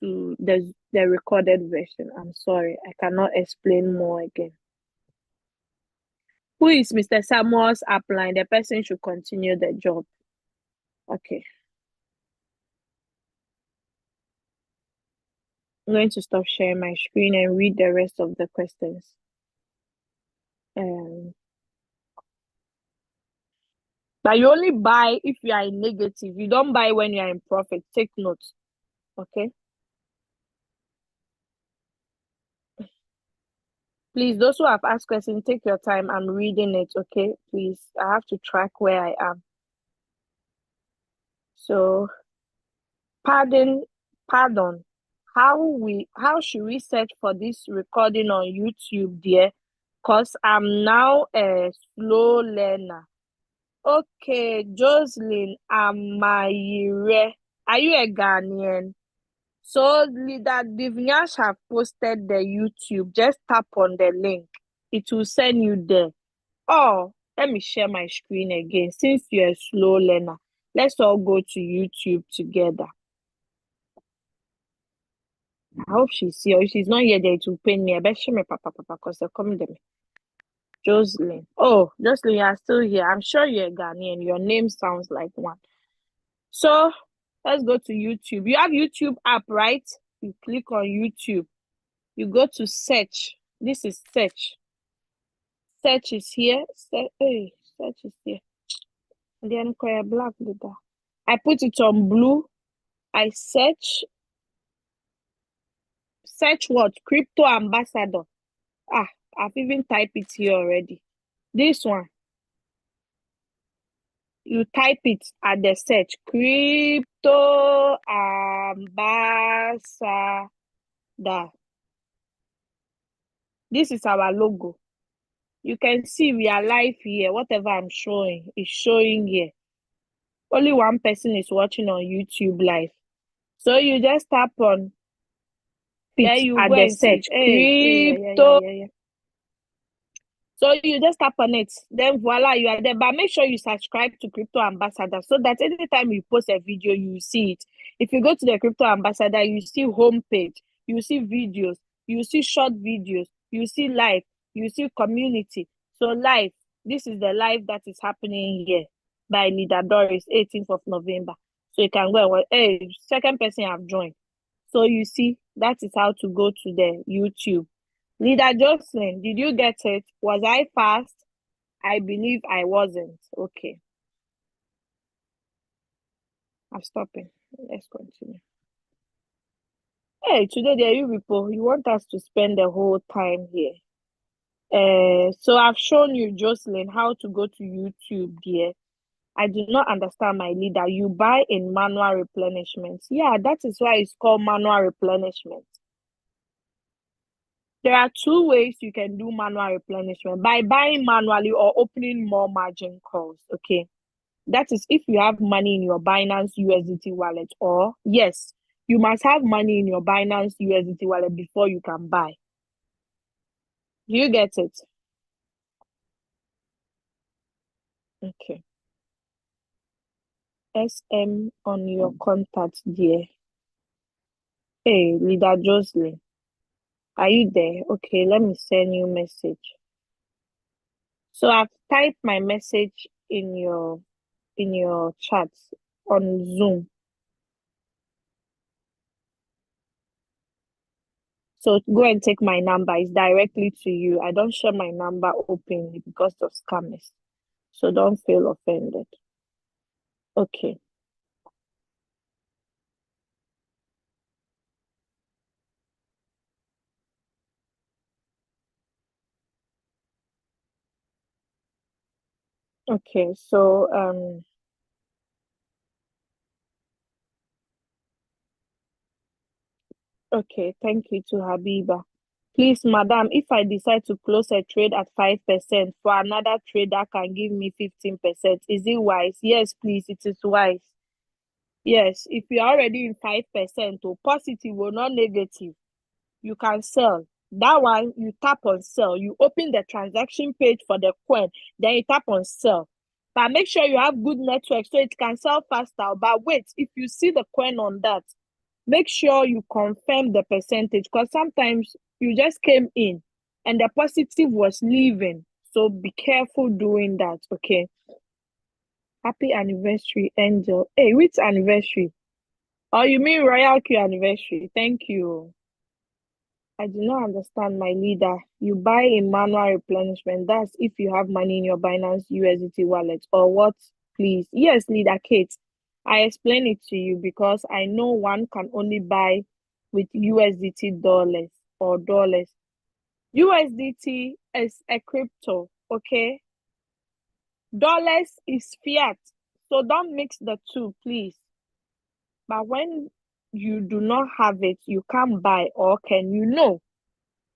to the recorded version. I'm sorry. I cannot explain more again. Who is Mr. Samuel's upline? The person should continue the job. Okay. I'm going to stop sharing my screen and read the rest of the questions. But you only buy if you are in negative. You don't buy when you are in profit. Take note. Okay. Please, those who have asked questions, take your time. I'm reading it. Okay. Please, I have to track where I am. So, pardon. How should we search for this recording on YouTube, dear? Because I'm now a slow learner. Okay, Jocelyn Amayire. Are you a Ghanaian? So Leader Divyash have posted the YouTube. Just tap on the link. It will send you there. Oh, let me share my screen again. Since you're a slow learner, let's all go to YouTube together. I hope she's here. If she's not here, there it will pain me. I bet she me papa because they're coming to me. Jocelyn. Oh, Jocelyn, you're still here. I'm sure you're a Ghanaian. Your name sounds like one. So let's go to YouTube. You have YouTube app, right? You click on YouTube. You go to search. This is search. Search is here. Search is here. And then black with that. I put it on blue. I search. Search what? Crypto ambassador. I've even typed it here already. This one. You type it at the search. Crypto ambassador. This is our logo. You can see we are live here. Whatever I'm showing is showing here. Only one person is watching on YouTube live. So you just tap on it you at go the and see. search. Crypto. So you just tap on it. Then voila, you are there. But make sure you subscribe to Crypto Ambassador so that anytime you post a video, you see it. If you go to the Crypto Ambassador, you see homepage, you see videos, you see short videos, you see live, you see community. So live, this is the live that is happening here by Leader Doris, 18th of November. So you can go and watch. Hey, second person have joined. So you see, that is how to go to the YouTube. Leader Jocelyn, did you get it? Was I fast? I believe I wasn't. Okay. I'm stopping. Let's continue. Hey, today there you people. You want us to spend the whole time here. So I've shown you, Jocelyn, how to go to YouTube, dear. I do not understand, my leader. You buy in manual replenishment. Yeah, that is why it's called manual replenishment. There are two ways you can do manual replenishment: by buying manually or opening more margin calls. Okay. That is if you have money in your Binance USDT wallet, or yes, you must have money in your Binance USDT wallet before you can buy. Do you get it? Okay. SM on your contact, dear. Hey, Leader Jocelyn. Are you there? Okay, let me send you a message. So I've typed my message in your chat on Zoom. So go and take my number. It's directly to you. I don't share my number openly because of scammers. So don't feel offended. Okay. Okay, so okay, thank you to Habiba. Please, madam, if I decide to close a trade at 5%, for another trader can give me 15%. Is it wise? Yes, please, it is wise. Yes, if you're already in 5%, or positive or not negative, you can sell. That one, you tap on sell. You open the transaction page for the coin, then you tap on sell. But make sure you have good network so it can sell faster. But wait, if you see the coin on that, make sure you confirm the percentage, because sometimes you just came in and the positive was leaving. So be careful doing that, okay? Happy anniversary, Angel. Hey, which anniversary? Oh, you mean Royalq anniversary? Thank you. I do not understand, my leader. You buy in manual replenishment. That's if you have money in your Binance USDT wallet, or what? please. Yes, Leader Kate. I explain it to you because I know one can only buy with USDT dollars or dollars. USDT is a crypto, okay? Dollars is fiat. So don't mix the two, please. But when you do not have it, you can't buy, or can you know?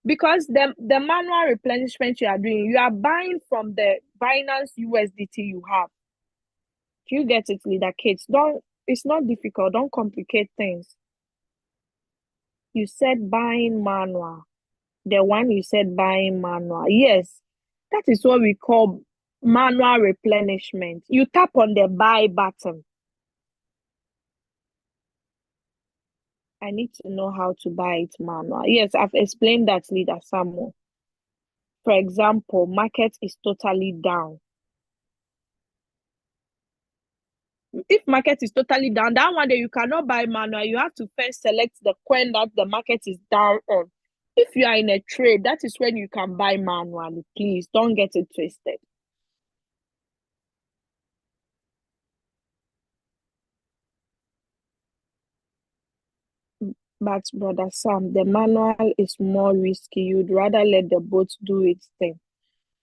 Because the manual replenishment you are doing, you are buying from the Binance USDT you have. Do you get it, Leader Kate? It's not difficult. Don't complicate things. You said buying manual. The one you said buying manual. Yes, that is what we call manual replenishment. You tap on the buy button. I need to know how to buy it manual. Yes, I've explained that, Leader Samuel. For example, market is totally down. If market is totally down, that one day you cannot buy manual. You have to first select the coin that the market is down on. If you are in a trade, that is when you can buy manually. Please don't get it twisted. But Brother Sam, the manual is more risky. You'd rather let the boat do its thing.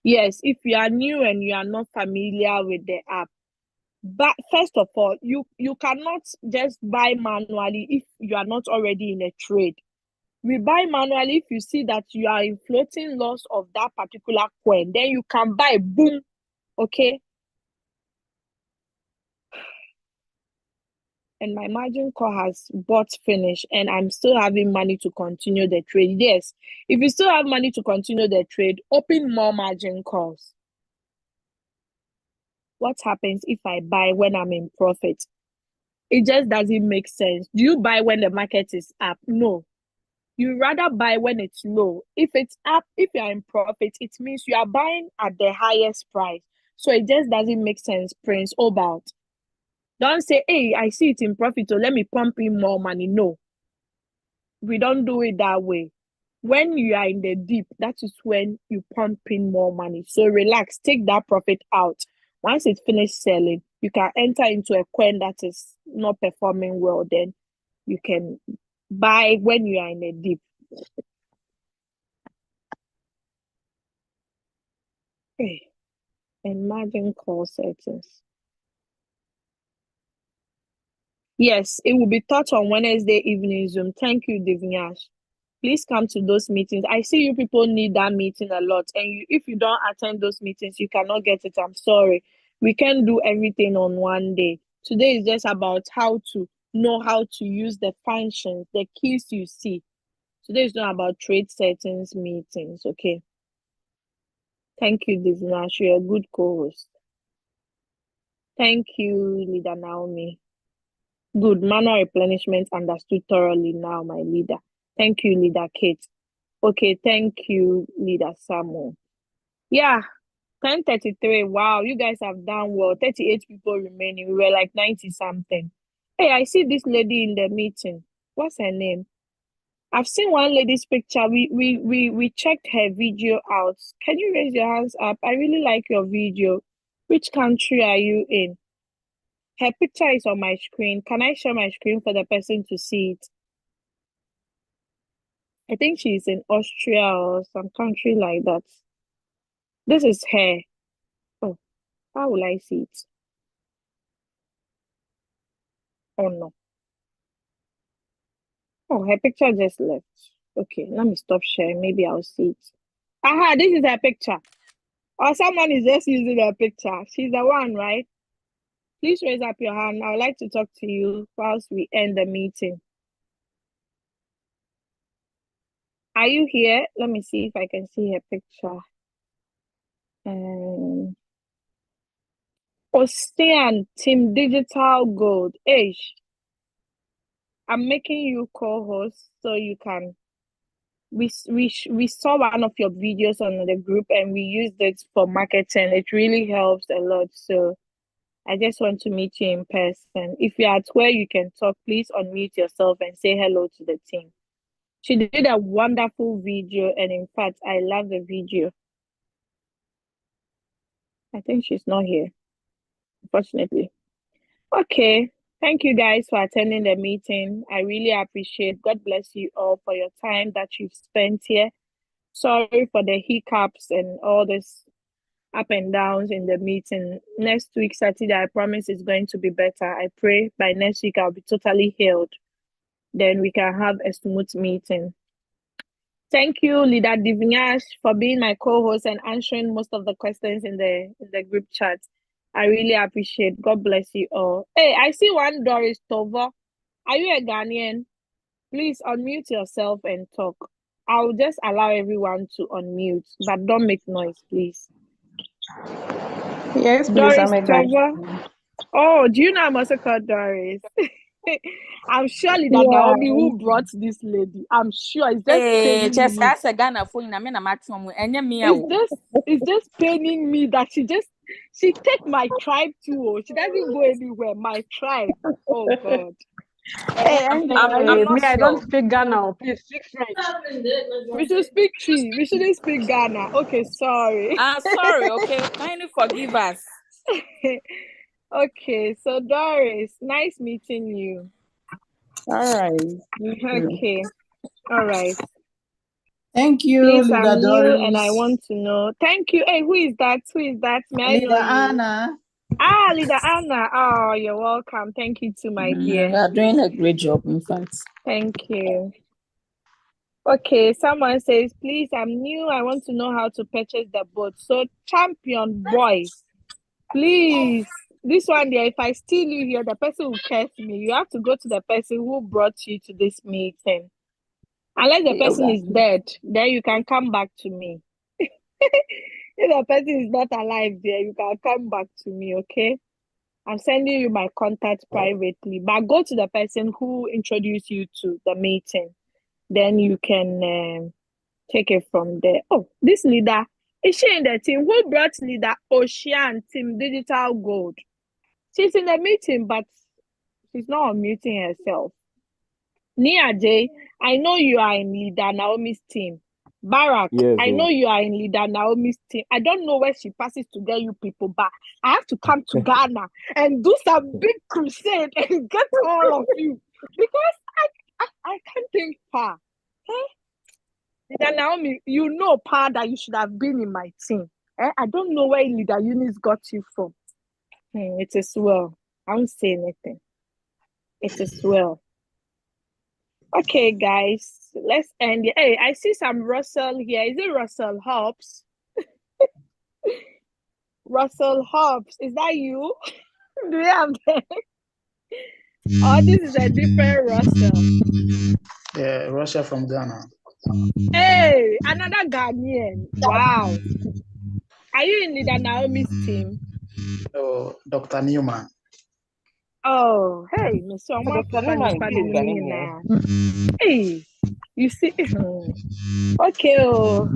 Yes, if you are new and you are not familiar with the app, but first of all, you cannot just buy manually if you are not already in a trade. We buy manually if you see that you are in floating loss of that particular coin, then you can buy, boom, okay? And my margin call has bought finish and I'm still having money to continue the trade. Yes, if you still have money to continue the trade, open more margin calls. What happens if I buy when I'm in profit? It just doesn't make sense. Do you buy when the market is up? No. You rather buy when it's low. If it's up, if you're in profit, it means you are buying at the highest price. So it just doesn't make sense, Prince Obalt. Don't say, hey, I see it in profit, so let me pump in more money. No, we don't do it that way. When you are in the deep, that is when you pump in more money. So relax, take that profit out. Once it's finished selling, you can enter into a coin that is not performing well. Then you can buy when you are in the deep. Okay. And margin call settings. Yes, it will be taught on Wednesday evening Zoom. Thank you, Divyash. Please come to those meetings. I see you people need that meeting a lot. And if you don't attend those meetings, you cannot get it. I'm sorry. We can't do everything on one day. Today is just about how to know how to use the functions, the keys you see. Today is not about trade settings meetings, okay? Thank you, Divyash. You're a good co-host. Thank you, Leader Naomi. Good. Manual replenishment understood thoroughly now, my leader. Thank you, Leader Kate. Okay, thank you, Leader Samuel. Yeah, 10:33. Wow, you guys have done well. 38 people remaining. We were like 90 something. Hey, I see this lady in the meeting. What's her name? I've seen one lady's picture. We checked her video out. Can you raise your hands up? I really like your video. Which country are you in? Her picture is on my screen. Can I share my screen for the person to see it? I think she's in Austria or some country like that. This is her. Oh, how will I see it? Oh no. Oh, her picture just left. Okay, let me stop sharing. Maybe I'll see it. Aha, this is her picture. Or someone is just using her picture. She's the one, right? Please raise up your hand. I would like to talk to you whilst we end the meeting. Are you here? Let me see if I can see her picture. Ocean Team Digital Gold. Ish. I'm making you co-host so you can. We saw one of your videos on the group and we used it for marketing. It really helps a lot. So I just want to meet you in person. If you're at where you can talk, please unmute yourself and say hello to the team. She did a wonderful video, and in fact, I love the video. I think she's not here. unfortunately. Okay. Thank you guys for attending the meeting. I really appreciate. God bless you all for your time that you've spent here. Sorry for the hiccups and all this up and downs in the meeting. Next week, Saturday, I promise it's going to be better. I pray by next week I'll be totally healed. Then we can have a smooth meeting. Thank you, Leader Divinash, for being my co-host and answering most of the questions in the group chat. I really appreciate. God bless you all. Hey, I see one Doris Tovo. Are you a Ghanaian? Please unmute yourself and talk. I'll just allow everyone to unmute, but don't make noise, please. Yes, please. Doris I'm a Tovo. Oh, do you know I'm also called Doris? I'm surely that Naomi who brought this lady. I'm sure it's just paining me. It's just paining me that she take my tribe too. She doesn't go anywhere. My tribe. Oh God. Hey, I'm me, I don't speak Ghana. Please speak French. We should speak Tree. We shouldn't speak Ghana. Okay, sorry. Sorry, okay. Kindly forgive us. Okay, so Doris, nice meeting you. All right. Okay. All right. Thank you, Please, Leader I'm Doris. new and I want to know. Thank you. Hey, who is that? May I Leader know you? Anna. Leader Anna. Oh, you're welcome. Thank you too, my dear. You are doing a great job, in fact. Thank you. Okay, someone says, please, I'm new. I want to know how to purchase the boat. So, champion boy, please. This one there, if I steal you here, the person will curse me. You have to go to the person who brought you to this meeting. Unless the person is dead, then you can come back to me. If the person is not alive there, you can come back to me, okay? I'm sending you my contact privately, but go to the person who introduced you to the meeting. Then you can take it from there. Oh, this leader, is she in the team? Who brought leader Ocean Team Digital Gold? She's in the meeting, but she's not unmuting herself. Nia J, I know you are in leader Naomi's team. Barak, Yes, I know you are in leader Naomi's team. I don't know where she passes to get you people back. I have to come to Ghana and do some big crusade and get all of you because I can't think far. Leader Naomi, you know, Pa, that you should have been in my team. I don't know where Leader Eunice got you from. It is well. I won't say anything. It is well. Okay, guys, let's end it. Hey, I see some Russell here. Is it Russell Hobbs? Russell Hobbs, is that you? Do you have that? Oh, this is a different Russell. Yeah, Russia from Ghana. Hey, another Ghanaian. Wow. Are you in Leader Naomi's team? Oh, Dr. Newman. Oh, hey, Mr. Hey, you see. Okay,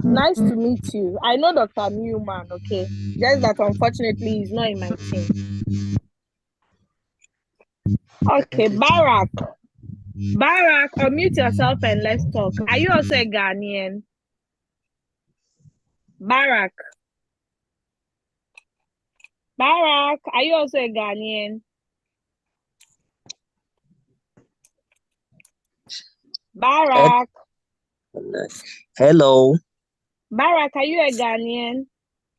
nice to meet you. I know Dr. Newman, okay? Just that unfortunately he's not in my team. Okay, Barak, unmute yourself and let's talk. Are you also a Ghanaian? Barak, are you also a Ghanaian? Barak. Hello. Barak, are you a Ghanaian?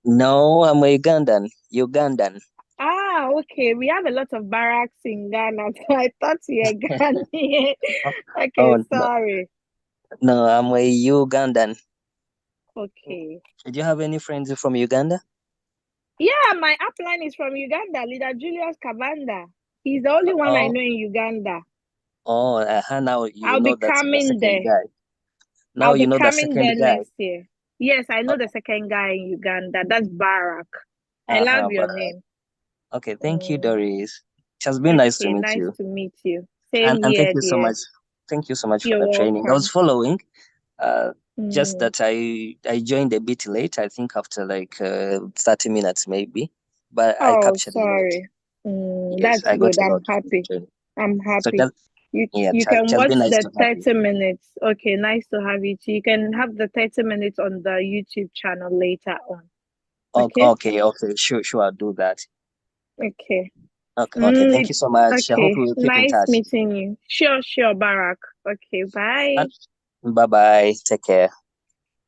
No, I'm a Ugandan. Okay. We have a lot of barracks in Ghana, so I thought you were Ghanaian. Okay, Oh, sorry. No, I'm a Ugandan. Okay. Did you have any friends from Uganda? Yeah, my upline is from Uganda, Leader Julius Kavanda. He's the only one I know in Uganda. Oh, now I'll know be that's the coming second there. guy. Now I'll you be know the coming second there guy. next year. Yes, I know the second guy in Uganda. That's Barak. I love your name. Okay, thank you, Doris. It has been nice to meet you. Nice to meet you. Same And here, thank you so dear. much. Thank you so much You're for the training. I was following. Just that I joined a bit late. I think after like 30 minutes maybe, but I captured sorry. Yes, That's good. I'm happy. I'm happy. So you can watch the 30 minutes. Okay, nice to have you too. You can have the 30 minutes on the YouTube channel later on. Okay, sure, I'll do that. Okay. Okay, thank you so much. I hope Okay. we will keep in Nice touch. meeting you. Sure, Barack. Okay, bye. Bye bye. Take care.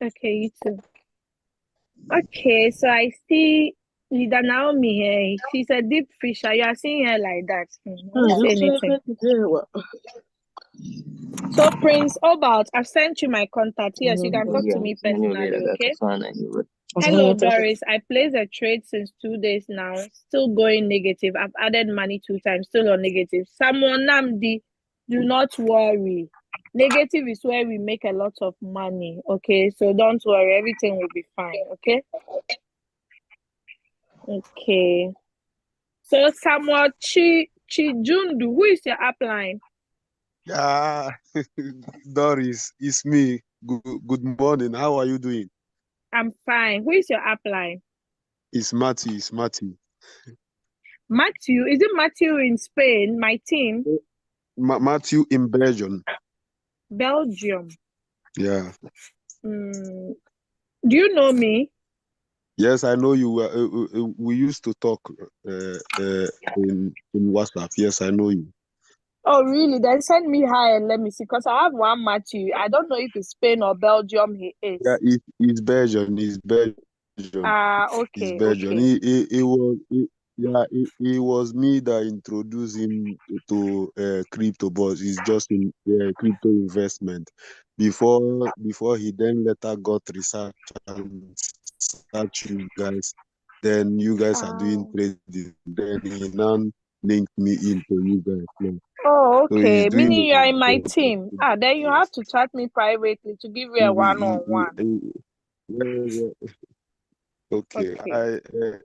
Okay, you too. Okay, so I see Leader Naomi here. She's a deep fisher. You are seeing her like that. Don't say anything. So Prince Obalt, I've sent you my contact. Yes, you can talk to me personally, okay? Hello, Doris. I placed a trade since 2 days now. Still going negative. I've added money 2 times, still on negative. Someone Namdi, do not worry. Negative is where we make a lot of money, okay? So don't worry, everything will be fine, okay? Okay. So Samuel Chijundu, who is your upline? Doris, it's me. Good morning. How are you doing? I'm fine. Who is your upline? It's Matthew. It's Matthew. Matthew? Is it Matthew in Spain? My team? Matthew in Belgium. Belgium. Yeah. Do you know me? Yes, I know you. We used to talk in WhatsApp. Yes, I know you. Oh, really? Then send me hi and let me see. Because I have one Matthew. I don't know if it's Spain or Belgium he is. Yeah, it's Belgium. It's Belgium. Okay. It's Belgium. Okay. It was me that introduced him to crypto, but it's just in crypto investment. Before he then later got research and search you guys. Then you guys are doing trading. Then he now linked me into you guys. Yeah. Oh, So he's okay. doing Meaning you are in my it. team. Then you have to chat me privately to give you a one-on-one. Okay. Okay.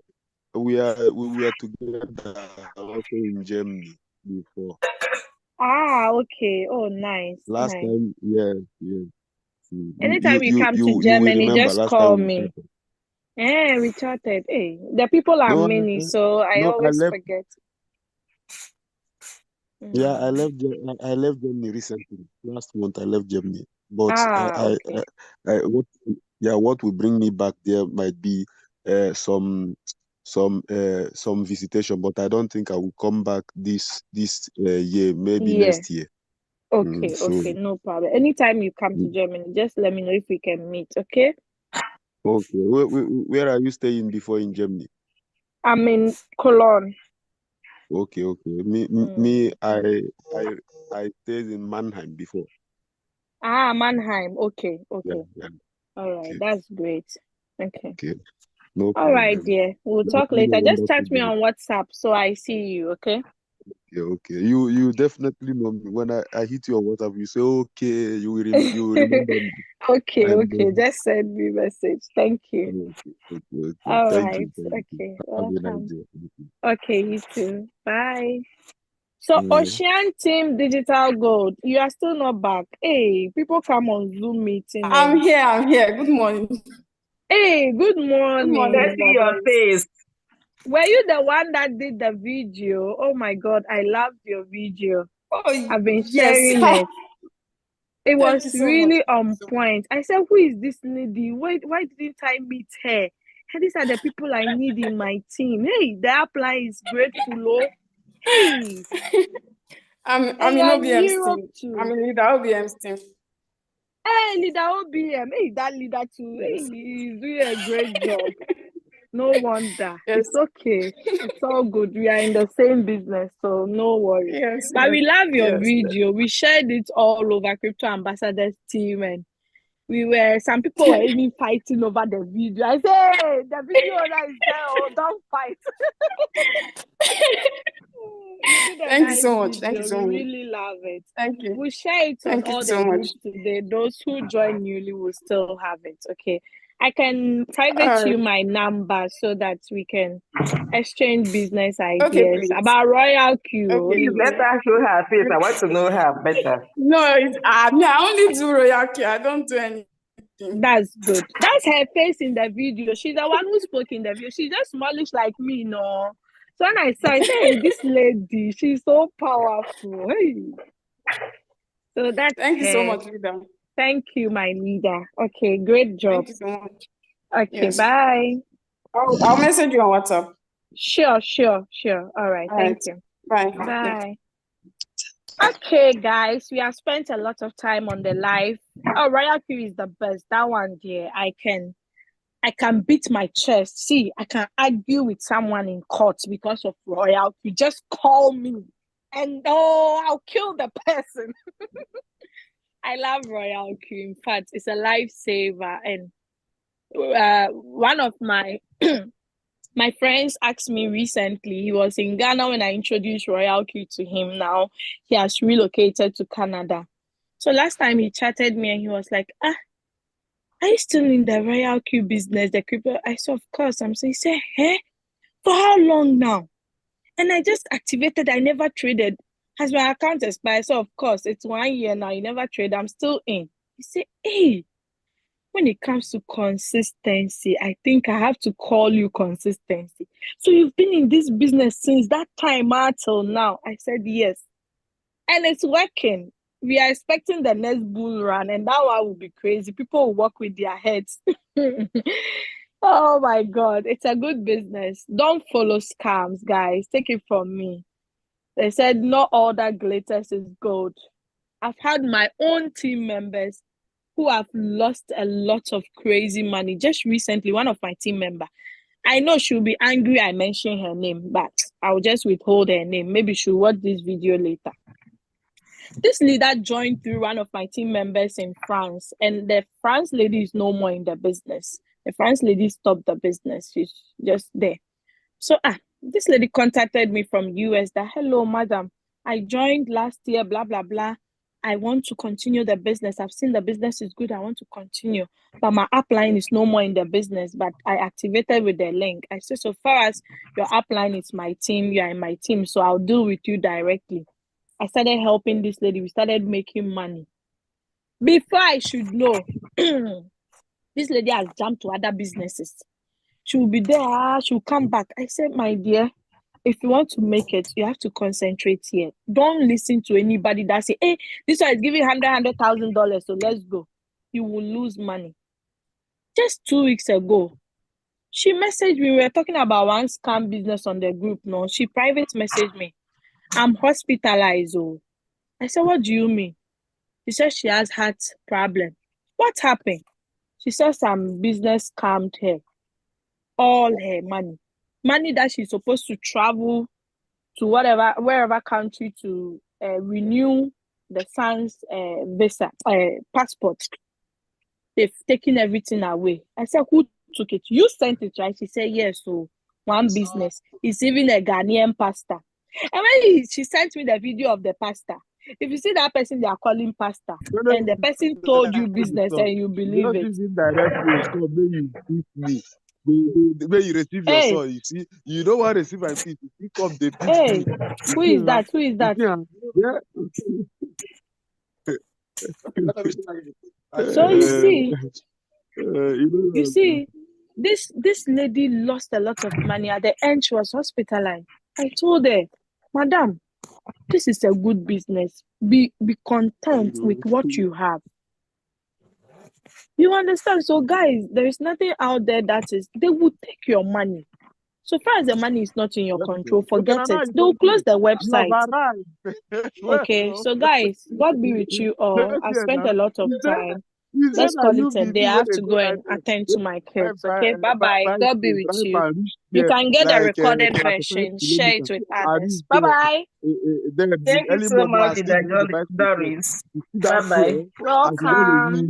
We were together also in Germany before. Okay. Oh, nice. Last Nice. time, yeah. Anytime you come to will Germany, remember just last call time me. We chatted. Hey, the people are many, so I always forget. Yeah, I left Germany recently. Last month I left Germany. But Okay. what will bring me back there might be some visitation, but I don't think I will come back this year, maybe next year. Okay, okay, no problem. Anytime you come to Germany, just let me know if we can meet, okay? Okay. Where are you staying before in Germany? I'm in Cologne. Okay. Me, I stayed in Mannheim before. Mannheim. Okay. Yeah. All right, Okay. that's great. Okay. No All problem. right, dear. We'll talk later. Just chat me on WhatsApp so I see you, okay? Okay. You definitely know me. When I hit you on WhatsApp, you say okay. You will remember me. Okay. Just send me a message. Thank you. Okay. All Thank right. you. Okay. Have a nice Welcome. day. Okay, you too. Bye. So Bye. Ocean Team Digital Gold, you are still not back. Hey, people come on Zoom meeting. I'm here. Good morning. Hey, good morning. Let's see your face. Were you the one that did the video? Oh my God, I loved your video. Oh, I've been sharing it. It was really on point. I said, who is this lady? Why didn't I meet her? And these are the people I need in my team. Hey, the apply is grateful. Oh. Hey. I'm in OBM's team. I'm in leader OBM's team. Hey, leader OBM. Hey, that leader too. Yes. Hey, he's doing a great job. No wonder. Yes. It's okay. It's all good. We are in the same business, so no worries. Yes. But we love your video. We shared it all over Crypto Ambassadors team, and some people were even fighting over the video. I said, hey, the video that is there, don't fight. Thank you so much. Thank you so much. We really love it. Thank you. We'll share it on all the groups today. Those who join newly will still have it. Okay. I can private you my number so that we can exchange business ideas about Royalq. Okay, you better show her face. I want to know her better. No, I only do Royalq. I don't do anything. That's good. That's her face in the video. She's the one who spoke in the video. She's just smallish like me, no. So when I saw it, hey, this lady, she's so powerful. Hey. So that's Thank you so much, leader. Thank you, my leader. Okay, great job. Thank you so much. Okay, bye. I'll message you on WhatsApp. Sure. All right. All Thank right. you. Bye. Bye. Okay, guys, we have spent a lot of time on the live. Oh, Royalq is the best. That one, dear, I can beat my chest. See, I can argue with someone in court because of Royalq. You just call me, and I'll kill the person. I love Royalq. In fact, it's a lifesaver. And one of my my friends asked me recently. He was in Ghana when I introduced Royalq to him. Now he has relocated to Canada. So last time he chatted me and he was like, are you still in the Royalq business, the crypto? I said, of course. So he said, for how long now? And I just activated. I never traded. Has my account expired? So of course, it's 1 year now. You never trade. I'm still in. He said, hey, when it comes to consistency, I think I have to call you consistency. So you've been in this business since that time till now? I said, yes. And it's working. We are expecting the next bull run, and that one will be crazy. People will walk with their heads. Oh my God, it's a good business. Don't follow scams, guys. Take it from me. They said not all that glitters is gold. I've had my own team members who have lost a lot of crazy money. Just recently, one of my team members, I know she'll be angry I mentioned her name, but I'll just withhold her name. Maybe she'll watch this video later. This leader joined through one of my team members in France, and the France lady is no more in the business. The France lady stopped the business. She's just there. So this lady contacted me from US that, hello, madam, I joined last year, blah, blah, blah. I want to continue the business. I've seen the business is good. I want to continue. But my upline is no more in the business, but I activated with the link. I said, so far as your upline is my team, you are in my team, so I'll deal with you directly. I started helping this lady. We started making money. Before I should know, this lady has jumped to other businesses. She will be there. She'll come back. I said, my dear, if you want to make it, you have to concentrate here. Don't listen to anybody that say, hey, this one is giving $100,000, so let's go. You will lose money. Just 2 weeks ago, she messaged me. We were talking about one scam business on the group. No, she private messaged me. I'm hospitalized. Oh. I said, what do you mean? She said she has heart problem. What happened? She said some business scammed her. All her money that she's supposed to travel to wherever country to renew the son's visa, passport. They've taken everything away. I said, who took it? You sent it, right? She said, yes. So one business. It's even a Ghanaian pastor. And when she sent me the video of the pastor, if you see that person they are calling pastor, and the person told you business and you believe it. The way you receive your Hey. son, you see, you don't want to receive my feet. You pick up the beat. Hey, who is that? Who is that? So you see, this lady lost a lot of money. At the end, she was hospitalized. I told her, madam, this is a good business. Be content with what you have. You understand? So, guys, there is nothing out there that is, they will take your money. So far as the money is not in your control, forget it. They will close the website. Okay, so guys, God be with you all. I've spent a lot of time. Let's call it a day. I have to go and attend to my kids. Okay, bye-bye. God be with you. You can get the recorded version. Share it with others. Bye-bye. Thank you so much, Doris. Bye-bye. Welcome.